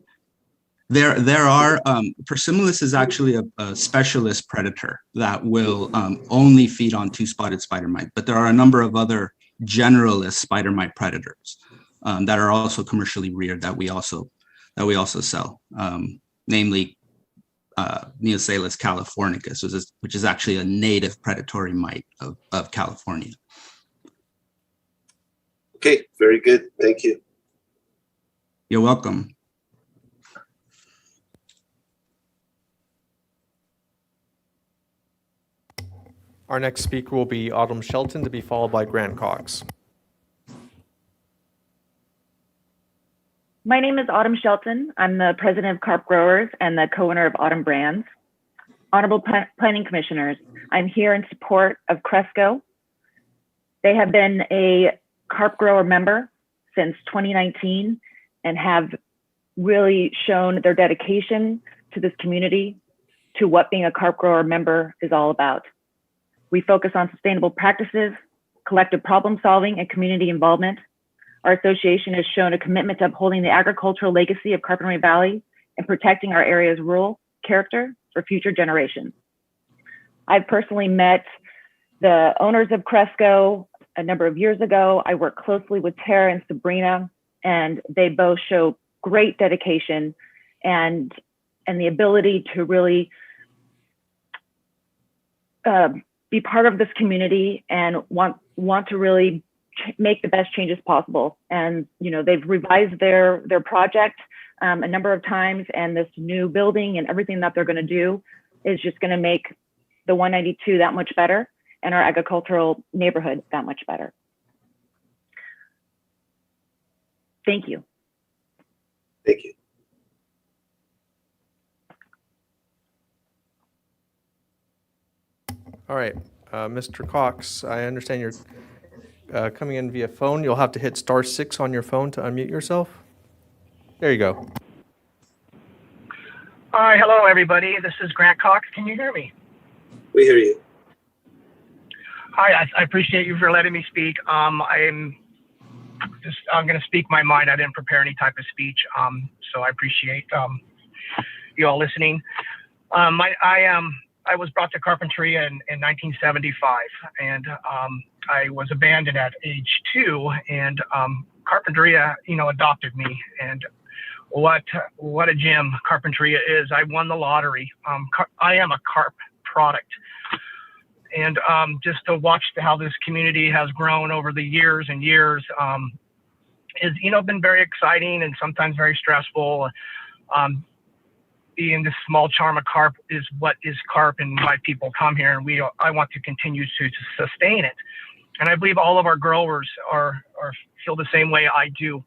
There are, Persimilis is actually a specialist predator that will only feed on 2-spotted spider mite, but there are a number of other generalist spider mite predators that are also commercially reared that we also sell, namely Neosalus californicus, which is actually a native predatory mite of California. Okay, very good. Thank you. You're welcome. Our next speaker will be Autumn Shelton, to be followed by Grant Cox. My name is Autumn Shelton. I'm the president of Carp Growers and the co-owner of Autumn Brands. Honorable Planning Commissioners, I'm here in support of Cresco. They have been a carp grower member since 2019 and have really shown their dedication to this community, to what being a carp grower member is all about. We focus on sustainable practices, collective problem solving, and community involvement. Our association has shown a commitment to upholding the agricultural legacy of Carp and Ray Valley and protecting our area's rural character for future generations. I've personally met the owners of Cresco a number of years ago. I work closely with Tara and Sabrina, and they both show great dedication and the ability to really be part of this community and want to really make the best changes possible. And they've revised their project a number of times, and this new building and everything that they're going to do is just going to make the 192 that much better and our agricultural neighborhood that much better. Thank you. Thank you. All right, Mr. Cox, I understand you're coming in via phone. You'll have to hit *6 on your phone to unmute yourself. There you go. Hi, hello everybody. This is Grant Cox. Can you hear me? We hear you. Hi, I appreciate you for letting me speak. I'm I'm going to speak my mind. I didn't prepare any type of speech, so I appreciate you all listening. I was brought to Carpinteria in 1975, and I was abandoned at age 2, and Carpinteria, adopted me. And what a gem Carpinteria is. I won the lottery. I am a carp product. And just to watch how this community has grown over the years and years is, been very exciting and sometimes very stressful. Being this small charm of carp is what is carp, and why people come here, and I want to continue to sustain it. And I believe all of our growers feel the same way I do.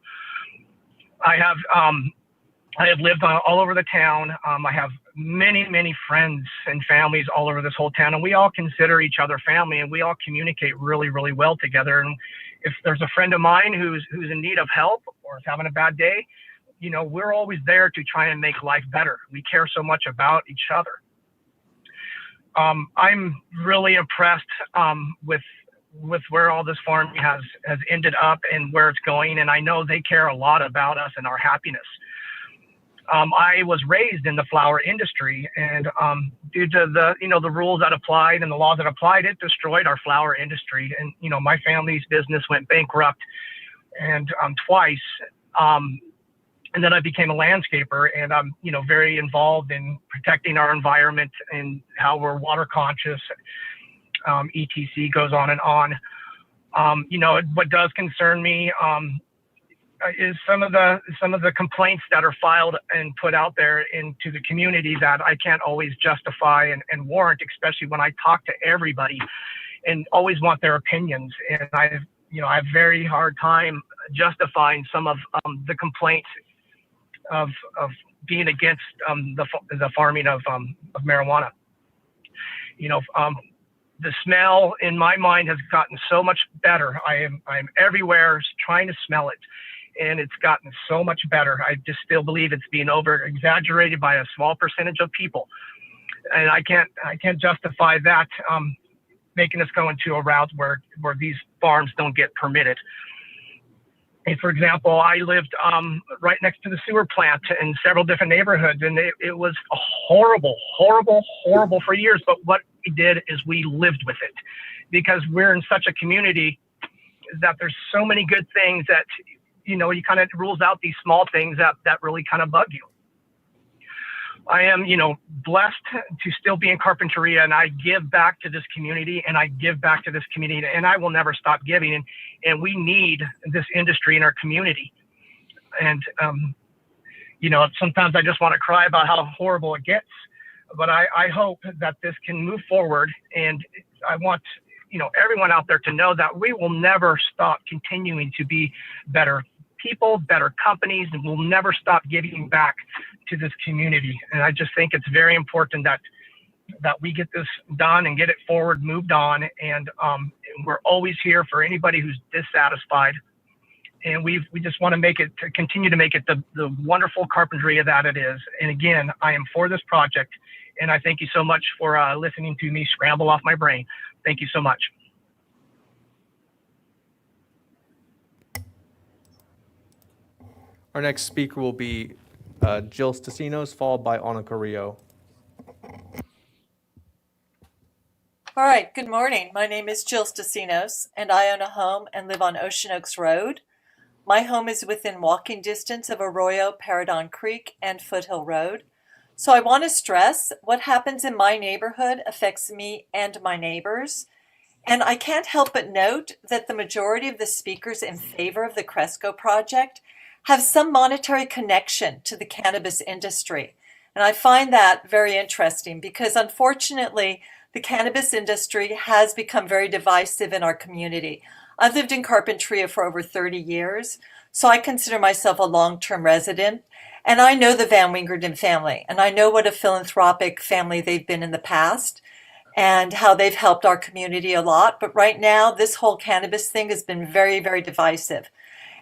I have lived all over the town. I have many friends and families all over this whole town, and we all consider each other family, and we all communicate really, really well together. And if there's a friend of mine who's in need of help or is having a bad day, we're always there to try and make life better. We care so much about each other. I'm really impressed with where all this farming has ended up and where it's going, and I know they care a lot about us and our happiness. I was raised in the flower industry, and due to the rules that applied and the laws that applied, it destroyed our flower industry. And my family's business went bankrupt, and twice. And then I became a landscaper, and I'm very involved in protecting our environment and how we're water conscious. ETC goes on and on. What does concern me is some of the complaints that are filed and put out there into the community that I can't always justify and warrant, especially when I talk to everybody and always want their opinions. And I have very hard time justifying some of the complaints of being against the farming of marijuana. The smell in my mind has gotten so much better. I'm everywhere trying to smell it, and it's gotten so much better. I just still believe it's being over exaggerated by a small percentage of people, and I can't justify that making us go into a route where these farms don't get permitted. And for example, I lived right next to the sewer plant in several different neighborhoods, and it was horrible for years. But what we did is we lived with it, because we're in such a community that there's so many good things that, you kind of rules out these small things that really kind of bug you. I am, blessed to still be in Carpinteria, and I give back to this community, and I will never stop giving. And we need this industry in our community. And, sometimes I just want to cry about how horrible it gets, but I hope that this can move forward. And I want, everyone out there to know that we will never stop continuing to be better people, better companies, and we'll never stop giving back to this community. And I just think it's very important that we get this done and get it forward, moved on. And we're always here for anybody who's dissatisfied. And we just want to continue to make it the wonderful Carpinteria that it is. And again, I am for this project, and I thank you so much for listening to me scramble off my brain. Thank you so much. Our next speaker will be Jill Stasinos, followed by Ana Carrillo. All right, good morning. My name is Jill Stasinos, and I own a home and live on Ocean Oaks Road. My home is within walking distance of Arroyo, Paradon Creek, and Foothill Road. So I want to stress what happens in my neighborhood affects me and my neighbors. And I can't help but note that the majority of the speakers in favor of the Cresco project have some monetary connection to the cannabis industry. And I find that very interesting, because unfortunately, the cannabis industry has become very divisive in our community. I've lived in Carpinteria for over 30 years, so I consider myself a long-term resident, and I know the Van Wingerden family, and I know what a philanthropic family they've been in the past and how they've helped our community a lot. But right now, this whole cannabis thing has been very, very divisive.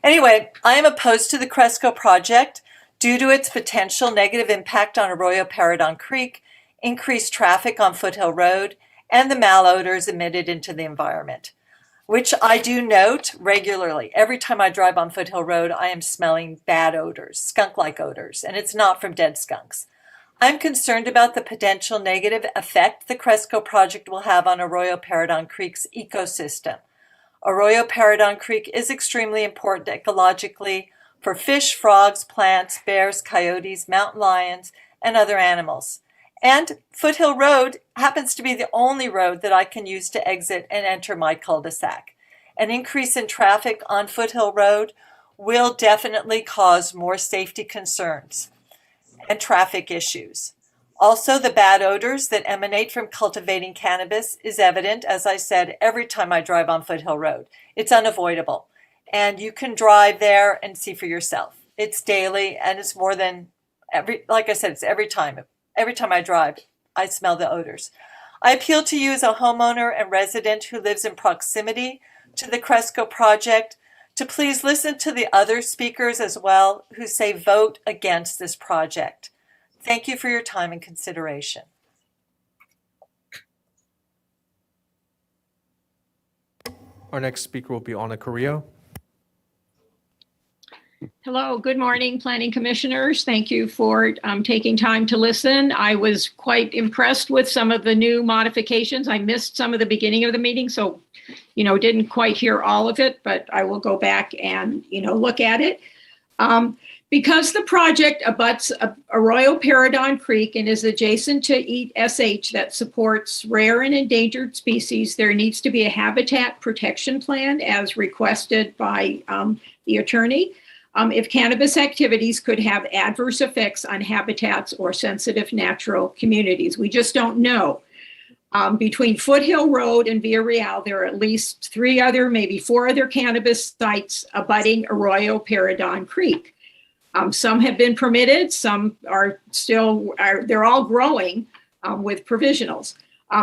Anyway, I am opposed to the Cresco project due to its potential negative impact on Arroyo Paradon Creek, increased traffic on Foothill Road, and the malodors emitted into the environment. which I do note regularly. Every time I drive on Foothill Road, I am smelling bad odors, skunk-like odors, and it's not from dead skunks. I'm concerned about the potential negative effect the Cresco project will have on Arroyo Paredon Creek's ecosystem. Arroyo Paredon Creek is extremely important ecologically for fish, frogs, plants, bears, coyotes, mountain lions, and other animals. And Foothill Road happens to be the only road that I can use to exit and enter my cul-de-sac. An increase in traffic on Foothill Road will definitely cause more safety concerns and traffic issues. Also, the bad odors that emanate from cultivating cannabis is evident, as I said, every time I drive on Foothill Road. It's unavoidable. And you can drive there and see for yourself. It's daily, and it's more than like I said, it's every time. Every time I drive, I smell the odors. I appeal to you as a homeowner and resident who lives in proximity to the Cresco project to please listen to the other speakers as well who say vote against this project. Thank you for your time and consideration. Our next speaker will be Ana Carrillo. Hello, good morning, Planning Commissioners. Thank you for taking time to listen. I was quite impressed with some of the new modifications. I missed some of the beginning of the meeting, so, didn't quite hear all of it, but I will go back and, look at it. Because the project abuts Arroyo Paredon Creek and is adjacent to EAT SH that supports rare and endangered species, there needs to be a habitat protection plan as requested by the attorney. If cannabis activities could have adverse effects on habitats or sensitive natural communities. We just don't know. Between Foothill Road and Villa Real, there are at least 3 other, maybe 4 other cannabis sites abutting Arroyo Paredon Creek. Some have been permitted, some are still, they're all growing with provisionals.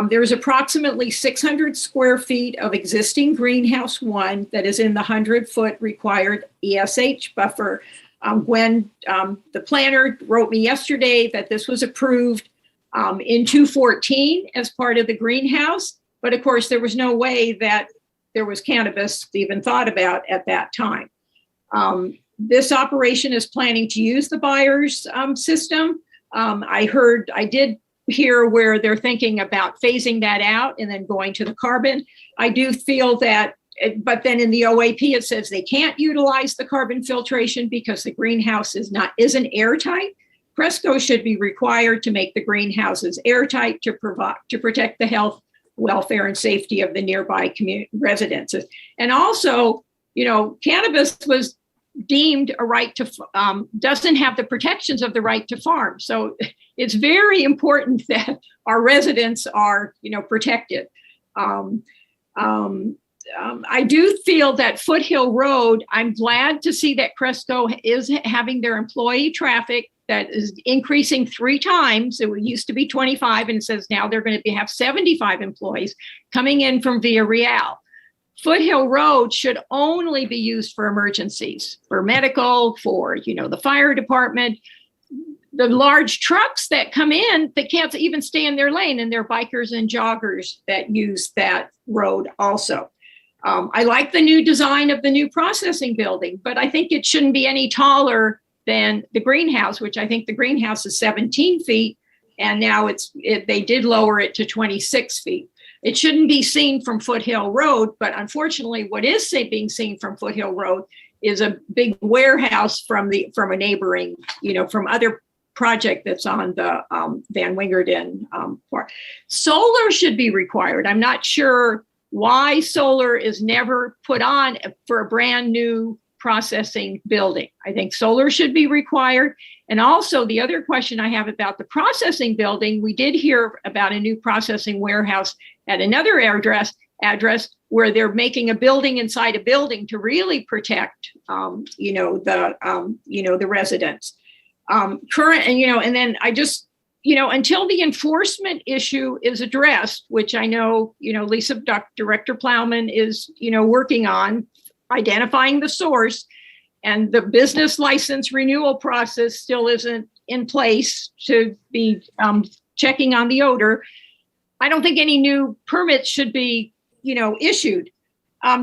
There's approximately 600 square feet of existing greenhouse 1 that is in the 100-foot required ESH buffer. When the planner wrote me yesterday that this was approved in 2014 as part of the greenhouse, but of course there was no way that there was cannabis even thought about at that time. This operation is planning to use the buyer's system. I did hear where they're thinking about phasing that out and then going to the carbon. I do feel that, but then in the OAP, it says they can't utilize the carbon filtration because the greenhouse isn't airtight. Cresco should be required to make the greenhouses airtight to protect the health, welfare, and safety of the nearby residences. And also, cannabis was deemed a right to, doesn't have the protections of the right to farm. So it's very important that our residents are, protected. I do feel that Foothill Road, I'm glad to see that Cresco is having their employee traffic that is increasing 3 times. It used to be 25 and it says now they're going to have 75 employees coming in from Villa Real. Foothill Road should only be used for emergencies, for medical, for, the fire department. The large trucks that come in, they can't even stay in their lane, and they're bikers and joggers that use that road also. I like the new design of the new processing building, but I think it shouldn't be any taller than the greenhouse, which I think the greenhouse is 17 feet, and now they did lower it to 26 feet. It shouldn't be seen from Foothill Road, but unfortunately, what is being seen from Foothill Road is a big warehouse from a neighboring, from other project that's on the Van Wingerden part. Solar should be required. I'm not sure why solar is never put on for a brand new processing building. I think solar should be required. And also the other question I have about the processing building, we did hear about a new processing warehouse at another address where they're making a building inside a building to really protect, the residents. And then I just, until the enforcement issue is addressed, which I know, Lisa, Director Plowman is, working on identifying the source, and the business license renewal process still isn't in place to be checking on the odor. I don't think any new permits should be, issued.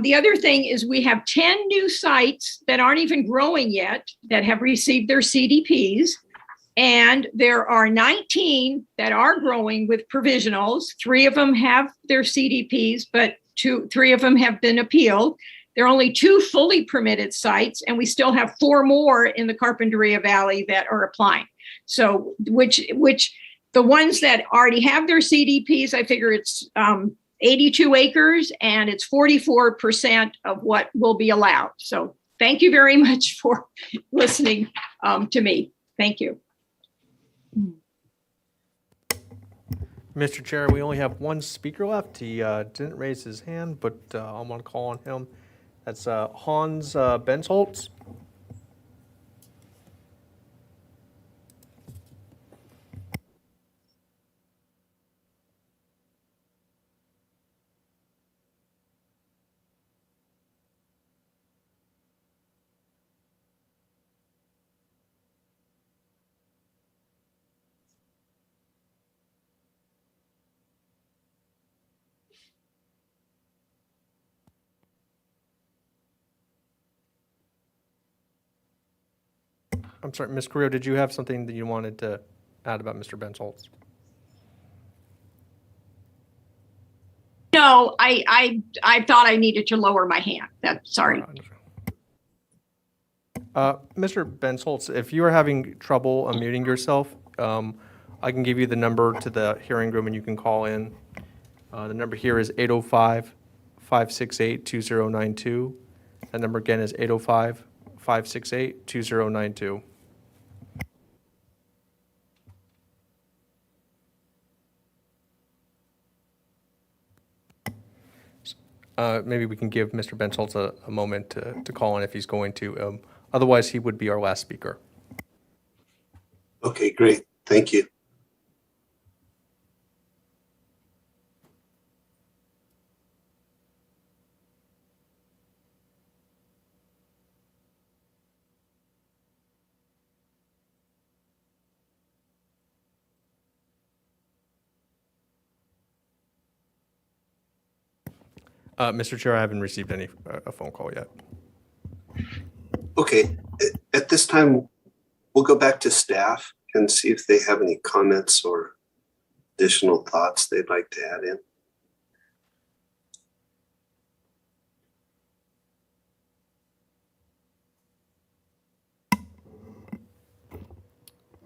The other thing is we have 10 new sites that aren't even growing yet that have received their CDPs. And there are 19 that are growing with provisionals. 3 of them have their CDPs, but 3 of them have been appealed. There are only 2 fully permitted sites, and we still have 4 more in the Carpinteria Valley that are applying. So which the ones that already have their CDPs, I figure it's 82 acres, and it's 44% of what will be allowed. So thank you very much for listening to me. Thank you. Mr. Chair, we only have one speaker left. He didn't raise his hand, but I want to call on him. That's Hans Bensholz. I'm sorry, Ms. Carrillo, did you have something that you wanted to add about Mr. Bensholz? No, I thought I needed to lower my hand. Sorry. Mr. Bensholz, if you are having trouble unmuting yourself, I can give you the number to the hearing room and you can call in. The number here is 805-568-2092. That number again is 805-568-2092. Maybe we can give Mr. Bensholz a moment to call in if he's going to. Otherwise, he would be our last speaker. Okay, great. Thank you. Mr. Chair, I haven't received a phone call yet. Okay, at this time, we'll go back to staff and see if they have any comments or additional thoughts they'd like to add in.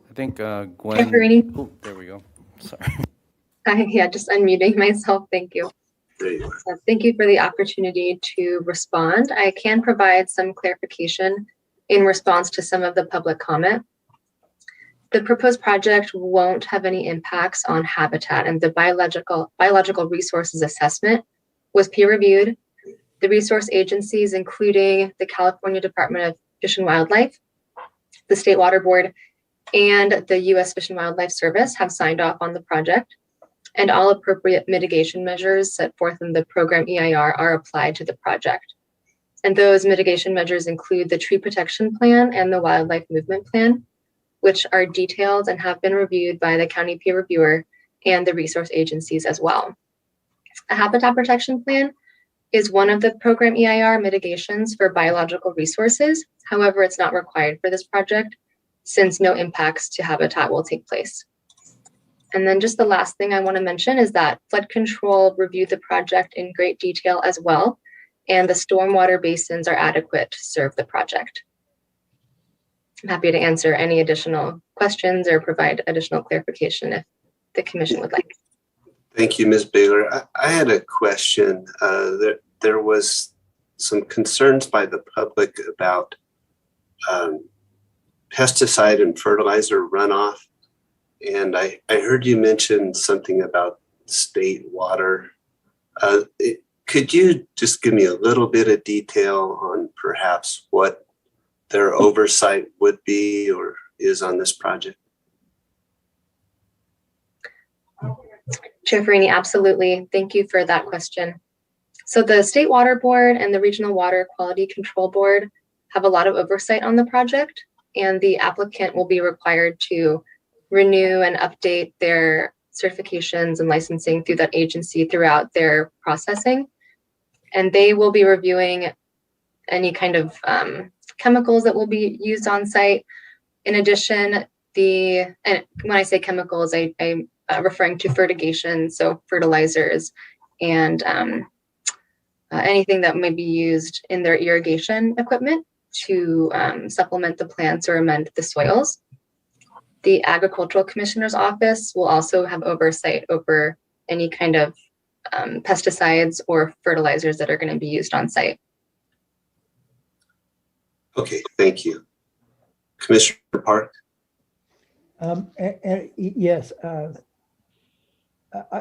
I think Gwen. Farini? Oh, there we go. Sorry. Yeah, just unmuting myself. Thank you. There you are. So thank you for the opportunity to respond. I can provide some clarification in response to some of the public comment. The proposed project won't have any impacts on habitat, and the biological resources assessment was peer reviewed. The resource agencies, including the California Department of Fish and Wildlife, the State Water Board, and the U.S. Fish and Wildlife Service, have signed off on the project, and all appropriate mitigation measures set forth in the program EIR are applied to the project. And those mitigation measures include the tree protection plan and the wildlife movement plan, which are detailed and have been reviewed by the county peer reviewer and the resource agencies as well. A habitat protection plan is one of the program EIR mitigations for biological resources. However, it's not required for this project since no impacts to habitat will take place. And then just the last thing I want to mention is that flood control reviewed the project in great detail as well, and the stormwater basins are adequate to serve the project. I'm happy to answer any additional questions or provide additional clarification if the commission would like. Thank you, Ms. Baylor. I had a question. There was some concerns by the public about pesticide and fertilizer runoff. And I heard you mention something about state water. Could you just give me a little bit of detail on perhaps what their oversight would be or is on this project? Chair Farini, absolutely. Thank you for that question. So the State Water Board and the Regional Water Quality Control Board have a lot of oversight on the project, and the applicant will be required to renew and update their certifications and licensing through that agency throughout their processing. and they will be reviewing any kind of chemicals that will be used on site. In addition, and when I say chemicals, I'm referring to fertigation, so fertilizers and anything that may be used in their irrigation equipment to supplement the plants or amend the soils. The Agricultural Commissioner's Office will also have oversight over any kind of pesticides or fertilizers that are going to be used on site. Okay, thank you. Commissioner Park? Yes, I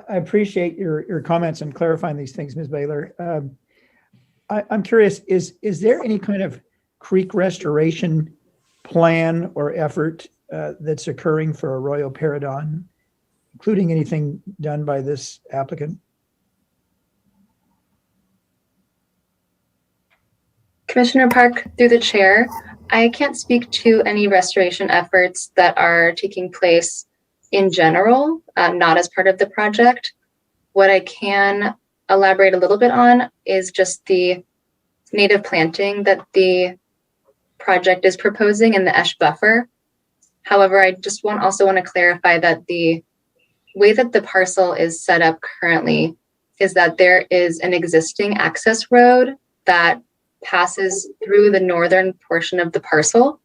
appreciate your comments and clarifying these things, Ms. Baylor. I'm curious, is there any kind of creek restoration plan or effort that's occurring for Arroyo Paredon, including anything done by this applicant? Commissioner Park, through the chair, I can't speak to any restoration efforts that are taking place in general, not as part of the project. What I can elaborate a little bit on is just the native planting that the project is proposing in the Esch buffer. However, I just also want to clarify that the way that the parcel is set up currently is that there is an existing access road that passes through the northern portion of the parcel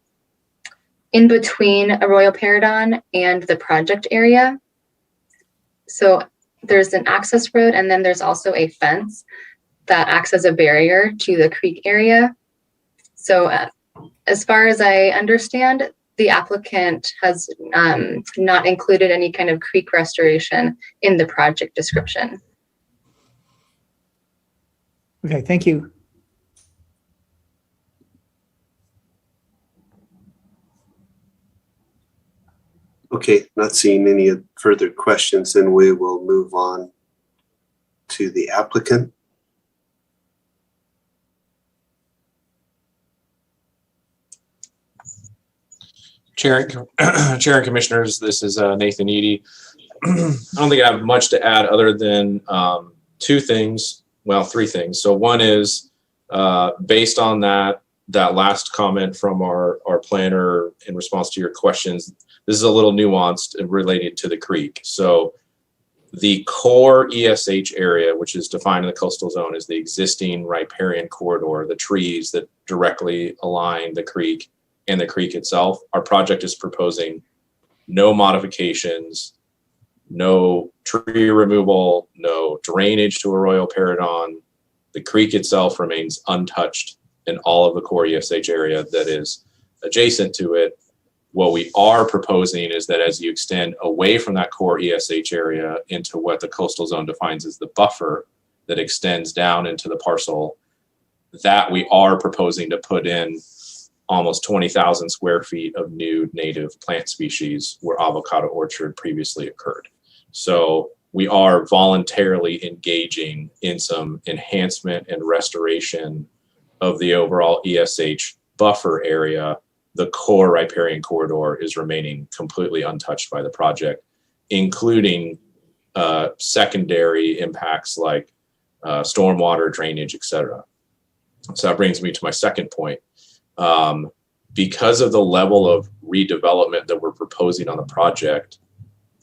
in between Arroyo Paredon and the project area. So there's an access road, and then there's also a fence that acts as a barrier to the creek area. So as far as I understand, the applicant has not included any kind of creek restoration in the project description. Okay, thank you. Okay, not seeing any further questions, then we will move on to the applicant. Chair and Commissioners, this is Nathan Eady. I don't think I have much to add other than three things. So one is based on that last comment from our planner in response to your questions, this is a little nuanced and related to the creek. So the core ESH area, which is defined in the coastal zone, is the existing riparian corridor, the trees that directly align the creek and the creek itself. Our project is proposing no modifications, no tree removal, no drainage to Arroyo Paredon. The creek itself remains untouched in all of the core ESH area that is adjacent to it. What we are proposing is that as you extend away from that core ESH area into what the coastal zone defines as the buffer that extends down into the parcel, that we are proposing to put in almost 20,000 square feet of new native plant species where avocado orchard previously occurred. So we are voluntarily engaging in some enhancement and restoration of the overall ESH buffer area. The core riparian corridor is remaining completely untouched by the project, including secondary impacts like stormwater, drainage, etc. So that brings me to my second point. Because of the level of redevelopment that we're proposing on the project,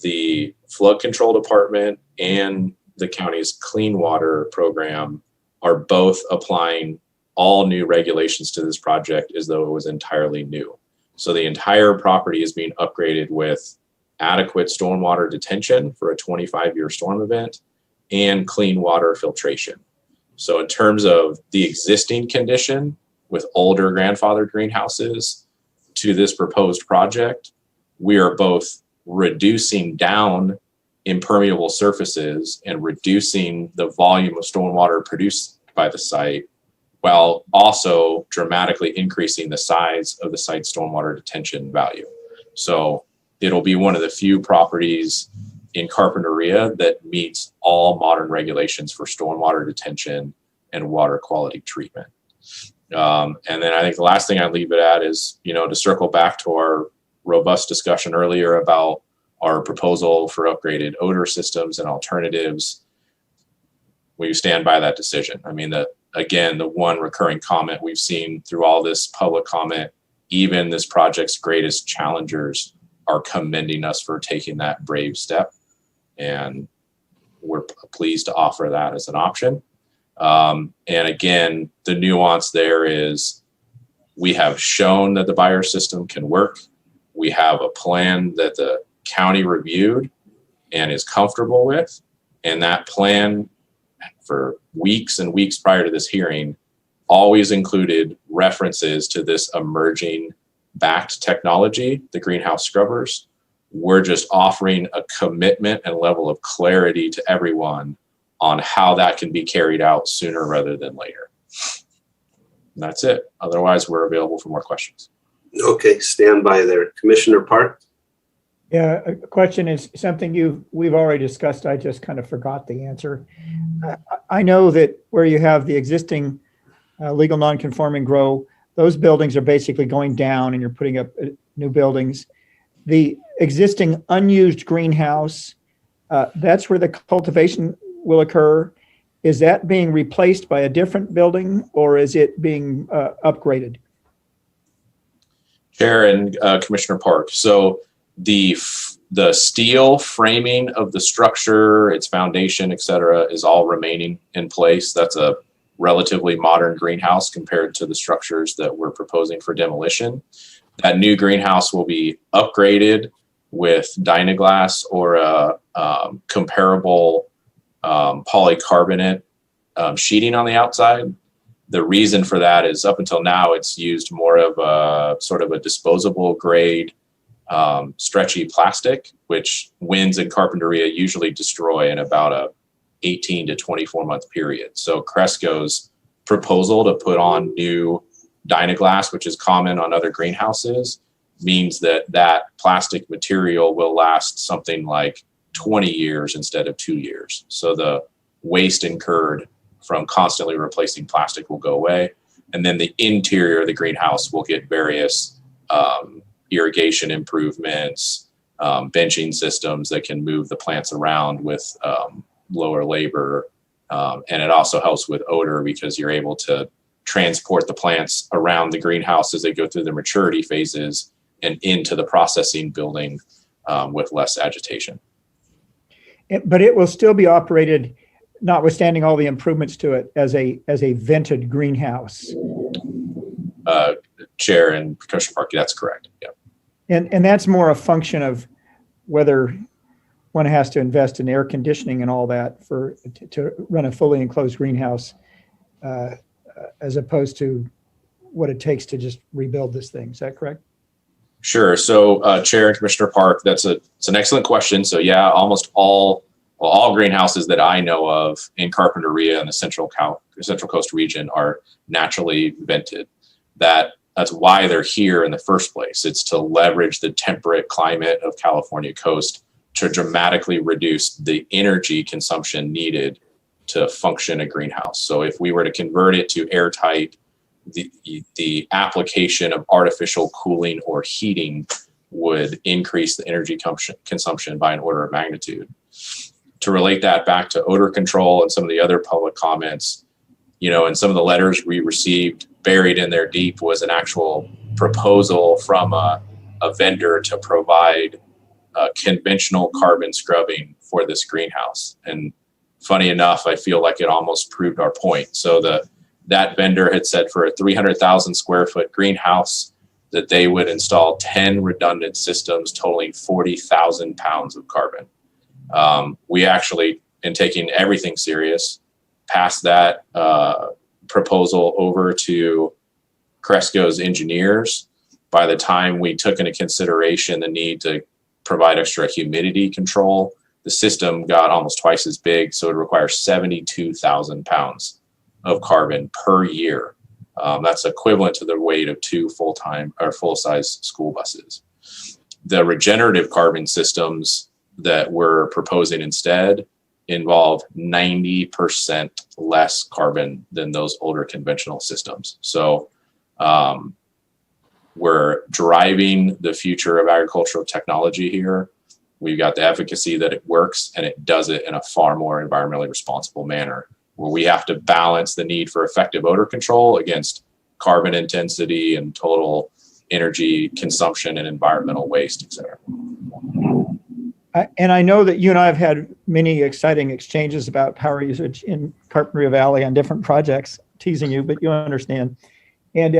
the flood control department and the county's clean water program are both applying all new regulations to this project as though it was entirely new. So the entire property is being upgraded with adequate stormwater detention for a 25-year storm event and clean water filtration. So in terms of the existing condition with older grandfathered greenhouses to this proposed project, we are both reducing down impermeable surfaces and reducing the volume of stormwater produced by the site, while also dramatically increasing the size of the site's stormwater detention value. So it'll be one of the few properties in Carpinteria that meets all modern regulations for stormwater detention and water quality treatment. And then I think the last thing I'd leave it at is, to circle back to our robust discussion earlier about our proposal for upgraded odor systems and alternatives. we stand by that decision. I mean, again, the one recurring comment we've seen through all this public comment, even this project's greatest challengers are commending us for taking that brave step. And we're pleased to offer that as an option. And again, the nuance there is we have shown that the buyer system can work. We have a plan that the county reviewed and is comfortable with. And that plan for weeks and weeks prior to this hearing always included references to this emerging backed technology, the greenhouse scrubbers. We're just offering a commitment and level of clarity to everyone on how that can be carried out sooner rather than later. And that's it. Otherwise, we're available for more questions. Okay, stand by there. Commissioner Park? Yeah, a question is something we've already discussed. I just kind of forgot the answer. I know that where you have the existing legal non-conforming grow, those buildings are basically going down and you're putting up new buildings. The existing unused greenhouse, that's where the cultivation will occur. Is that being replaced by a different building or is it being upgraded? Chair and Commissioner Park. So the steel framing of the structure, its foundation, et cetera, is all remaining in place. That's a relatively modern greenhouse compared to the structures that we're proposing for demolition. That new greenhouse will be upgraded with Dynaglass or a comparable polycarbonate sheeting on the outside. The reason for that is up until now, it's used more of a sort of a disposable grade stretchy plastic, which winds and Carpinteria usually destroy in about a 18 to 24 month period. So Cresco's proposal to put on new Dynaglass, which is common on other greenhouses, means that that plastic material will last something like 20 years instead of 2 years. So the waste incurred from constantly replacing plastic will go away. And then the interior of the greenhouse will get various irrigation improvements, benching systems that can move the plants around with lower labor. And it also helps with odor because you're able to transport the plants around the greenhouse as they go through the maturity phases and into the processing building with less agitation. But it will still be operated, notwithstanding all the improvements to it, as a vented greenhouse. Chair and Commissioner Park, that's correct. Yeah. And that's more a function of whether one has to invest in air conditioning and all that to run a fully enclosed greenhouse, as opposed to what it takes to just rebuild this thing. Is that correct? Sure. So, Chair and Commissioner Park, it's an excellent question. So, yeah, almost all greenhouses that I know of in Carpinteria and the Central Coast region are naturally vented. That's why they're here in the first place. It's to leverage the temperate climate of California coast to dramatically reduce the energy consumption needed to function a greenhouse. So if we were to convert it to airtight, the application of artificial cooling or heating would increase the energy consumption by an order of magnitude. To relate that back to odor control and some of the other public comments, in some of the letters we received, buried in there deep was an actual proposal from a vendor to provide conventional carbon scrubbing for this greenhouse. And funny enough, I feel like it almost proved our point. So that vendor had said for a 300,000 square foot greenhouse that they would install 10 redundant systems totaling 40,000 pounds of carbon. We actually, in taking everything serious, passed that proposal over to Cresco's engineers. By the time we took into consideration the need to provide extra humidity control, the system got almost twice as big, so it requires 72,000 pounds of carbon per year. That's equivalent to the weight of 2 full-time or full-size school buses. The regenerative carbon systems that we're proposing instead involve 90% less carbon than those older conventional systems. So we're driving the future of agricultural technology here. We've got the efficacy that it works and it does it in a far more environmentally responsible manner. where we have to balance the need for effective odor control against carbon intensity and total energy consumption and environmental waste, et cetera. And I know that you and I have had many exciting exchanges about power usage in Carpinteria Valley on different projects, teasing you, but you understand. And,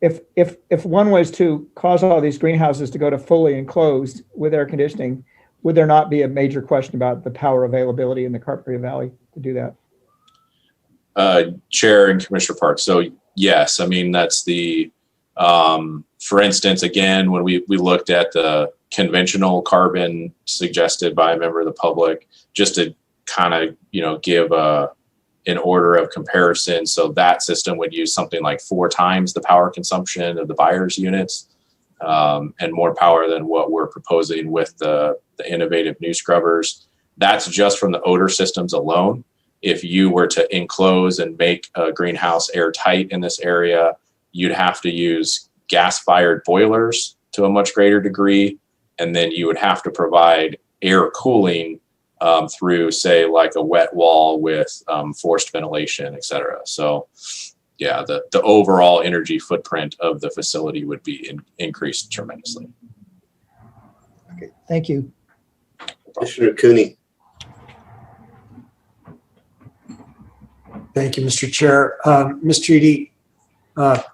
if one was to cause all these greenhouses to go to fully enclosed with air conditioning, would there not be a major question about the power availability in the Carpinteria Valley to do that? Chair and Commissioner Park. So yes, I mean, that's the, for instance, again, when we looked at the conventional carbon suggested by a member of the public, just to kind of, give an order of comparison. So that system would use something like 4 times the power consumption of the buyer's units, and more power than what we're proposing with the innovative new scrubbers. That's just from the odor systems alone. If you were to enclose and make a greenhouse airtight in this area, you'd have to use gas-fired boilers to a much greater degree, and then you would have to provide air cooling through, say, like a wet wall with forced ventilation, et cetera. So, yeah, the overall energy footprint of the facility would be increased tremendously. Okay, thank you. Commissioner Cooney. Thank you, Mr. Chair. Mr. Eady,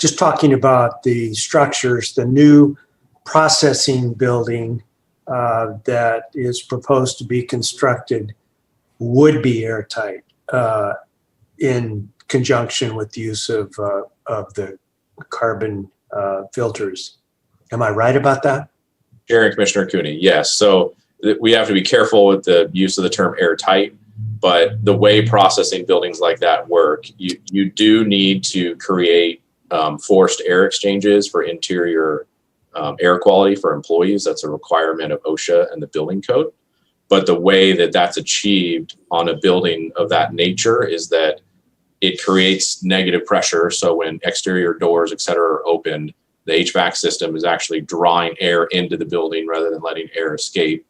just talking about the structures, the new processing building that is proposed to be constructed would be airtight in conjunction with the use of the carbon filters. Am I right about that? Chair and Commissioner Cooney, yes. So we have to be careful with the use of the term airtight, but the way processing buildings like that work, you do need to create forced air exchanges for interior air quality for employees. That's a requirement of OSHA and the building code. But the way that that's achieved on a building of that nature is that it creates negative pressure. So when exterior doors, et cetera, are opened, the HVAC system is actually drawing air into the building rather than letting air escape.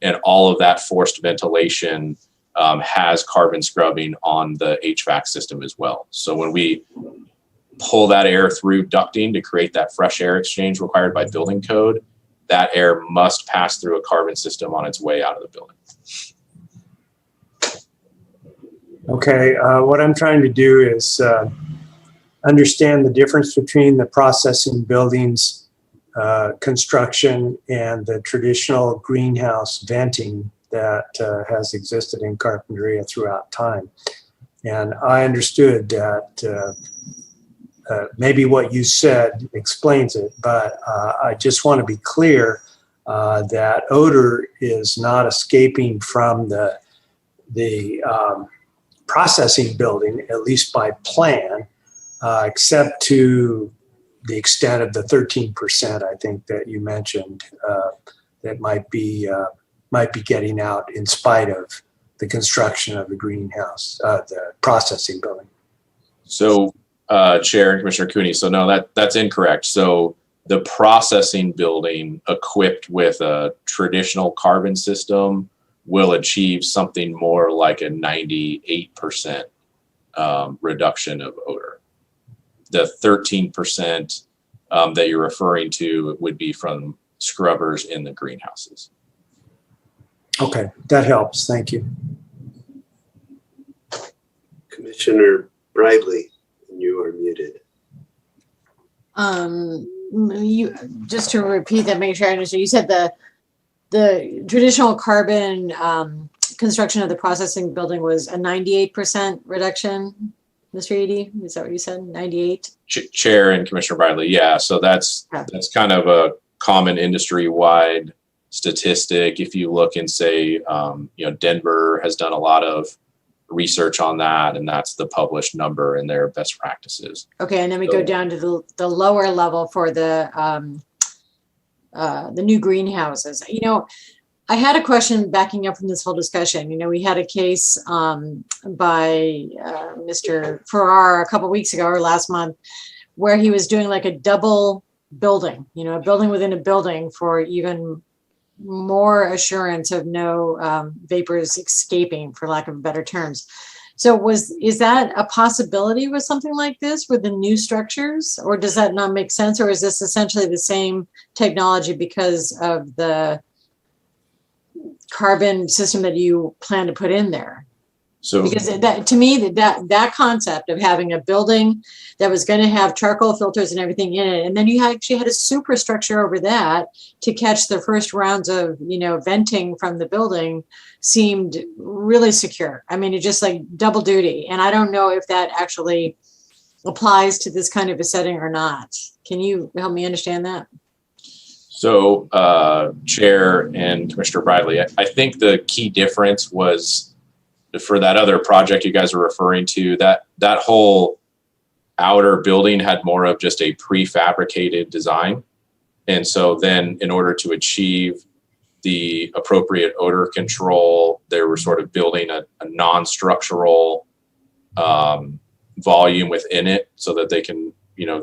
And all of that forced ventilation has carbon scrubbing on the HVAC system as well. So when we pull that air through ducting to create that fresh air exchange required by building code, that air must pass through a carbon system on its way out of the building. Okay, what I'm trying to do is understand the difference between the processing buildings construction and the traditional greenhouse venting that has existed in Carpinteria throughout time. And I understood that maybe what you said explains it, but I just want to be clear that odor is not escaping from the processing building, at least by plan, except to the extent of the 13%, I think that you mentioned, that might be getting out in spite of the construction of the greenhouse, the processing building. So, Chair and Commissioner Cooney, so no, that's incorrect. So the processing building equipped with a traditional carbon system will achieve something more like a 98% reduction of odor. The 13% that you're referring to would be from scrubbers in the greenhouses. Okay, that helps. Thank you. Commissioner Bradley, you are muted. You just to repeat that, make sure I understand. You said the traditional carbon construction of the processing building was a 98% reduction, Mr. Eady? Is that what you said? 98? Chair and Commissioner Bradley, yeah. So that's kind of a common industry-wide statistic. If you look and say, Denver has done a lot of research on that, and that's the published number in their best practices. Okay, and then we go down to the lower level for the new greenhouses. I had a question backing up from this whole discussion. We had a case by Mr. Farrar a couple of weeks ago or last month where he was doing like a double building, a building within a building for even more assurance of no vapors escaping, for lack of better terms. So is that a possibility with something like this with the new structures, or does that not make sense? Or is this essentially the same technology because of the carbon system that you plan to put in there? So because that, to me, that concept of having a building that was going to have charcoal filters and everything in it, and then you actually had a superstructure over that to catch the first rounds of, venting from the building, seemed really secure. I mean, it's just like double duty. And I don't know if that actually applies to this kind of a setting or not. Can you help me understand that? So, Chair and Commissioner Bradley, I think the key difference was for that other project you guys are referring to, that whole outer building had more of just a prefabricated design. And so then in order to achieve the appropriate odor control, they were sort of building a non-structural volume within it so that they can,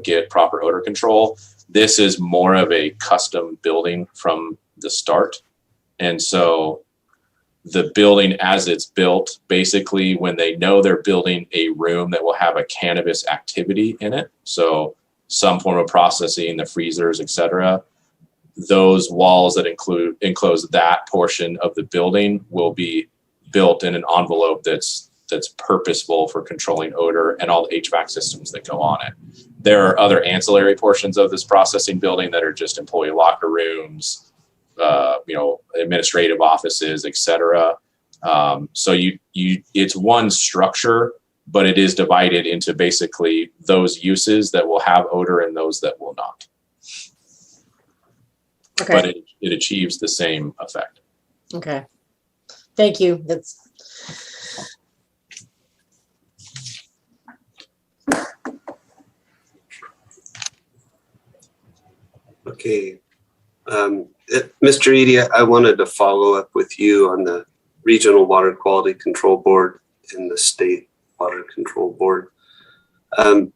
get proper odor control. This is more of a custom building from the start. And so the building as it's built, basically when they know they're building a room that will have a cannabis activity in it, so some form of processing, the freezers, etc., those walls that enclose that portion of the building will be built in an envelope that's purposeful for controlling odor and all the HVAC systems that go on it. There are other ancillary portions of this processing building that are just employee locker rooms, administrative offices, etc. So it's one structure, but it is divided into basically those uses that will have odor and those that will not. Okay. But it achieves the same effect. Okay. Thank you. That's Okay. Mr. Eady, I wanted to follow up with you on the Regional Water Quality Control Board and the State Water Control Board. And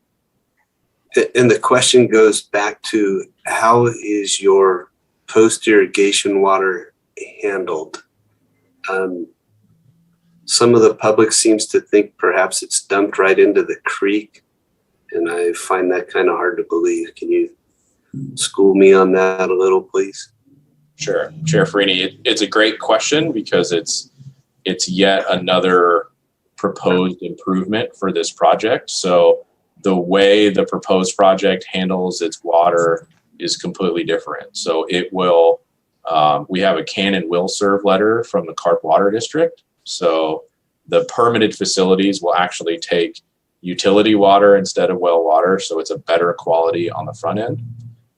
the question goes back to, how is your post-irrigation water handled? Some of the public seems to think perhaps it's dumped right into the creek, and I find that kind of hard to believe. Can you school me on that a little, please? Sure, Chair Farini, it's a great question because it's yet another proposed improvement for this project. So the way the proposed project handles its water is completely different. So it will, we have a can and will serve letter from the Carp Water District. So the permitted facilities will actually take utility water instead of well water. So it's a better quality on the front end.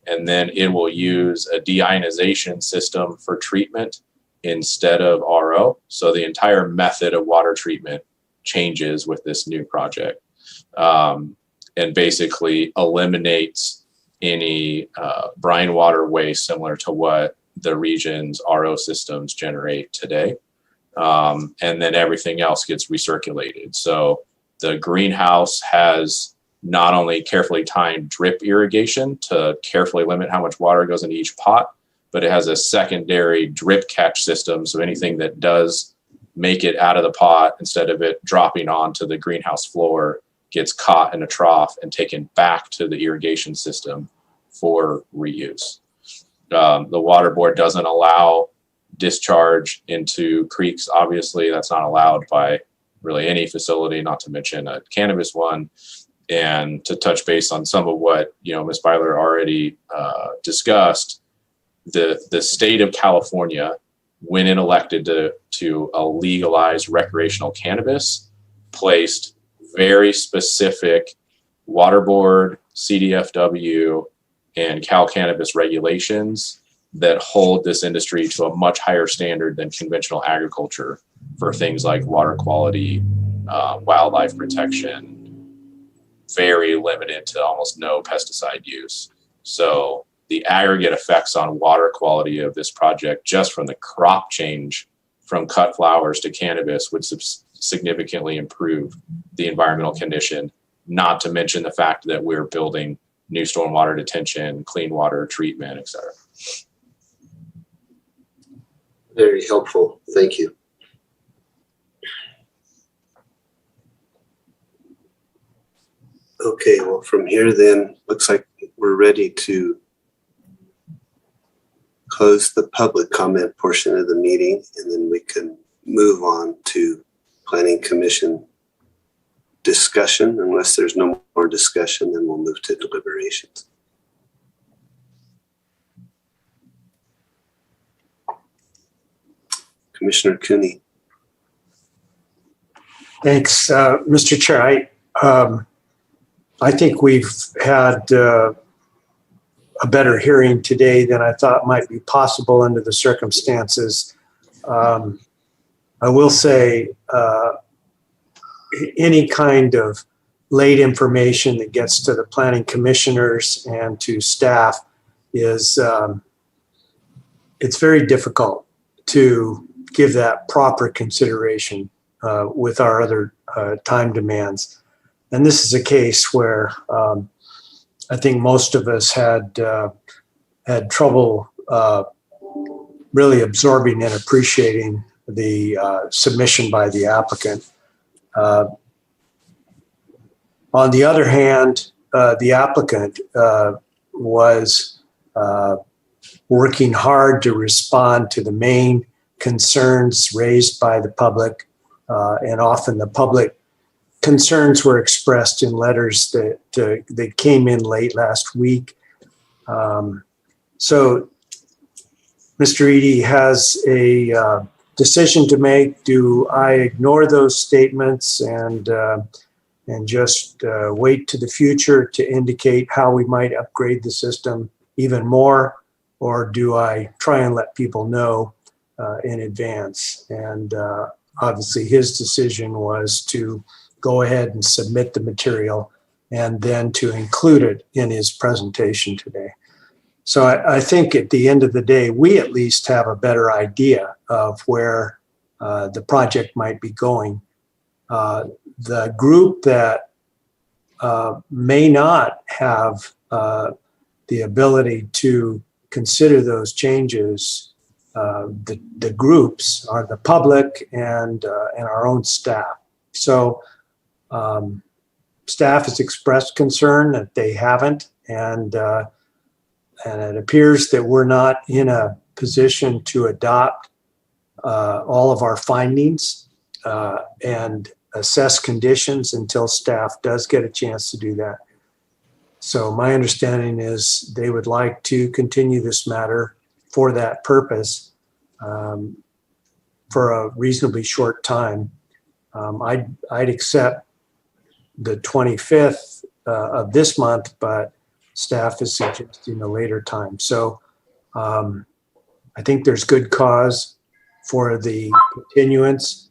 And then it will use a deionization system for treatment instead of RO. So the entire method of water treatment changes with this new project, and basically eliminates any brine water waste similar to what the region's RO systems generate today. And then everything else gets recirculated. So the greenhouse has not only carefully timed drip irrigation to carefully limit how much water goes into each pot, but it has a secondary drip catch system. So anything that does make it out of the pot, instead of it dropping onto the greenhouse floor, gets caught in a trough and taken back to the irrigation system for reuse. The water board doesn't allow discharge into creeks. Obviously, that's not allowed by really any facility, not to mention a cannabis one. And to touch base on some of what Ms. Byler already discussed, the state of California, when it elected to legalize recreational cannabis, placed very specific water board, CDFW, and Cal Cannabis regulations that hold this industry to a much higher standard than conventional agriculture for things like water quality, wildlife protection, very limited to almost no pesticide use. So the aggregate effects on water quality of this project, just from the crop change from cut flowers to cannabis, would significantly improve the environmental condition, not to mention the fact that we're building new stormwater detention, clean water treatment, et cetera. Very helpful. Thank you. Okay, well, from here then, looks like we're ready to close the public comment portion of the meeting, and then we can move on to Planning Commission discussion. Unless there's no more discussion, then we'll move to deliberations. Commissioner Cooney. Thanks, Mr. Chair. I think we've had a better hearing today than I thought might be possible under the circumstances. I will say any kind of late information that gets to the planning commissioners and to staff is it's very difficult to give that proper consideration with our other time demands. And this is a case where I think most of us had trouble really absorbing and appreciating the submission by the applicant. On the other hand, the applicant was working hard to respond to the main concerns raised by the public, and often the public concerns were expressed in letters that came in late last week. So Mr. Eady has a decision to make. Do I ignore those statements and just wait to the future to indicate how we might upgrade the system even more, or do I try and let people know in advance? And obviously his decision was to go ahead and submit the material and then to include it in his presentation today. So I think at the end of the day, we at least have a better idea of where the project might be going. The group that may not have the ability to consider those changes, the groups are the public and our own staff. So staff has expressed concern that they haven't, and it appears that we're not in a position to adopt all of our findings and assess conditions until staff does get a chance to do that. So my understanding is they would like to continue this matter for that purpose for a reasonably short time. I'd accept the 25th of this month, but staff is suggesting a later time. So I think there's good cause for the continuance,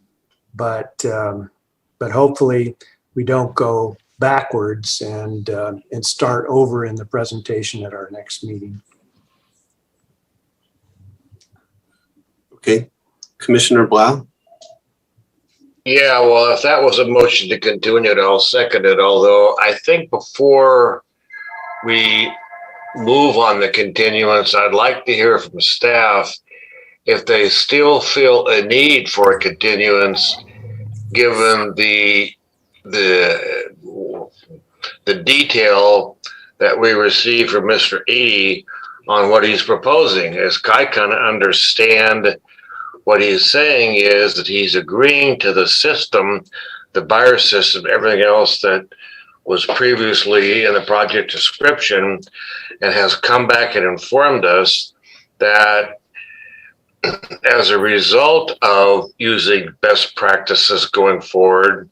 but hopefully we don't go backwards and start over in the presentation at our next meeting. Okay, Commissioner Blau. Yeah, well, if that was a motion to continue it, I'll second it. Although I think before we move on the continuance, I'd like to hear from staff if they still feel a need for a continuance, given the detail that we received from Mr. Eady on what he's proposing. As I kind of understand what he's saying is that he's agreeing to the system, the buyer system, everything else that was previously in the project description, and has come back and informed us that as a result of using best practices going forward,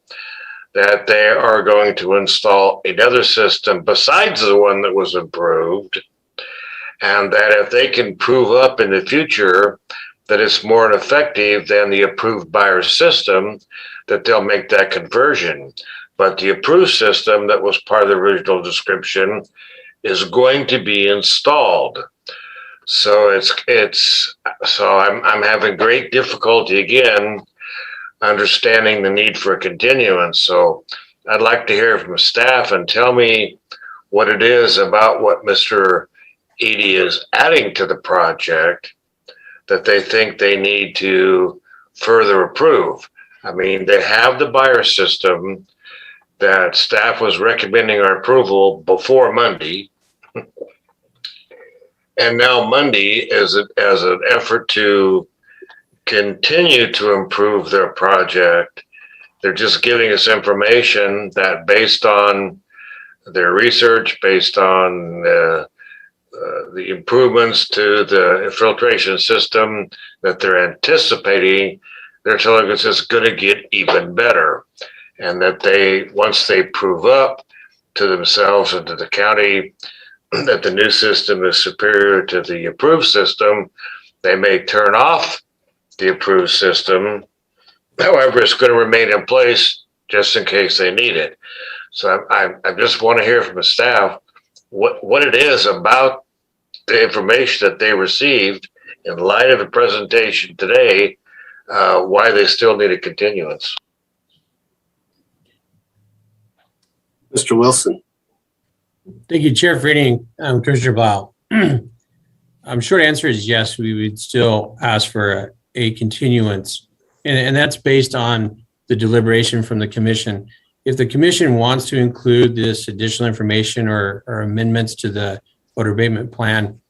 that they are going to install another system besides the one that was approved, and that if they can prove up in the future that it's more effective than the approved buyer system, that they'll make that conversion. But the approved system that was part of the original description is going to be installed. So I'm having great difficulty again understanding the need for a continuance. So I'd like to hear from staff and tell me what it is about what Mr. Eady is adding to the project that they think they need to further approve. I mean, they have the buyer system that staff was recommending our approval before Monday. And now Monday, as an effort to continue to improve their project, they're just giving us information that based on their research, based on the improvements to the filtration system that they're anticipating, they're telling us it's going to get even better. And that once they prove up to themselves and to the county that the new system is superior to the approved system, they may turn off the approved system. However, it's going to remain in place just in case they need it. So I just want to hear from the staff what it is about the information that they received in light of the presentation today, why they still need a continuance. Mr. Wilson. Thank you, Chair Freeney. Commissioner Blau. Short answer is yes, we would still ask for a continuance. And that's based on the deliberation from the commission. If the commission wants to include this additional information or amendments to the odor abatement plan,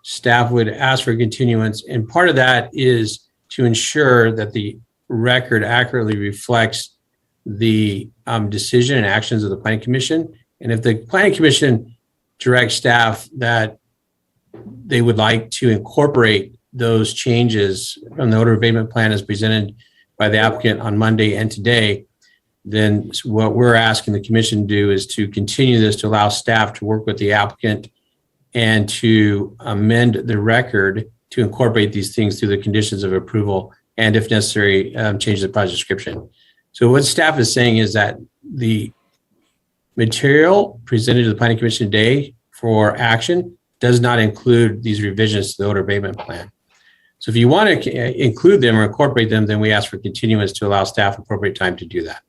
staff would ask for continuance. And part of that is to ensure that the record accurately reflects the decision and actions of the Planning Commission. And if the Planning Commission directs staff that they would like to incorporate those changes from the odor abatement plan as presented by the applicant on Monday and today, then what we're asking the commission to do is to continue this to allow staff to work with the applicant and to amend the record to incorporate these things through the conditions of approval and, if necessary, change the project description. So what staff is saying is that the material presented to the Planning Commission today for action does not include these revisions to the odor abatement plan. So if you want to include them or incorporate them, then we ask for continuance to allow staff appropriate time to do that.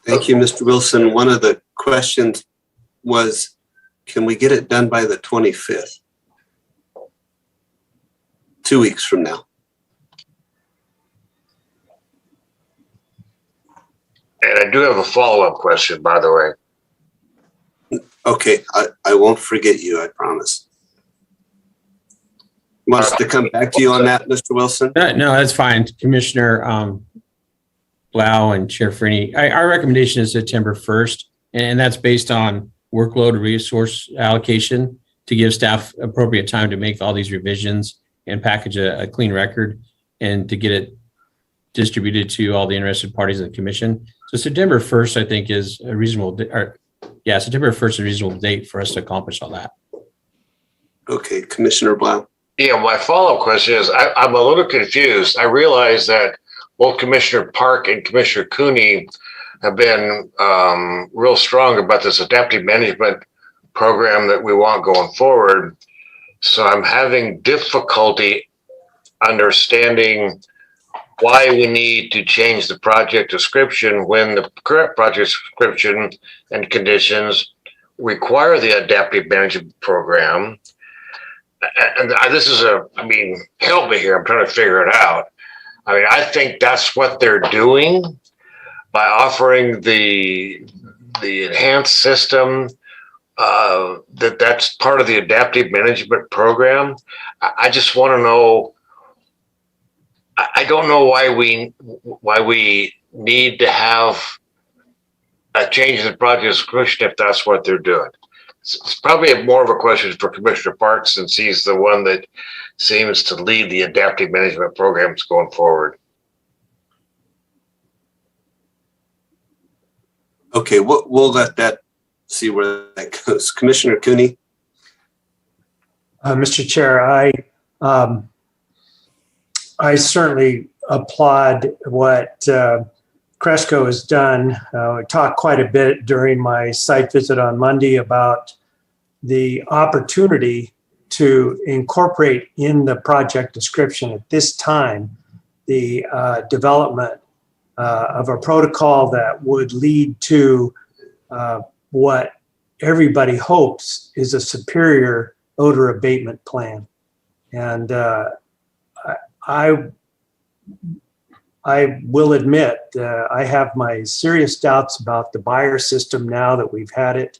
Thank you, Mr. Wilson. One of the questions was, can we get it done by the 25th? 2 weeks from now. And I do have a follow-up question, by the way. Okay, I won't forget you, I promise. Want us to come back to you on that, Mr. Wilson? No, that's fine. Commissioner Blau and Chair Freeney, our recommendation is September 1st, and that's based on workload resource allocation to give staff appropriate time to make all these revisions and package a clean record and to get it distributed to all the interested parties in the commission. So September 1st, I think, is a reasonable, September 1st is a reasonable date for us to accomplish all that. Okay, Commissioner Blau. Yeah, my follow-up question is, I'm a little confused. I realize that both Commissioner Park and Commissioner Cooney have been real strong about this adaptive management program that we want going forward. So I'm having difficulty understanding why we need to change the project description when the current project description and conditions require the adaptive management program. And this is help me here. I'm trying to figure it out. I mean, I think that's what they're doing by offering the enhanced system, that's part of the adaptive management program. I just want to know, I don't know why we need to have a change in the project description if that's what they're doing. It's probably more of a question for Commissioner Parks, since he's the one that seems to lead the adaptive management programs going forward. Okay, we'll let that see where that goes. Commissioner Cooney. Mr. Chair, I certainly applaud what Cresco has done. I talked quite a bit during my site visit on Monday about the opportunity to incorporate in the project description at this time the development of a protocol that would lead to what everybody hopes is a superior odor abatement plan. And I will admit, I have my serious doubts about the buyer system now that we've had it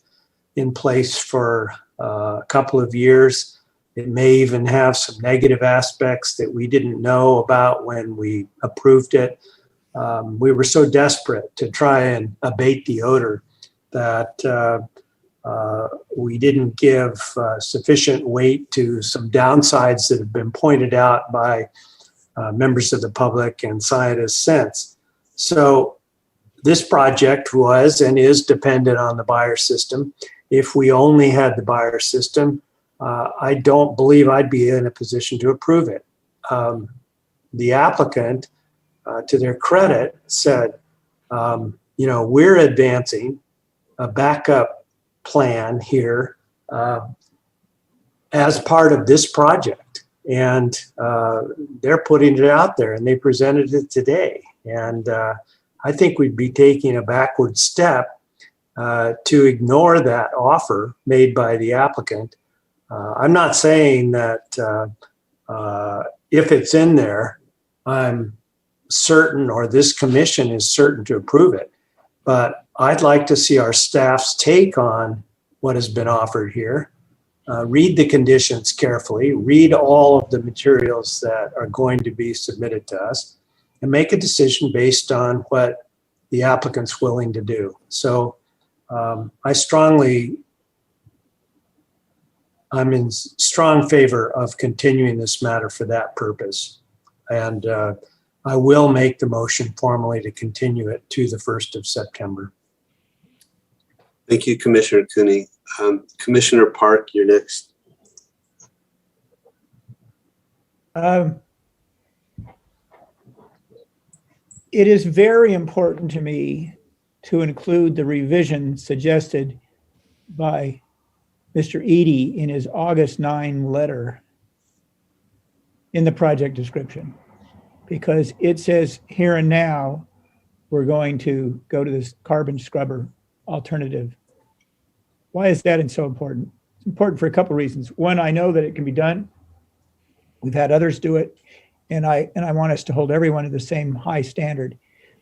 in place for a couple of years. It may even have some negative aspects that we didn't know about when we approved it. We were so desperate to try and abate the odor that we didn't give sufficient weight to some downsides that have been pointed out by members of the public and scientists since. So this project was and is dependent on the buyer system. If we only had the buyer system, I don't believe I'd be in a position to approve it. The applicant, to their credit, said, we're advancing a backup plan here as part of this project. And they're putting it out there, and they presented it today. And I think we'd be taking a backward step to ignore that offer made by the applicant. I'm not saying that if it's in there, I'm certain, or this commission is certain to approve it. But I'd like to see our staff's take on what has been offered here. Read the conditions carefully, read all of the materials that are going to be submitted to us, and make a decision based on what the applicant's willing to do. So I'm in strong favor of continuing this matter for that purpose. And I will make the motion formally to continue it to the 1st of September. Thank you, Commissioner Cooney. Commissioner Park, you're next. It is very important to me to include the revision suggested by Mr. Eady in his August 9 letter in the project description, because it says here and now we're going to go to this carbon scrubber alternative. Why is that so important? It's important for a couple of reasons. One, I know that it can be done. We've had others do it, and I want us to hold everyone to the same high standard.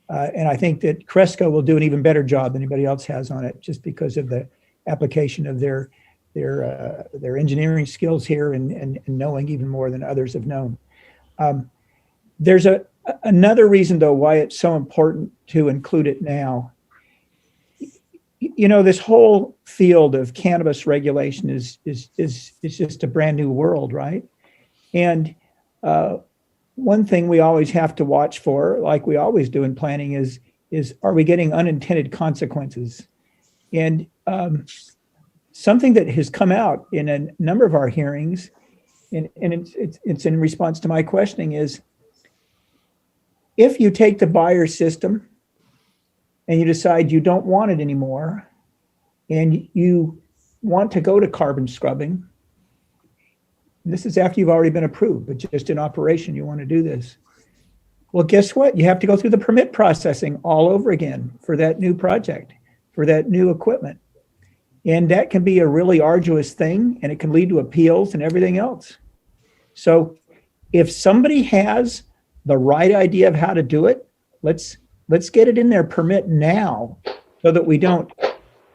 And I think that Cresco will do an even better job than anybody else has on it, just because of the application of their engineering skills here and knowing even more than others have known. There's another reason, though, why it's so important to include it now. This whole field of cannabis regulation is just a brand new world, right? And one thing we always have to watch for, like we always do in planning, is are we getting unintended consequences? And something that has come out in a number of our hearings, and it's in response to my questioning, is if you take the buyer system and you decide you don't want it anymore, and you want to go to carbon scrubbing, this is after you've already been approved, but just in operation, you want to do this. Well, guess what? You have to go through the permit processing all over again for that new project, for that new equipment. And that can be a really arduous thing, and it can lead to appeals and everything else. So if somebody has the right idea of how to do it, let's get it in their permit now, so that we don't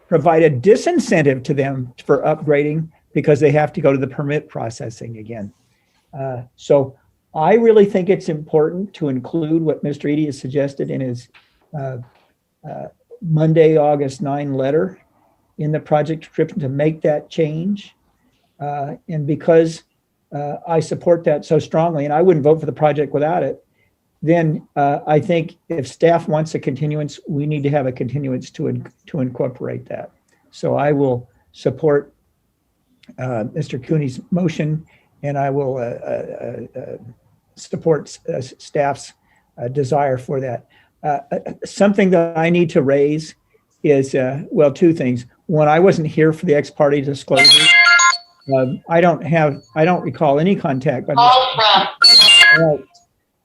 provide a disincentive to them for upgrading because they have to go to the permit processing again. So I really think it's important to include what Mr. Eady has suggested in his Monday, August 9 letter in the project description, to make that change. And because I support that so strongly, and I wouldn't vote for the project without it, then I think if staff wants a continuance, we need to have a continuance to incorporate that. So I will support Mr. Cooney's motion, and I will support staff's desire for that. Something that I need to raise is, two things. One, I wasn't here for the ex parte disclosure. I don't recall any contact by Mr.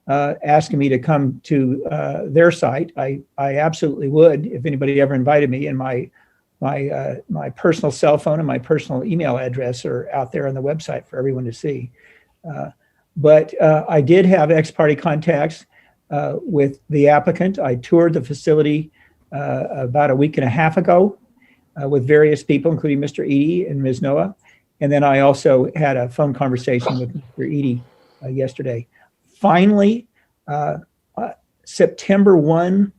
asking me to come to their site. I absolutely would if anybody ever invited me, and my personal cell phone and my personal email address are out there on the website for everyone to see. But I did have ex-parte contacts with the applicant. I toured the facility about a week and a half ago with various people, including Mr. Eady and Ms. Noah. And then I also had a phone conversation with Mr. Eady yesterday. Finally, September 1,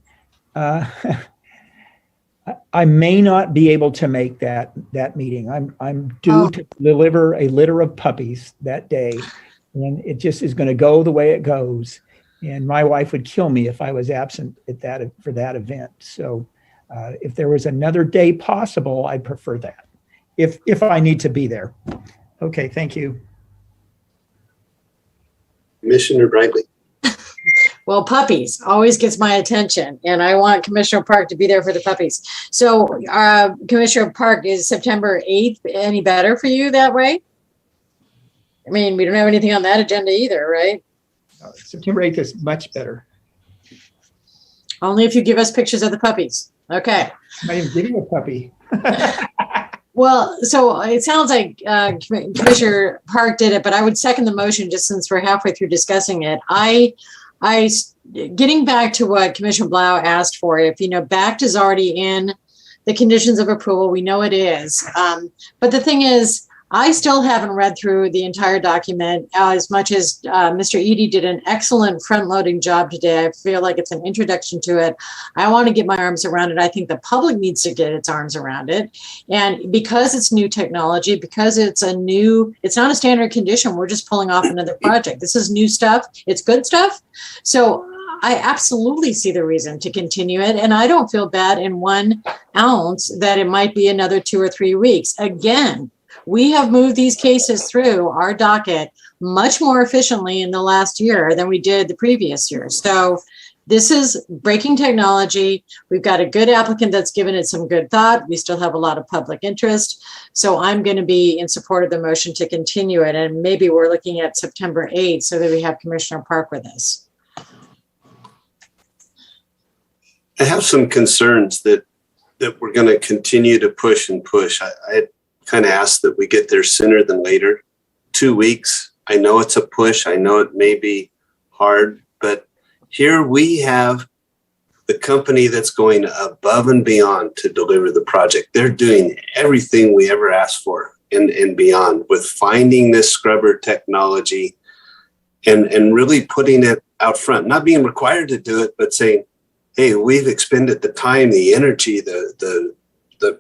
I may not be able to make that meeting. I'm due to deliver a litter of puppies that day, and it just is going to go the way it goes. And my wife would kill me if I was absent for that event. So if there was another day possible, I'd prefer that, if I need to be there. Okay, thank you. Commissioner Brightly. Well, puppies always gets my attention, and I want Commissioner Park to be there for the puppies. So Commissioner Park, is September 8th any better for you that way? I mean, we don't have anything on that agenda either, right? September 8th is much better. Only if you give us pictures of the puppies. Okay. I'm not even getting a puppy. Well, so it sounds like Commissioner Park did it, but I would second the motion just since we're halfway through discussing it. Getting back to what Commissioner Blau asked for, if BACT is already in the conditions of approval, we know it is. But the thing is, I still haven't read through the entire document as much as Mr. Eady did an excellent front-loading job today. I feel like it's an introduction to it. I want to get my arms around it. I think the public needs to get its arms around it. And because it's new technology, because it's not a standard condition, we're just pulling off another project. This is new stuff. It's good stuff. So I absolutely see the reason to continue it. And I don't feel bad in 1 ounce that it might be another 2 or 3 weeks. Again, we have moved these cases through our docket much more efficiently in the last year than we did the previous year. So this is breaking technology. We've got a good applicant that's given it some good thought. We still have a lot of public interest. So I'm going to be in support of the motion to continue it. And maybe we're looking at September 8th so that we have Commissioner Park with us. I have some concerns that we're going to continue to push and push. I kind of ask that we get there sooner than later. 2 weeks. I know it's a push. I know it may be hard, but here we have the company that's going above and beyond to deliver the project. They're doing everything we ever asked for and beyond with finding this scrubber technology and really putting it out front, not being required to do it, but saying, hey, we've expended the time, the energy, the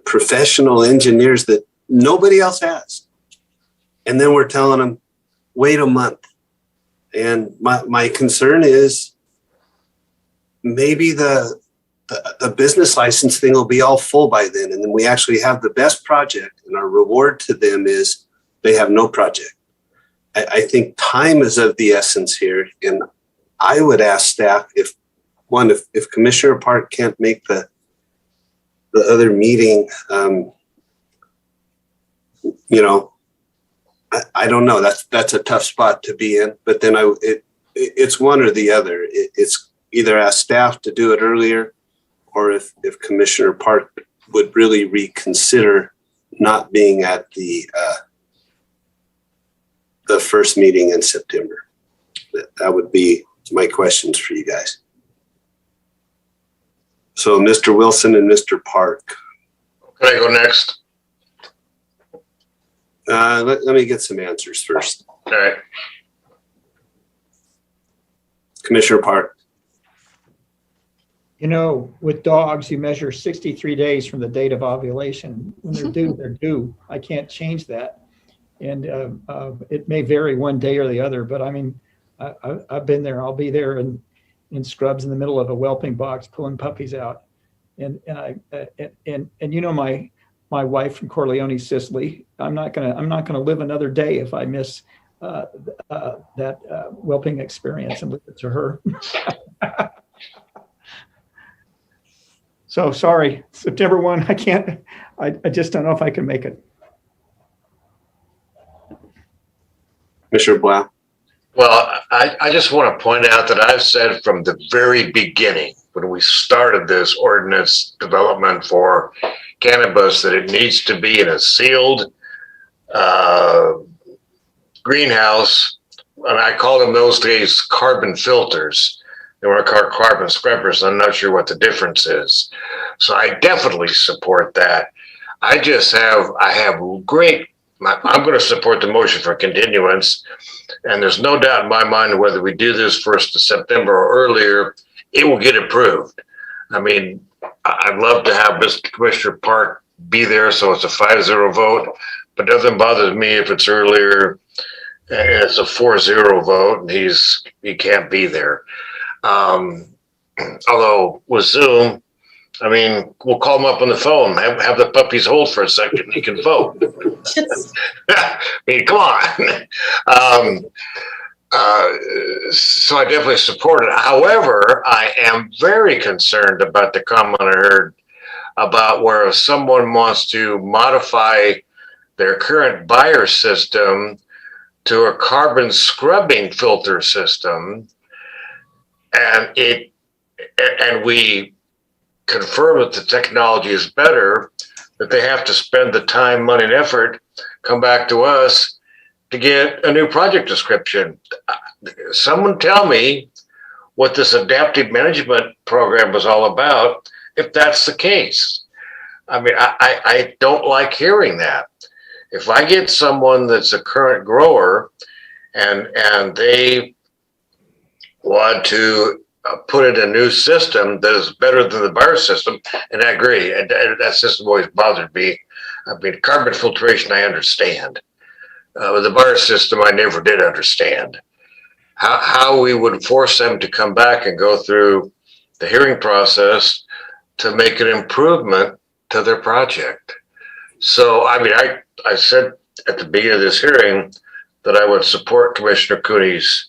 professional engineers that nobody else has. And then we're telling them, wait a month. And my concern is maybe the business license thing will be all full by then. And then we actually have the best project, and our reward to them is they have no project. I think time is of the essence here. And I would ask staff if Commissioner Park can't make the other meeting, I don't know. That's a tough spot to be in. But then it's one or the other. It's either ask staff to do it earlier, or if Commissioner Park would really reconsider not being at the first meeting in September. That would be my questions for you guys. So Mr. Wilson and Mr. Park. Can I go next? Let me get some answers first. All right. Commissioner Park. With dogs, you measure 63 days from the date of ovulation. When they're due, they're due. I can't change that. And it may vary one day or the other, but I mean, I've been there. I'll be there in scrubs in the middle of a whelping box pulling puppies out. And my wife from Corleone, Sicily, I'm not gonna live another day if I miss that whelping experience and leave it to her. So sorry, September 1, I can't, I just don't know if I can make it. Commissioner Blau. Well, I just want to point out that I've said from the very beginning, when we started this ordinance development for cannabis, that it needs to be in a sealed greenhouse and I called them those days carbon filters. They were called carbon scrubbers. I'm not sure what the difference is. So I definitely support that. I have great, I'm going to support the motion for continuance. And there's no doubt in my mind whether we do this 1st of September or earlier, it will get approved. I mean, I'd love to have Mr. Commissioner Park be there, so it's a 5-0 vote, but nothing bothers me if it's earlier and it's a 4-0 vote and he can't be there. Although with Zoom, I mean, we'll call him up on the phone, have the puppies hold for a second, and he can vote. I mean, come on. So I definitely support it. However, I am very concerned about the comment I heard about where if someone wants to modify their current buyer system to a carbon scrubbing filter system, and we confirm that the technology is better, that they have to spend the time, money, and effort, come back to us to get a new project description. Someone tell me what this adaptive management program was all about, if that's the case. I mean, I don't like hearing that. If I get someone that's a current grower and they want to put in a new system that is better than the buyer system, and I agree, and that system always bothered me. I mean, carbon filtration, I understand. With the buyer system, I never did understand how we would force them to come back and go through the hearing process to make an improvement to their project. So, I mean, I said at the beginning of this hearing that I would support Commissioner Cooney's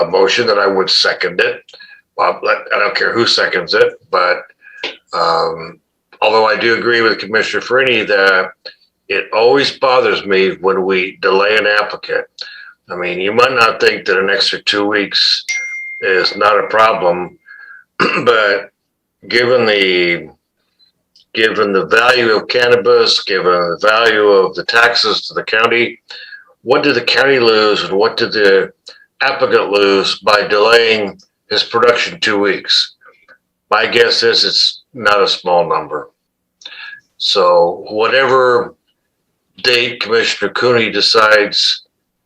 motion, that I would second it. I don't care who seconds it, but although I do agree with Commissioner Farini that it always bothers me when we delay an applicant. I mean, you might not think that an extra 2 weeks is not a problem, but given the value of cannabis, given the value of the taxes to the county, what did the county lose and what did the applicant lose by delaying his production 2 weeks? My guess is it's not a small number. So whatever date Commissioner Cooney decides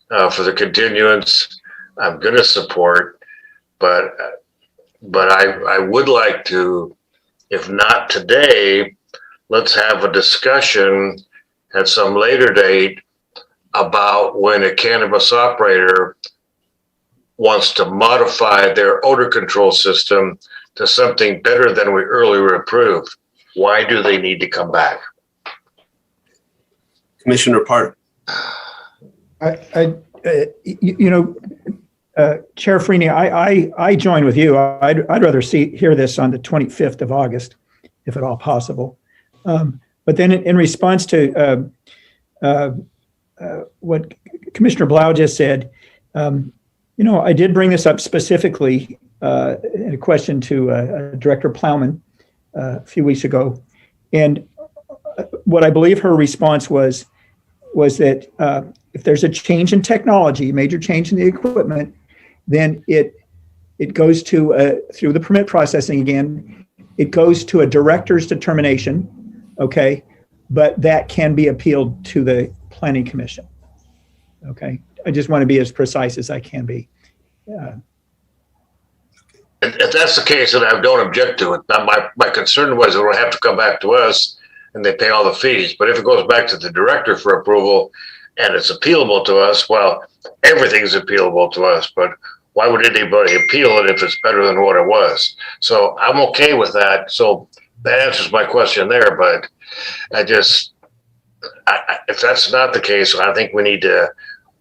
for the continuance, I'm going to support, but I would like to, if not today, let's have a discussion at some later date about when a cannabis operator wants to modify their odor control system to something better than we earlier approved. Why do they need to come back? Commissioner Park. Chair Freeney, I join with you. I'd rather hear this on the 25th of August, if at all possible. But then in response to what Commissioner Blau just said, I did bring this up specifically in a question to Director Plowman a few weeks ago. And what I believe her response was that if there's a change in technology, major change in the equipment, then it goes to, through the permit processing again, it goes to a director's determination, okay? But that can be appealed to the Planning Commission, okay? I just want to be as precise as I can be. If that's the case, then I don't object to it. Now, my concern was it will have to come back to us and they pay all the fees. But if it goes back to the director for approval and it's appealable to us, well, everything's appealable to us. But why would anybody appeal it if it's better than what it was? So I'm okay with that. So that answers my question there. But if that's not the case, I think we need to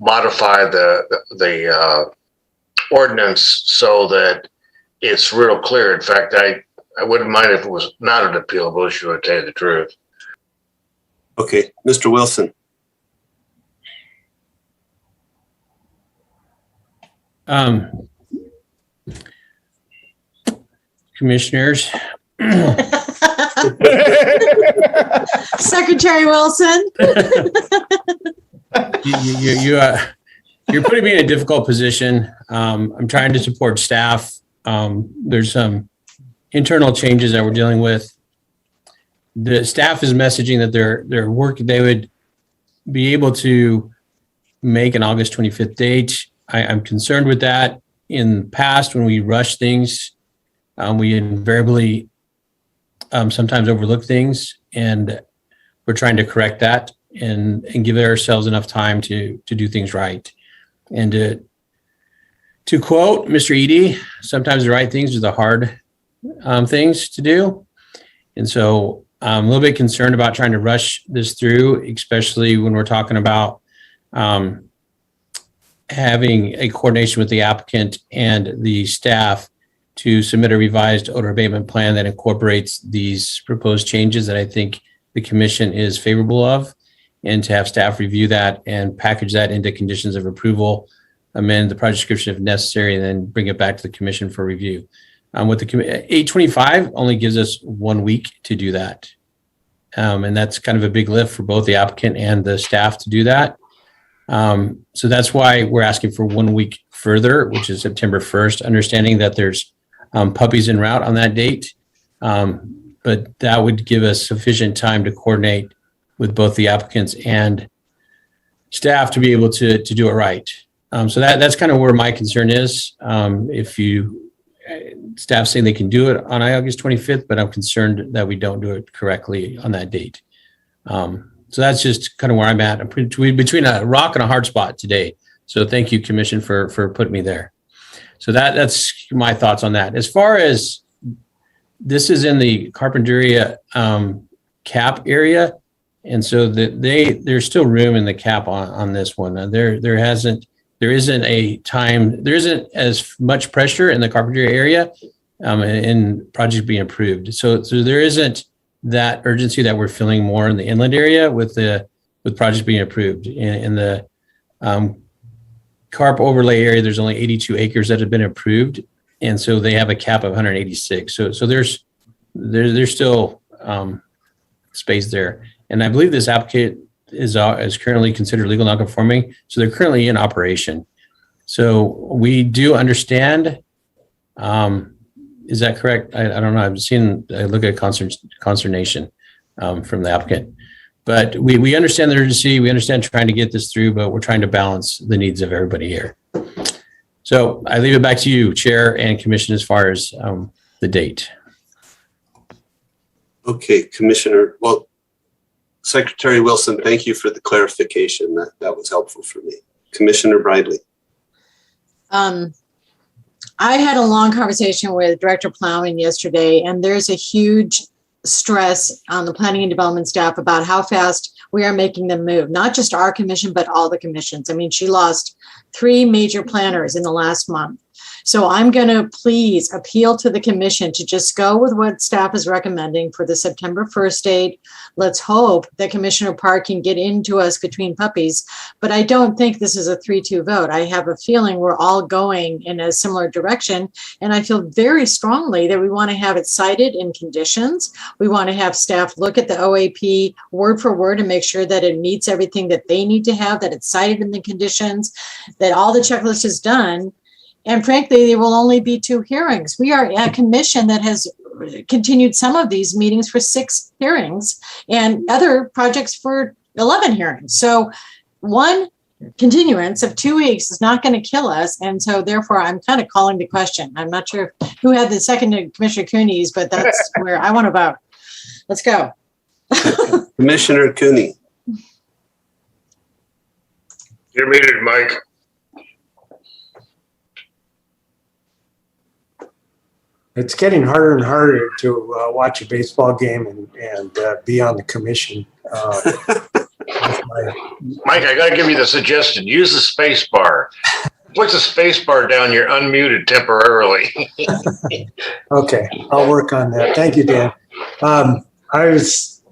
modify the ordinance so that it's real clear. In fact, I wouldn't mind if it was not an appealable issue, to tell you the truth. Okay, Mr. Wilson. Commissioners. Secretary Wilson. you're putting me in a difficult position. I'm trying to support staff. There's some internal changes that we're dealing with. The staff is messaging that their work, they would be able to make an August 25th date. I'm concerned with that. In the past, when we rush things, we invariably sometimes overlook things, and we're trying to correct that and give ourselves enough time to do things right. And to quote Mr. Eady, sometimes the right things are the hard things to do. And so I'm a little bit concerned about trying to rush this through, especially when we're talking about having a coordination with the applicant and the staff to submit a revised odor abatement plan that incorporates these proposed changes that I think the commission is favorable of, and to have staff review that and package that into conditions of approval, amend the project description if necessary, and then bring it back to the commission for review. With the 825 only gives us 1 week to do that. And that's kind of a big lift for both the applicant and the staff to do that. So that's why we're asking for 1 week further, which is September 1st, understanding that there's puppies en route on that date. But that would give us sufficient time to coordinate with both the applicants and staff to be able to do it right. So that's kind of where my concern is. If staff saying they can do it on August 25th, but I'm concerned that we don't do it correctly on that date. So that's just kind of where I'm at. I'm between a rock and a hard spot today. So thank you, Commission, for putting me there. So that's my thoughts on that. As far as this is in the Carpinteria cap area, and so there's still room in the cap on this one. There isn't as much pressure in the Carpinteria area in projects being approved. So there isn't that urgency that we're feeling more in the inland area with projects being approved. In the CARP overlay area, there's only 82 acres that have been approved, and so they have a cap of 186. So there's still space there, and I believe this applicant is currently considered legal non-conforming, so they're currently in operation. So we do understand. Is that correct? I don't know. I look at consternation from the applicant, but we understand the urgency. We understand trying to get this through, but we're trying to balance the needs of everybody here. So I leave it back to you, Chair and Commission, as far as the date. Okay, Commissioner. Well, Secretary Wilson, thank you for the clarification. That was helpful for me. Commissioner Bridley. I had a long conversation with Director Plowman yesterday, and there's a huge stress on the planning and development staff about how fast we are making them move, not just our commission, but all the commissions. I mean, she lost 3 major planners in the last month. So I'm going to please appeal to the commission to just go with what staff is recommending for the September 1st date. Let's hope that Commissioner Park can get into us between puppies, but I don't think this is a 3-2 vote. I have a feeling we're all going in a similar direction, and I feel very strongly that we want to have it cited in conditions. We want to have staff look at the OAP word for word and make sure that it meets everything that they need to have, that it's cited in the conditions, that all the checklist is done. And frankly, there will only be 2 hearings. We are a commission that has continued some of these meetings for 6 hearings and other projects for 11 hearings. So 1 continuance of 2 weeks is not going to kill us. And so therefore, I'm kind of calling the question. I'm not sure who had the second to Commissioner Cooney's, but that's where I want to vote. Let's go. Commissioner Cooney. You're muted, Mike. It's getting harder and harder to watch a baseball game and be on the commission. Mike, I got to give you the suggestion. Use the space bar. Put the space bar down. You're unmuted temporarily. Okay, I'll work on that. Thank you, Dan. I was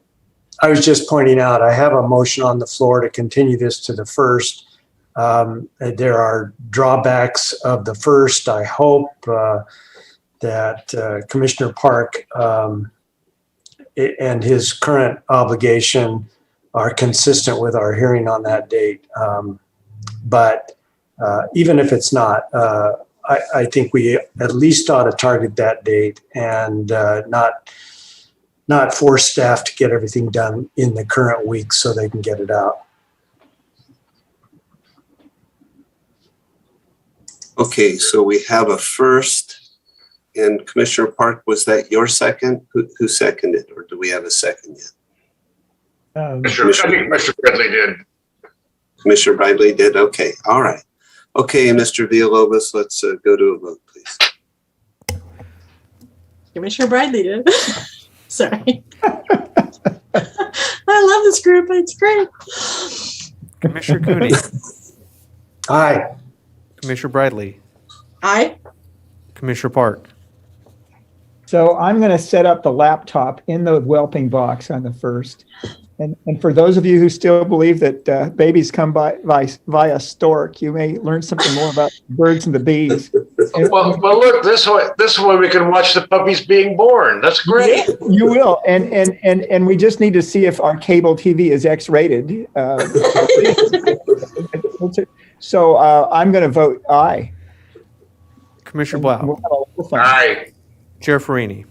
just pointing out, I have a motion on the floor to continue this to the 1st. There are drawbacks of the 1st. I hope that Commissioner Park and his current obligation are consistent with our hearing on that date. But even if it's not, I think we at least ought to target that date and not force staff to get everything done in the current week so they can get it out. Okay, so we have a first, and Commissioner Park, was that your second? Who seconded, or do we have a second yet? I think Mr. Bradley did. Commissioner Bradley did, okay, all right. Okay, Mr. Villalobos, let's go to a vote, please. Commissioner Bradley did. Sorry. I love this group. It's great. Commissioner Cooney. Aye. Commissioner Bradley. Aye. Commissioner Park. So I'm going to set up the laptop in the whelping box on the first. And for those of you who still believe that babies come by via stork, you may learn something more about birds and the bees. Well, look, this way we can watch the puppies being born. That's great. Yeah, you will. And we just need to see if our cable TV is X-rated. So I'm going to vote aye. Commissioner Blau. Aye. Chair Farini.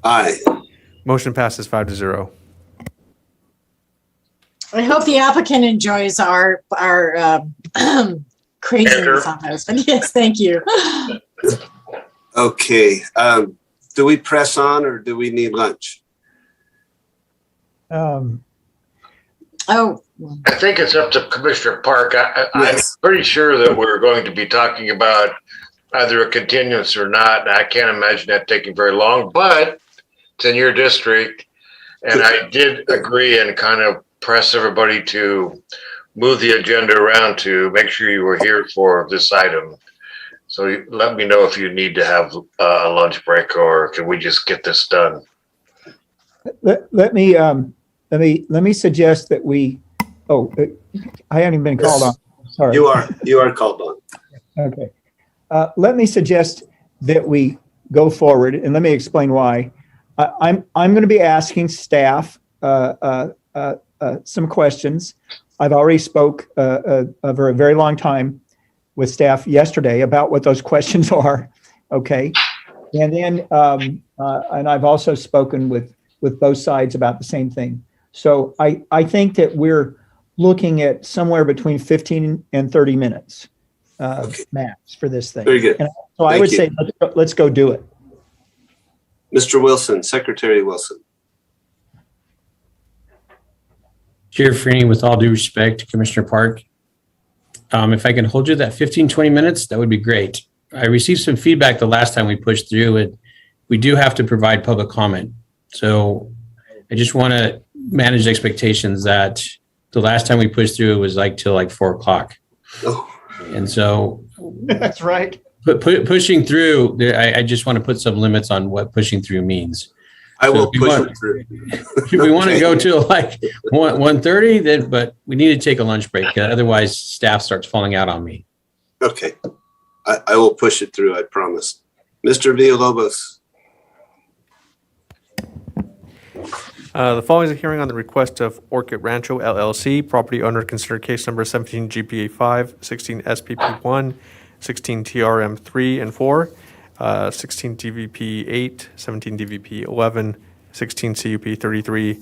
Aye. Motion passes 5-0. I hope the applicant enjoys our craziness on those. But yes, thank you. Okay, do we press on or do we need lunch? Oh. I think it's up to Commissioner Park. I'm pretty sure that we're going to be talking about either a continuance or not. I can't imagine that taking very long, but it's in your district. And I did agree and kind of press everybody to move the agenda around to make sure you were here for this item. So let me know if you need to have a lunch break, or can we just get this done? Let me suggest that we. Oh, I haven't even been called on. Sorry. You are called on. Okay. Let me suggest that we go forward, and let me explain why. I'm going to be asking staff some questions. I've already spoke over a very long time with staff yesterday about what those questions are. Okay, and then and I've also spoken with both sides about the same thing. So I think that we're looking at somewhere between 15 and 30 minutes max for this thing. Very good. And so I would say let's go do it. Mr. Wilson, Secretary Wilson. Chair Freeney, with all due respect to Commissioner Park, if I can hold you that 15, 20 minutes, that would be great. I received some feedback the last time we pushed through it. We do have to provide public comment. So I just want to manage expectations that the last time we pushed through it was till 4 o'clock. Oh. And so that's right. Pushing through, I just want to put some limits on what pushing through means. I will push it through. If we want to go to 1:30, then but we need to take a lunch break. Otherwise, staff starts falling out on me. Okay, I will push it through. I promise. Mr. Villalobos. The following is a hearing on the request of Orchid Rancho LLC, property owner considered case number 17 GPA 5, 16 SPP 1, 16 TRM 3 and 4, 16 DVP 8, 17 DVP 11, 16 CUP 33,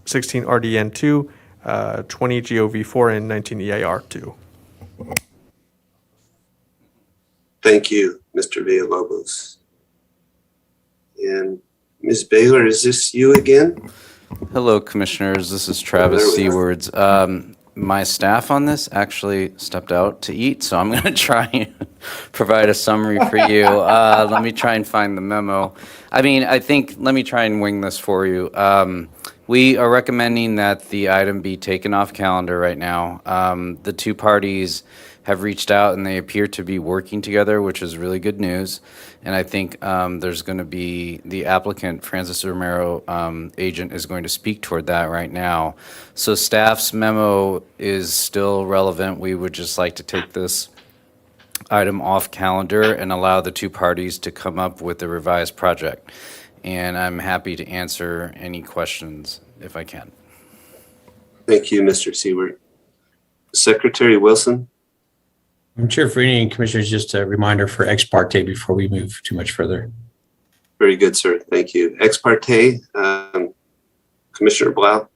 16 RDN 2, 20 GOV 4, and 19 EIR 2. Thank you, Mr. Villalobos. And Ms. Baylor, is this you again? Hello, Commissioners. This is Travis Seawards. My staff on this actually stepped out to eat, so I'm going to try and provide a summary for you. Let me try and find the memo. Let me try and wing this for you. We are recommending that the item be taken off calendar right now. The two parties have reached out and they appear to be working together, which is really good news. And I think there's going to be the applicant, Francis Romero, agent, is going to speak toward that right now. So staff's memo is still relevant. We would just like to take this item off calendar and allow the two parties to come up with a revised project. And I'm happy to answer any questions if I can. Thank you, Mr. Seward. Secretary Wilson. Chair Freeney and Commissioners, just a reminder for ex parte before we move too much further. Very good, sir. Thank you. Ex parte, Commissioner Blau.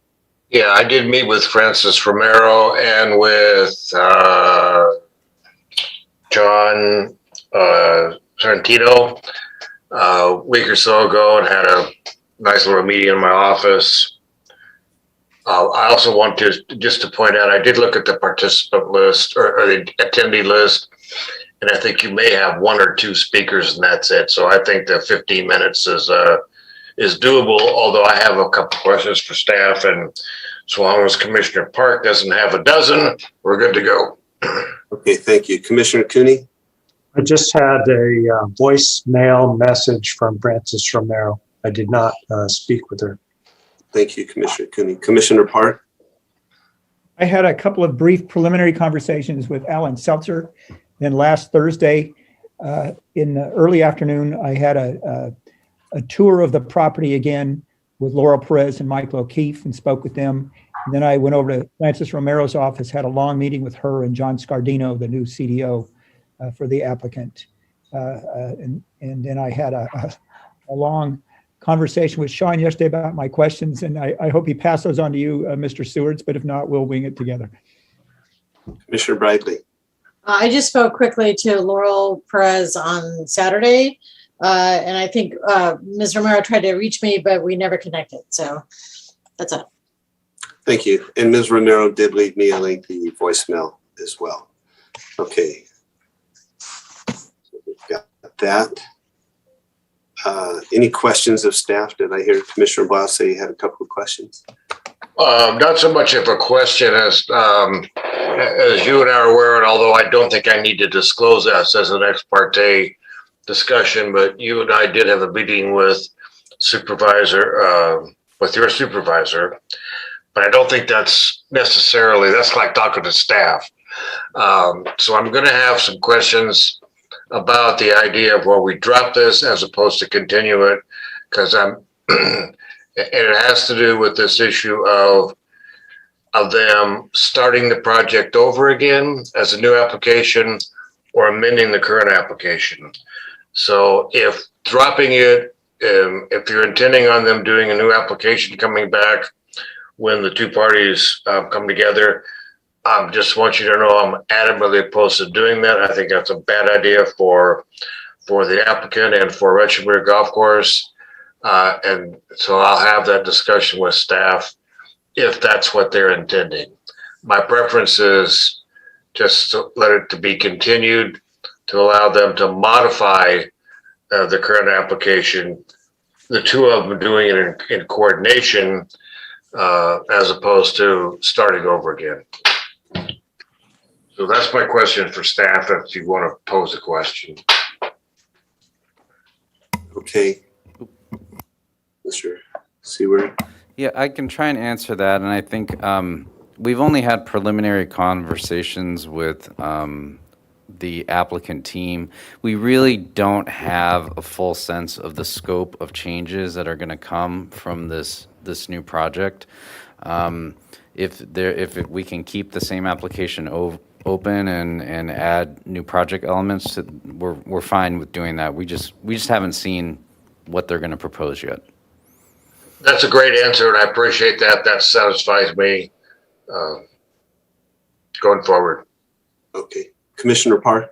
Yeah, I did meet with Francis Romero and with John Sorrentino a week or so ago and had a nice little meeting in my office. I also want to just to point out, I did look at the participant list or the attendee list, and I think you may have one or two speakers and that's it. So I think that 15 minutes is doable, although I have a couple questions for staff, and so long as Commissioner Park doesn't have a dozen, we're good to go. Okay, thank you. Commissioner Cooney? I just had a voicemail message from Francis Romero. I did not speak with her. Thank you, Commissioner Cooney. Commissioner Park? I had a couple of brief preliminary conversations with Alan Seltzer. Then last Thursday in the early afternoon, I had a tour of the property again with Laura Perez and Michael O'Keefe and spoke with them. And then I went over to Francis Romero's office, had a long meeting with her and John Scardino, the new CDO for the applicant. And then I had a long conversation with Sean yesterday about my questions, and I hope he passed those on to you, Mr. Stewards, but if not, we'll wing it together. Commissioner Bradley? I just spoke quickly to Laurel Perez on Saturday, and I think Ms. Romero tried to reach me, but we never connected. So that's it. Thank you. And Ms. Romero did leave me a lengthy voicemail as well. Okay. So we've got that. Any questions of staff? Did I hear Commissioner Blau say you had a couple of questions? Not so much of a question as you and I are aware, and although I don't think I need to disclose us as an ex parte discussion, but you and I did have a meeting with your supervisor, but I don't think that's necessarily, that's like talking to staff. So I'm going to have some questions about the idea of, well, we drop this as opposed to continue it, because and it has to do with this issue of them starting the project over again as a new application or amending the current application. So if dropping it, if you're intending on them doing a new application coming back when the two parties come together, just want you to know I'm adamantly opposed to doing that. I think that's a bad idea for the applicant and for Reichenberg Golf Course. And so I'll have that discussion with staff if that's what they're intending. My preference is just to let it to be continued to allow them to modify the current application, the two of them doing it in coordination as opposed to starting over again. So that's my question for staff if you want to pose a question. Okay. Mr. Seward? Yeah, I can try and answer that. And I think we've only had preliminary conversations with the applicant team. We really don't have a full sense of the scope of changes that are going to come from this new project. If we can keep the same application open and add new project elements, we're fine with doing that. We just haven't seen what they're going to propose yet. That's a great answer, and I appreciate that. That satisfies me going forward. Okay. Commissioner Park?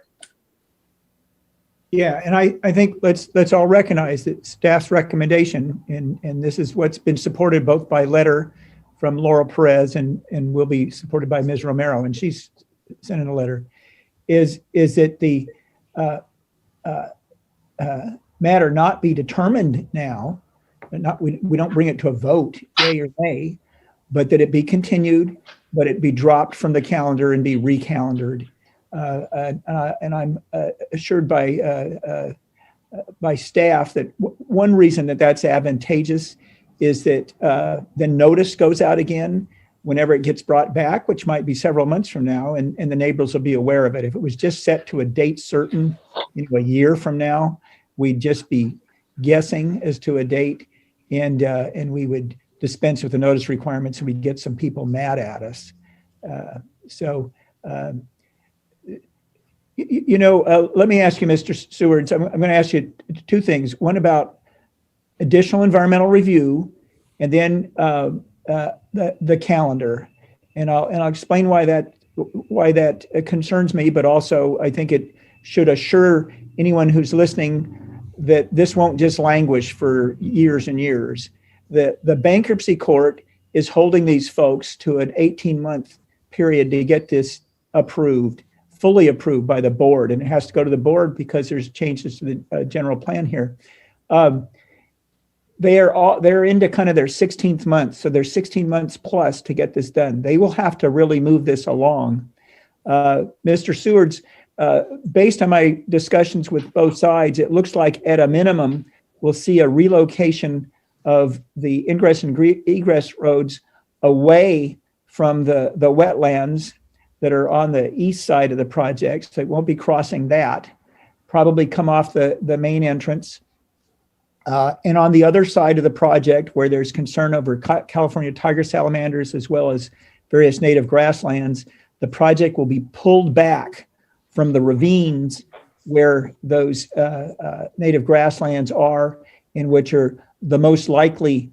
Yeah, and I think let's all recognize that staff's recommendation, and this is what's been supported both by letter from Laura Perez and will be supported by Ms. Romero, and she's sent in a letter, is that the matter not be determined now, we don't bring it to a vote, yay or nay, but that it be continued, but it be dropped from the calendar and be recalendared. And I'm assured by staff that one reason that that's advantageous is that then notice goes out again whenever it gets brought back, which might be several months from now, and the neighbors will be aware of it. If it was just set to a date certain, a year from now, we'd just be guessing as to a date, and we would dispense with the notice requirements, and we'd get some people mad at us. Let me ask you, Mr. Stewards, I'm going to ask you two things. One about additional environmental review, and then the calendar. And I'll explain why that concerns me, but also I think it should assure anyone who's listening that this won't just languish for years and years. The bankruptcy court is holding these folks to an 18-month period to get this approved, fully approved by the board, and it has to go to the board because there's changes to the general plan here. They're into kind of their 16th month, so they're 16 months plus to get this done. They will have to really move this along. Mr. Stewards, based on my discussions with both sides, it looks like at a minimum we'll see a relocation of the ingress and egress roads away from the wetlands that are on the east side of the project. So it won't be crossing that, probably come off the main entrance. And on the other side of the project, where there's concern over California tiger salamanders as well as various native grasslands, the project will be pulled back from the ravines where those native grasslands are, in which are the most likely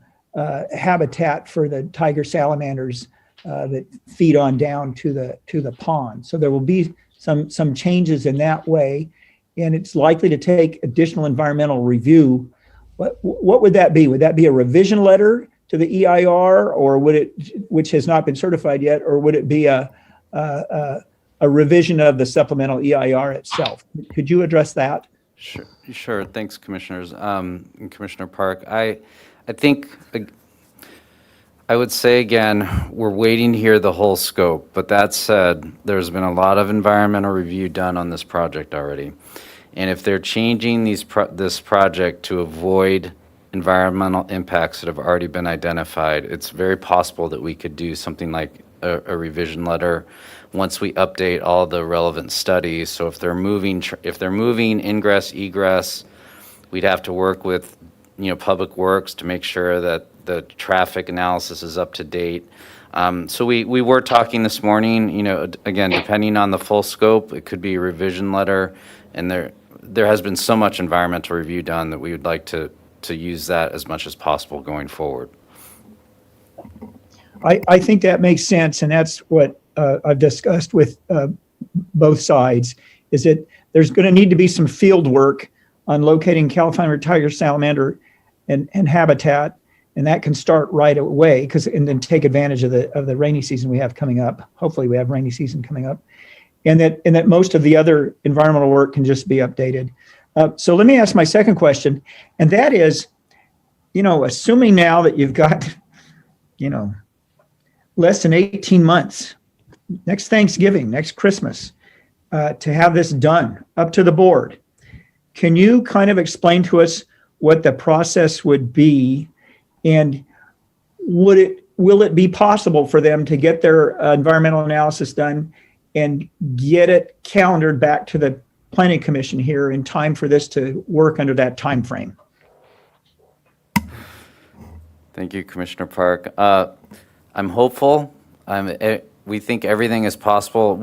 habitat for the tiger salamanders that feed on down to the pond. So there will be some changes in that way, and it's likely to take additional environmental review. What would that be? Would that be a revision letter to the EIR, or would it, which has not been certified yet, or would it be a revision of the supplemental EIR itself? Could you address that? Sure. Thanks, commissioners. And Commissioner Park, I think I would say again, we're waiting to hear the whole scope. But that said, there's been a lot of environmental review done on this project already. And if they're changing this project to avoid environmental impacts that have already been identified, it's very possible that we could do something like a revision letter once we update all the relevant studies. So if they're moving ingress, egress, we'd have to work with Public Works to make sure that the traffic analysis is up to date. So we were talking this morning, again, depending on the full scope, it could be a revision letter, and there has been so much environmental review done that we would like to use that as much as possible going forward. I think that makes sense, and that's what I've discussed with both sides, is that there's going to need to be some field work on locating California tiger salamander and habitat, and that can start right away and then take advantage of the rainy season we have coming up. Hopefully we have rainy season coming up, and that most of the other environmental work can just be updated. So let me ask my second question, and that is, assuming now that you've got, less than 18 months, next Thanksgiving, next Christmas, to have this done up to the board, can you kind of explain to us what the process would be, and will it be possible for them to get their environmental analysis done and get it calendared back to the Planning Commission here in time for this to work under that time frame? Thank you, Commissioner Park. I'm hopeful. We think everything is possible.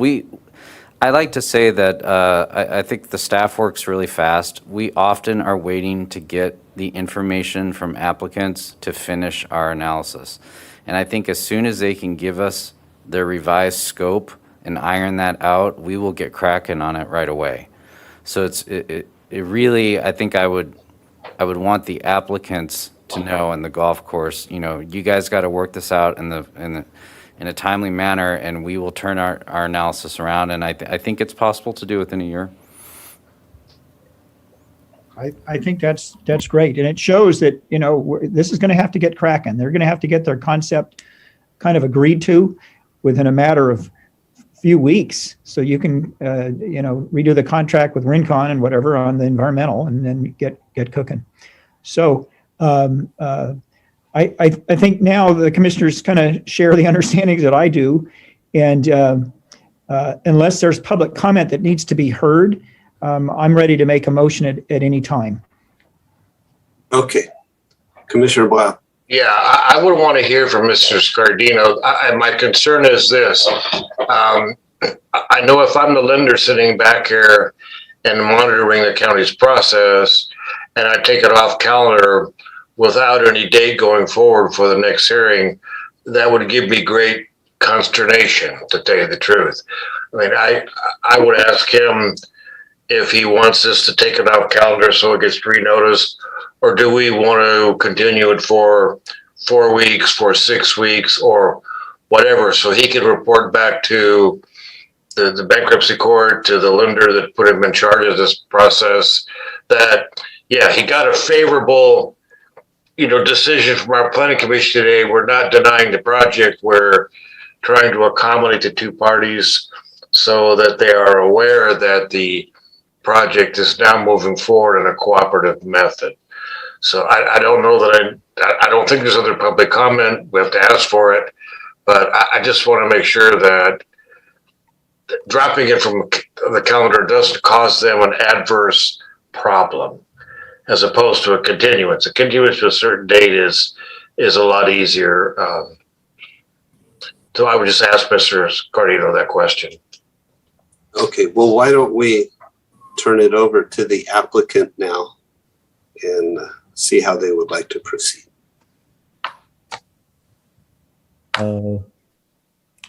I like to say that I think the staff works really fast. We often are waiting to get the information from applicants to finish our analysis. And I think as soon as they can give us their revised scope and iron that out, we will get cracking on it right away. So it really, I think I would want the applicants to know, and the golf course, you guys got to work this out in a timely manner, and we will turn our analysis around. And I think it's possible to do within a year. I think that's great, and it shows that this is going to have to get cracking. They're going to have to get their concept kind of agreed to within a matter of few weeks, so you can redo the contract with Rincon and whatever on the environmental, and then get cooking. So I think now the commissioners kind of share the understandings that I do, and unless there's public comment that needs to be heard, I'm ready to make a motion at any time. Okay. Commissioner Boyle. Yeah, I would want to hear from Mr. Scardino. My concern is this. I know if I'm the lender sitting back here and monitoring the county's process, and I take it off calendar without any date going forward for the next hearing, that would give me great consternation, to tell you the truth. I mean, I would ask him if he wants us to take it off calendar so it gets renoticed, or do we want to continue it for 4 weeks, for 6 weeks, or whatever, so he can report back to the bankruptcy court, to the lender that put him in charge of this process, that, yeah, he got a favorable, decision from our planning commission today. We're not denying the project. We're trying to accommodate the two parties so that they are aware that the project is now moving forward in a cooperative method. So I don't know that I don't think there's other public comment. We have to ask for it, but I just want to make sure that dropping it from the calendar doesn't cause them an adverse problem, as opposed to a continuance. A continuance to a certain date is a lot easier. So I would just ask Mr. Scardino that question. Okay, well, why don't we turn it over to the applicant now and see how they would like to proceed.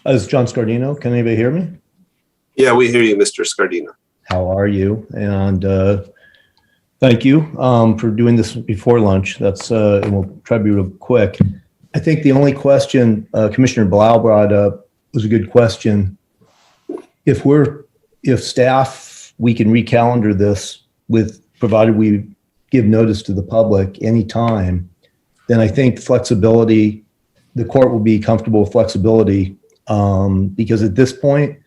As John Scardino, can anybody hear me? Yeah, we hear you, Mr. Scardino. How are you? And thank you for doing this before lunch. That's and we'll try to be real quick. I think the only question Commissioner Blau brought up was a good question. If staff, we can recalendar this provided we give notice to the public anytime, then I think flexibility, the court will be comfortable with flexibility because at this point,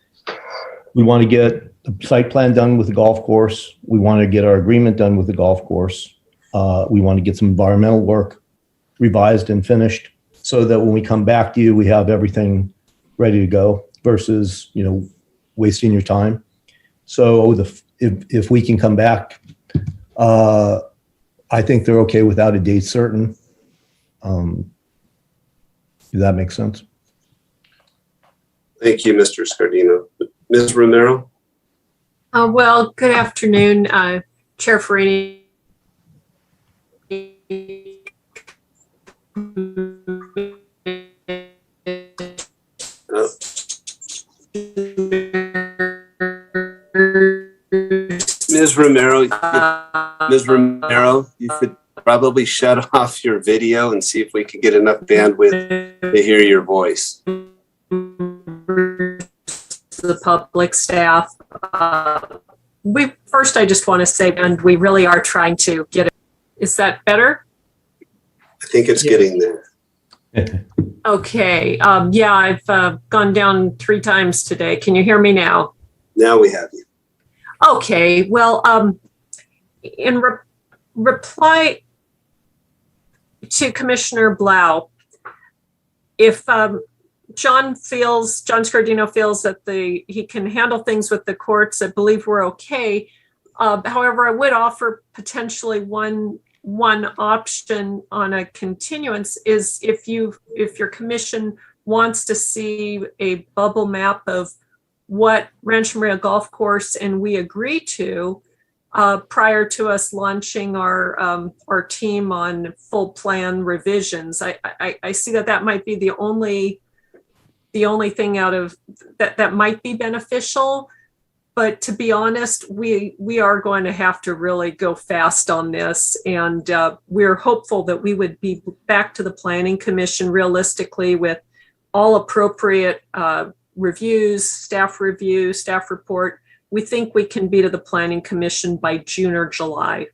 we want to get the site plan done with the golf course. We want to get our agreement done with the golf course. We want to get some environmental work revised and finished so that when we come back to you, we have everything ready to go versus, wasting your time. So if we can come back, I think they're okay without a date certain. Does that make sense? Thank you, Mr. Scardino. Ms. Romero? Well, good afternoon, Chair Farini. Ms. Romero, you could probably shut off your video and see if we could get enough bandwidth to hear your voice. The public staff. First, I just want to say, and we really are trying to get it. Is that better? I think it's getting there. Okay. Yeah, I've gone down 3 times today. Can you hear me now? Now we have you. Okay. Well, in reply to Commissioner Blau, if John Scardino feels that he can handle things with the courts, I believe we're okay. However, I would offer potentially one option on a continuance is if your commission wants to see a bubble map of what Rancho Maria Golf Course and we agree to prior to us launching our team on full plan revisions. I see that might be the only thing out of that might be beneficial. But to be honest, we are going to have to really go fast on this. And we're hopeful that we would be back to the Planning Commission realistically with all appropriate reviews, staff review, staff report. We think we can be to the Planning Commission by June or July.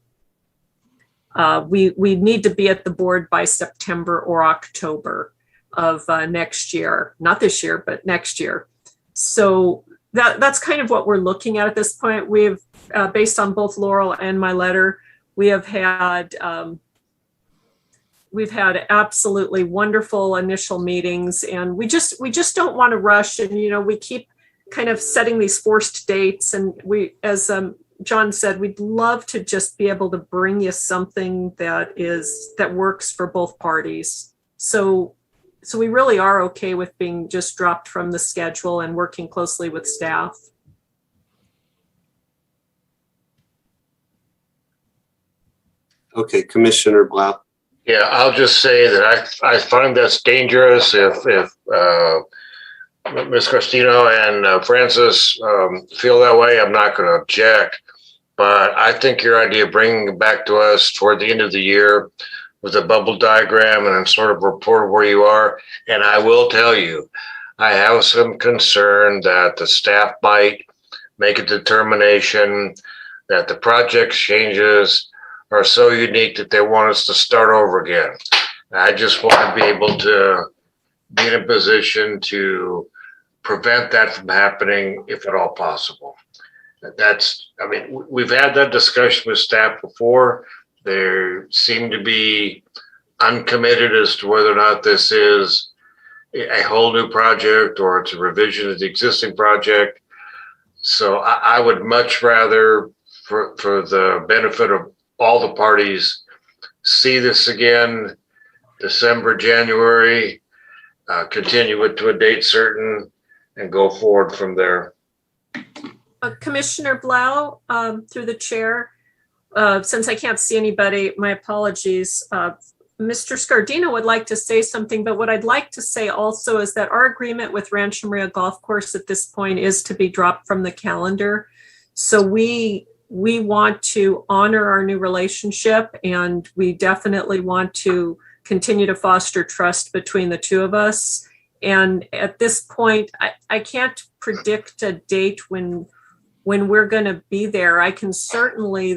We need to be at the board by September or October of next year, not this year, but next year. So that's kind of what we're looking at this point. We've, based on both Laurel and my letter, we've had absolutely wonderful initial meetings, and we just don't want to rush. And we keep kind of setting these forced dates, and we, as John said, we'd love to just be able to bring you something that works for both parties. So So we really are okay with being just dropped from the schedule and working closely with staff. Okay, Commissioner Blau. Yeah, I'll just say that I find that's dangerous if Ms. Cristino and Francis feel that way. I'm not going to object, but I think your idea of bringing it back to us toward the end of the year with a bubble diagram and a sort of report where you are, and I will tell you, I have some concern that the staff might make a determination that the project changes are so unique that they want us to start over again. I just want to be able to be in a position to prevent that from happening if at all possible. We've had that discussion with staff before. They seem to be uncommitted as to whether or not this is a whole new project or it's a revision of the existing project. So I would much rather, for the benefit of all the parties, see this again, December, January, continue it to a date certain, and go forward from there. Commissioner Blau, through the chair, since I can't see anybody, my apologies. Mr. Scardino would like to say something, but what I'd like to say also is that our agreement with Rancho Maria Golf Course at this point is to be dropped from the calendar. So we want to honor our new relationship, and we definitely want to continue to foster trust between the two of us. And at this point, I can't predict a date when we're going to be there. we can certainly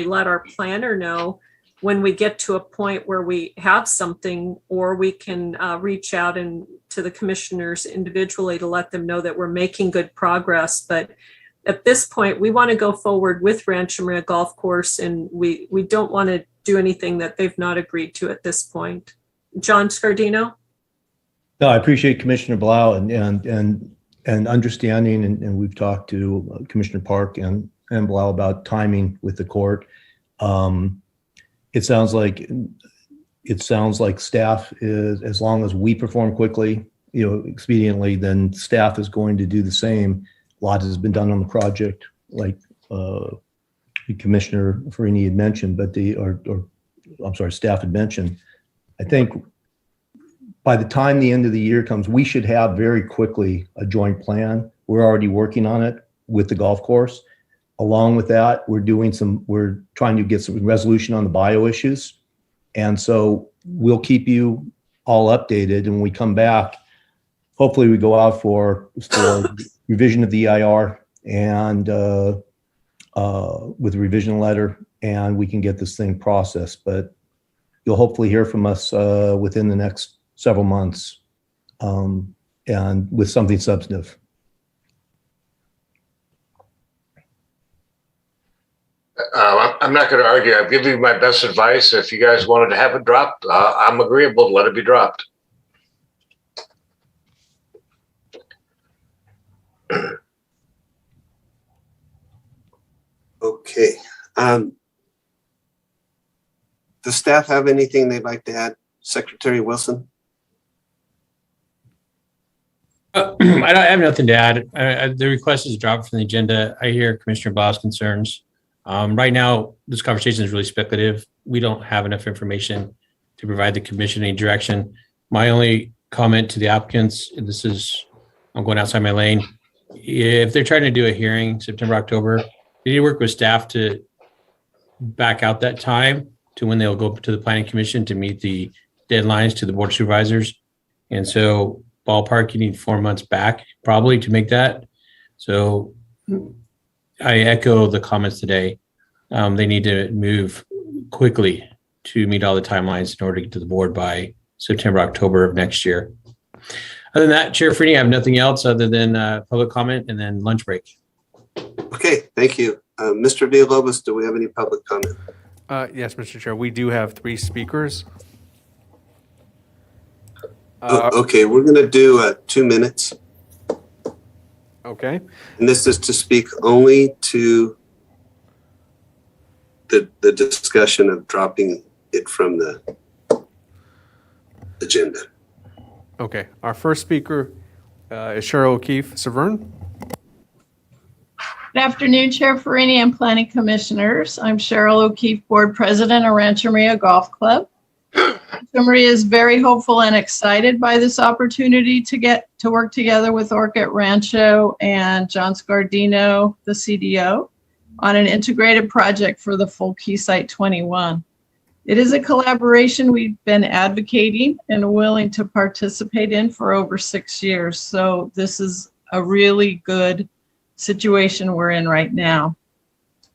let our planner know when we get to a point where we have something, or we can reach out to the commissioners individually to let them know that we're making good progress. But at this point, we want to go forward with Rancho Maria Golf Course, and we don't want to do anything that they've not agreed to at this point. John Scardino? No, I appreciate Commissioner Blau and understanding, and we've talked to Commissioner Park and Blau about timing with the court. It sounds like staff is, as long as we perform quickly, expediently, then staff is going to do the same. A lot has been done on the project, like Commissioner Farini had mentioned, staff had mentioned. I think by the time the end of the year comes, we should have very quickly a joint plan. We're already working on it with the golf course. Along with that, we're trying to get some resolution on the bio issues. And so we'll keep you all updated. And when we come back, hopefully we go out for revision of the EIR and with a revision letter, and we can get this thing processed. But you'll hopefully hear from us within the next several months, and with something substantive. I'm not going to argue. I've given you my best advice. If you guys wanted to have it dropped, I'm agreeable to let it be dropped. Okay. Does staff have anything they'd like to add? Secretary Wilson? I have nothing to add. The request is dropped from the agenda. I hear Commissioner Blau's concerns. Right now, this conversation is really speculative. We don't have enough information to provide the commission any direction. My only comment to the applicants, I'm going outside my lane. If they're trying to do a hearing September, October, they need to work with staff to back out that time to when they'll go to the planning commission to meet the deadlines to the board of supervisors. And so ballpark, you need 4 months back probably to make that. So I echo the comments today. They need to move quickly to meet all the timelines in order to get to the board by September, October of next year. Other than that, Chair Freeney, I have nothing else other than public comment and then lunch break. Okay, thank you. Mr. Villalobos, do we have any public comment? Yes, Mr. Chair, we do have 3 speakers. Okay, we're going to do 2 minutes. Okay. And this is to speak only to the discussion of dropping it from the agenda. Okay, our first speaker is Cheryl O'Keefe Severn. Good afternoon, Chair Farini and Planning Commissioners. I'm Cheryl O'Keefe, Board President of Rancho Maria Golf Club. Rancho Maria is very hopeful and excited by this opportunity to get to work together with Orchid Rancho and John Scardino, the CDO, on an integrated project for the full Quayside 21. It is a collaboration we've been advocating and willing to participate in for over 6 years. So this is a really good situation we're in right now.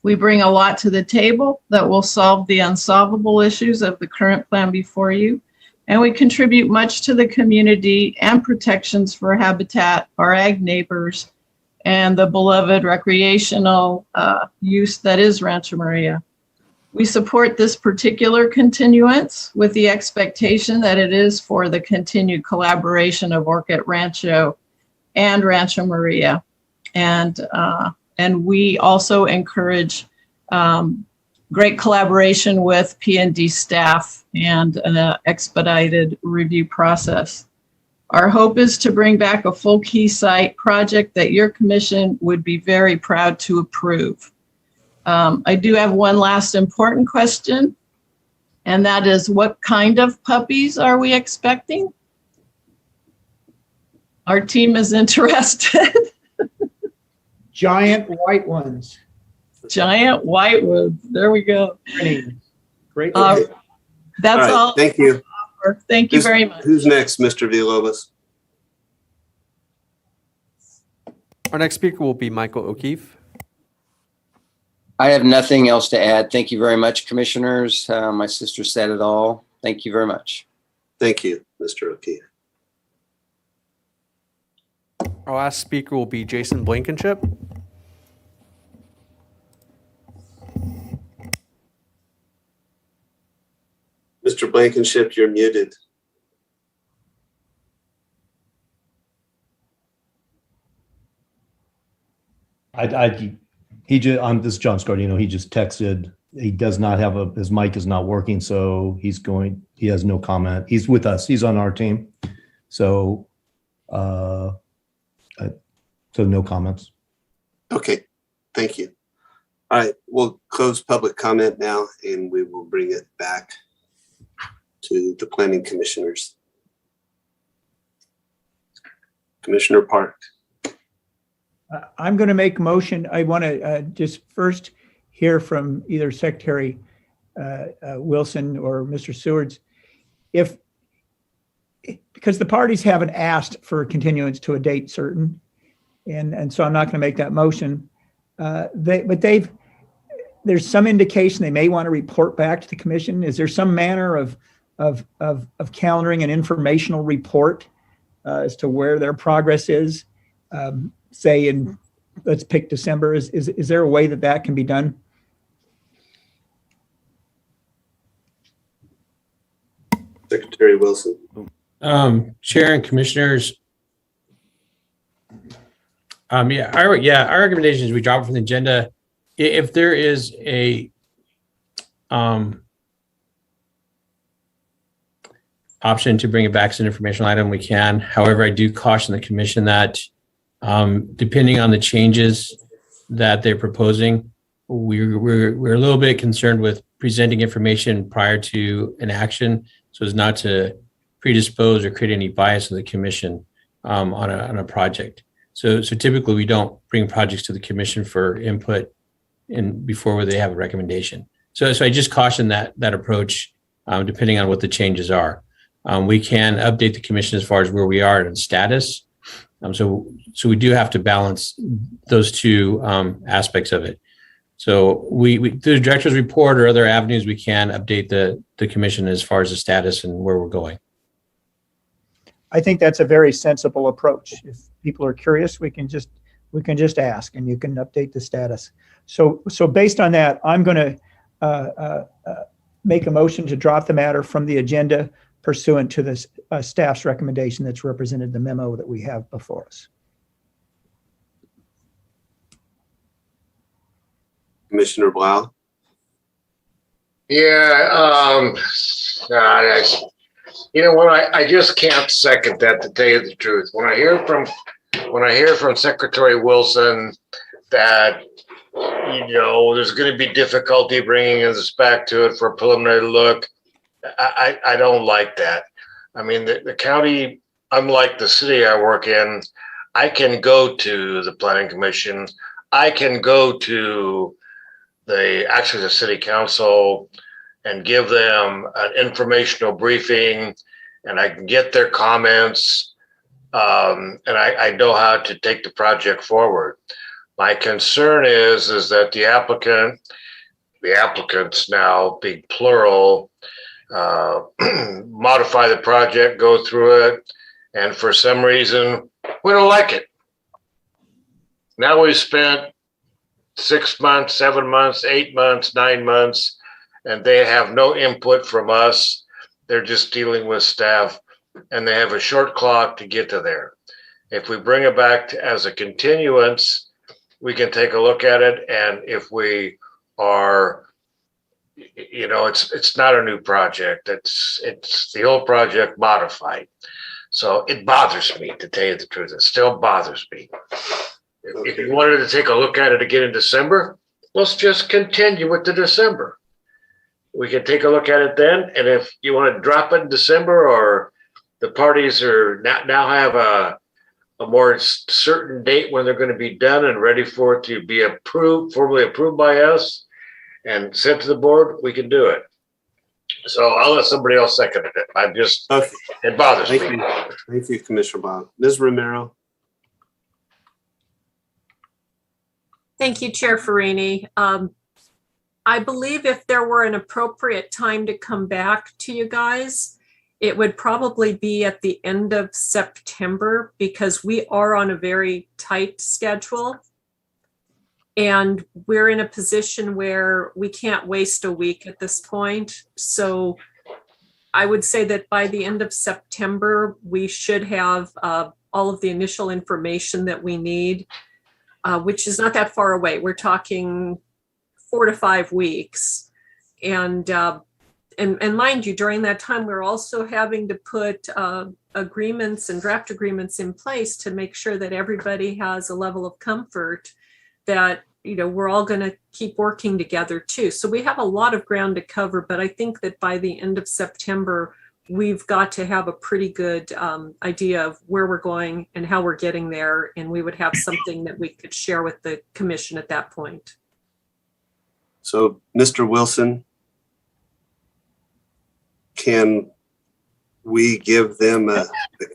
We bring a lot to the table that will solve the unsolvable issues of the current plan before you, and we contribute much to the community and protections for habitat, our ag neighbors, and the beloved recreational use that is Rancho Maria. We support this particular continuance with the expectation that it is for the continued collaboration of Orchid Rancho and Rancho Maria. And we also encourage great collaboration with P&D staff and an expedited review process. Our hope is to bring back a full Quayside project that your commission would be very proud to approve. I do have one last important question, and that is, what kind of puppies are we expecting? Our team is interested. Giant white ones. Giant white ones. There we go. Great. That's all. Thank you. Thank you very much. Who's next, Mr. Villalobos? Our next speaker will be Michael O'Keefe. I have nothing else to add. Thank you very much, commissioners. My sister said it all. Thank you very much. Thank you, Mr. O'Keefe. Our last speaker will be Jason Blankenship. Mr. Blankenship, you're muted. This is John Scardino. He just texted. He does not have his mic is not working, so he has no comment. He's with us. He's on our team. So no comments. Okay, thank you. All right, we'll close public comment now, and we will bring it back to the planning commissioners. Commissioner Park. I'm going to make a motion. I want to just first hear from either Secretary Wilson or Mr. Sewards, because the parties haven't asked for continuance to a date certain, and so I'm not going to make that motion. There's some indication they may want to report back to the commission. Is there some manner of calendaring an informational report as to where their progress is? Say let's pick December. Is there a way that can be done? Secretary Wilson. Chair and commissioners. Our recommendation is we drop it from the agenda. If there is a option to bring it back as an informational item, we can. However, I do caution the commission that depending on the changes that they're proposing, we're a little bit concerned with presenting information prior to an action, so as not to predispose or create any bias in the commission on a project. So typically we don't bring projects to the commission for input before they have a recommendation. So I just caution that approach, depending on what the changes are. We can update the commission as far as where we are in status. So we do have to balance those two aspects of it. So we through the director's report or other avenues, we can update the commission as far as the status and where we're going. I think that's a very sensible approach. If people are curious, we can just ask, and you can update the status. So based on that, I'm going to make a motion to drop the matter from the agenda pursuant to the staff's recommendation that's represented in the memo that we have before us. Commissioner Blau. Yeah, You know what? I just can't second that, to tell you the truth. When I hear from Secretary Wilson that, there's going to be difficulty bringing us back to it for a preliminary look, I don't like that. I mean, the county, unlike the city I work in, I can go to the planning commission. I can go to the city council and give them an informational briefing, and I can get their comments, and I know how to take the project forward. My concern is that the applicants now, being plural, modify the project, go through it, and for some reason, we don't like it. Now we've spent 6 months, 7 months, 8 months, 9 months, and they have no input from us. They're just dealing with staff, and they have a short clock to get to there. If we bring it back as a continuance, we can take a look at it, and if we are, it's not a new project. It's the old project modified. So it bothers me, to tell you the truth. It still bothers me. If you wanted to take a look at it again in December, let's just continue with the December. We can take a look at it then. And if you want to drop it in December, or the parties are now have a more certain date when they're going to be done and ready for it to be formally approved by us and sent to the board, we can do it. So I'll let somebody else second it. It bothers me. Thank you, Commissioner Bob. Ms. Romero. Thank you, Chair Farini. I believe if there were an appropriate time to come back to you guys, it would probably be at the end of September, because we are on a very tight schedule. And we're in a position where we can't waste a week at this point. So I would say that by the end of September, we should have all of the initial information that we need, which is not that far away. We're talking 4 to 5 weeks. And mind you, during that time, we're also having to put agreements and draft agreements in place to make sure that everybody has a level of comfort that, we're all going to keep working together too. So we have a lot of ground to cover, but I think that by the end of September, we've got to have a pretty good idea of where we're going and how we're getting there. And we would have something that we could share with the commission at that point. So, Mr. Wilson, can we give them a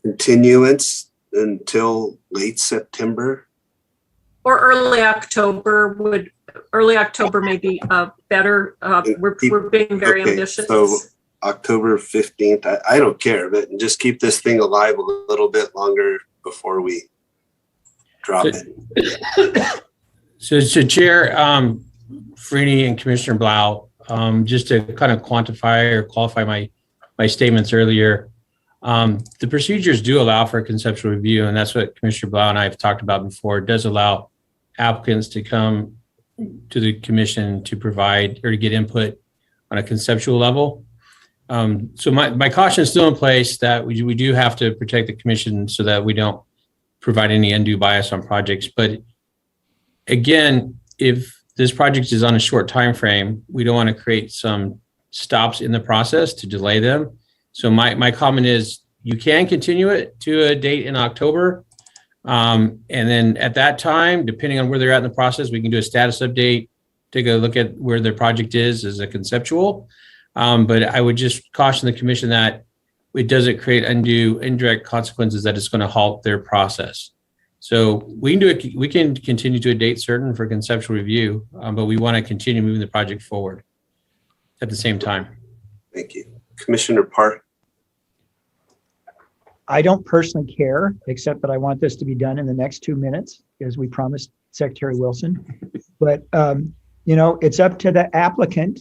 continuance until late September? Or early October may be better. We're being very ambitious. So October 15th, I don't care, but just keep this thing alive a little bit longer before we drop it. So Chair Farini and Commissioner Blau, just to kind of quantify or qualify my statements earlier, the procedures do allow for a conceptual review, and that's what Commissioner Blau and I have talked about before. It does allow applicants to come to the commission to provide or to get input on a conceptual level. So my caution is still in place that we do have to protect the commission so that we don't provide any undue bias on projects. But again, if this project is on a short time frame, we don't want to create some stops in the process to delay them. So my comment is you can continue it to a date in October. And then at that time, depending on where they're at in the process, we can do a status update, take a look at where their project is as a conceptual. But I would just caution the commission that it doesn't create undue indirect consequences that it's going to halt their process. So we can do it. We can continue to a date certain for conceptual review, but we want to continue moving the project forward at the same time. Thank you. Commissioner Park. I don't personally care, except that I want this to be done in the next 2 minutes, as we promised Secretary Wilson. But, it's up to the applicant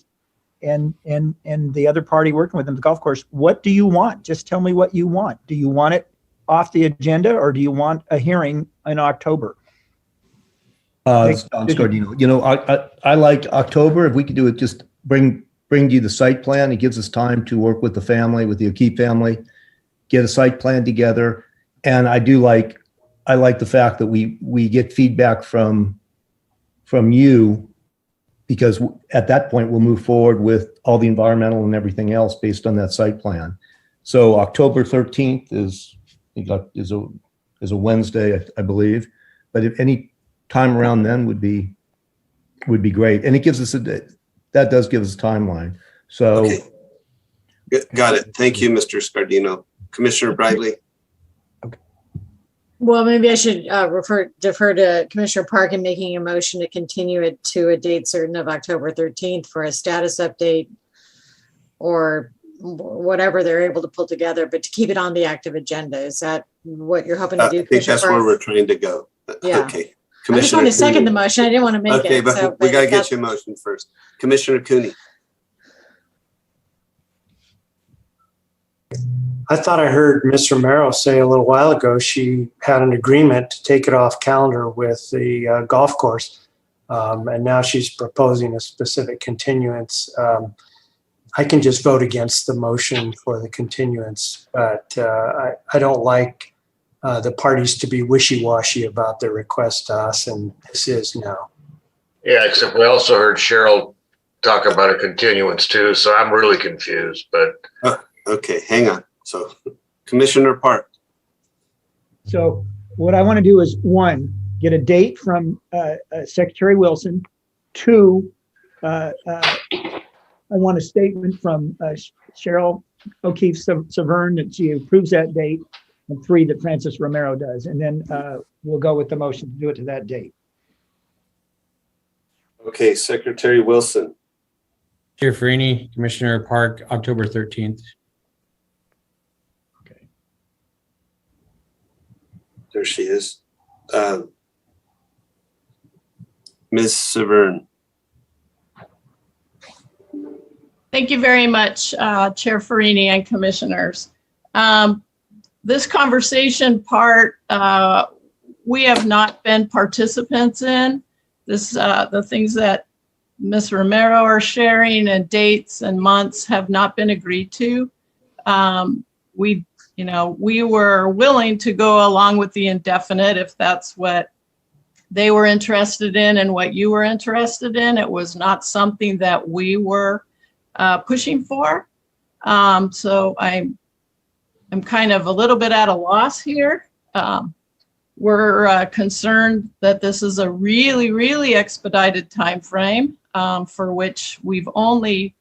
and the other party working with them, the golf course. What do you want? Just tell me what you want. Do you want it off the agenda, or do you want a hearing in October? Don Scardino. I like October. If we could do it, just bring bring you the site plan. It gives us time to work with the family, with the O'Keefe family, get a site plan together. And I like the fact that we get feedback from you, because at that point we'll move forward with all the environmental and everything else based on that site plan. So October 13th is a Wednesday, I believe, but if any time around then would be great. And it gives us that does give us a timeline. So. Okay. Got it. Thank you, Mr. Scardino. Commissioner Bradley. Well, maybe I should defer to Commissioner Park in making a motion to continue it to a date certain of October 13th for a status update or whatever they're able to pull together, but to keep it on the active agenda. Is that what you're hoping to do? I think that's where we're trying to go. Yeah. Okay. I just want to second the motion. I didn't want to make it. Okay, but we got to get your motion first. Commissioner Cooney. I thought I heard Ms. Romero say a little while ago she had an agreement to take it off calendar with the golf course. And now she's proposing a specific continuance. I can just vote against the motion for the continuance, but I don't like the parties to be wishy-washy about their request to us, and this is now. Yeah, except we also heard Cheryl talk about a continuance too, so I'm really confused, but. Okay, hang on. So Commissioner Park. So what I want to do is, one, get a date from Secretary Wilson. Two, I want a statement from Cheryl O'Keefe Severn that she approves that date. And three, that Francis Romero does. And then we'll go with the motion to do it to that date. Okay, Secretary Wilson. Chair Farini, Commissioner Park, October 13th. There she is. Ms. Severn. Thank you very much, Chair Farini and commissioners. This conversation part, we have not been participants in. The things that Ms. Romero are sharing and dates and months have not been agreed to. We were willing to go along with the indefinite if that's what they were interested in and what you were interested in. It was not something that we were pushing for. So I'm kind of a little bit at a loss here. We're concerned that this is a really, really expedited time frame for which we've only,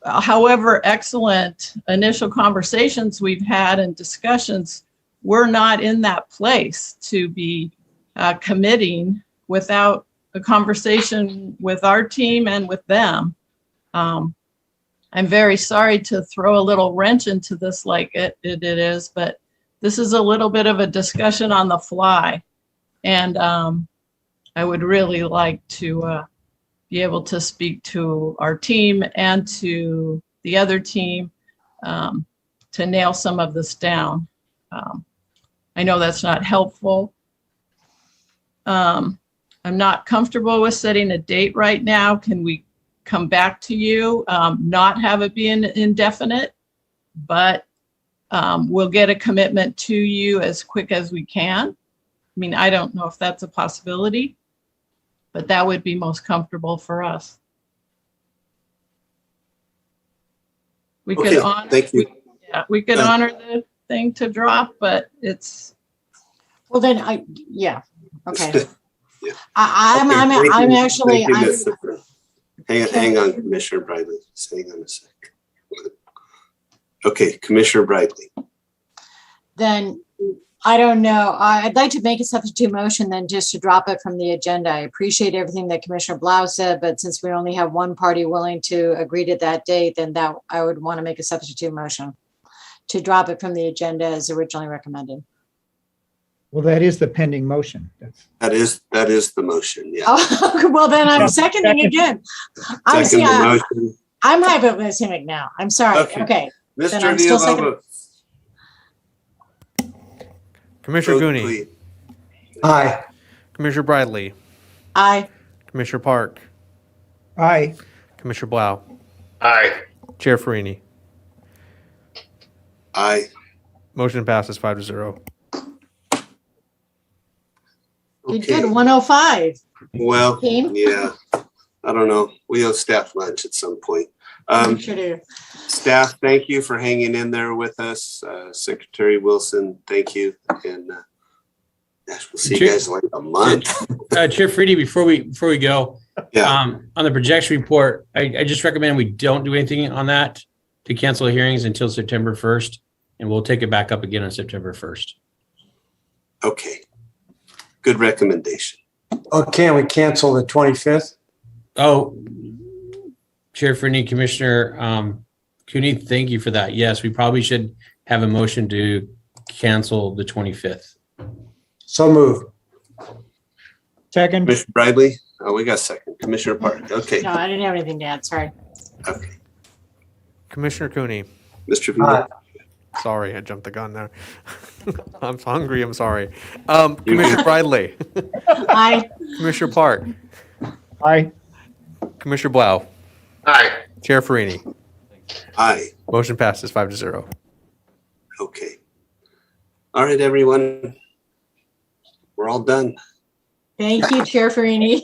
however excellent initial conversations we've had and discussions, we're not in that place to be committing without a conversation with our team and with them. I'm very sorry to throw a little wrench into this like it is, but this is a little bit of a discussion on the fly. And I would really like to be able to speak to our team and to the other team to nail some of this down. I know that's not helpful. I'm not comfortable with setting a date right now. Can we come back to you, not have it be indefinite, but we'll get a commitment to you as quick as we can. I mean, I don't know if that's a possibility, but that would be most comfortable for us. We could honor, thank you. we could honor the thing to drop, but it's. Well, then okay. Yeah. I'm actually. Hang on, Commissioner Bradley. Just hang on a second. Okay, Commissioner Bradley. Then I don't know. I'd like to make a substitute motion then just to drop it from the agenda. I appreciate everything that Commissioner Blau said, but since we only have one party willing to agree to that date, then that I would want to make a substitute motion to drop it from the agenda as originally recommended. Well, that is the pending motion. That is the motion. Yeah. Oh, well, then I'm seconding again. I'm motion. I'm hypoglycemic now. I'm sorry. Okay. Mr. Then I'm still seconding. Commissioner Gooney. Aye. Commissioner Bradley. Aye. Commissioner Park. Aye. Commissioner Blau. Aye. Chair Farini. Aye. Motion passes 5-0. Good, good. 105. Well, Team? yeah, I don't know. We owe staff lunch at some point. We sure do. Staff, thank you for hanging in there with us. Secretary Wilson, thank you. And gosh, we'll see you guys in like a month. Chair Friede, before we go, Yeah. on the projection report, I just recommend we don't do anything on that to cancel hearings until September 1st, and we'll take it back up again on September 1st. Okay. Good recommendation. Oh, can we cancel the 25th? Oh, Chair Friede, Commissioner Cooney, thank you for that. Yes, we probably should have a motion to cancel the 25th. So move. Second. Commissioner Bradley? Oh, we got a second. Commissioner Park. Okay. No, I didn't have anything to add. Sorry. Okay. Commissioner Cooney. Mr. Vito? Sorry, I jumped the gun there. I'm hungry. I'm sorry. Commissioner Bradley. Aye. Commissioner Park. Aye. Commissioner Blau. Aye. Chair Farini. Aye. Motion passes 5-0. Okay. All right, everyone. We're all done. Thank you, Chair Farini.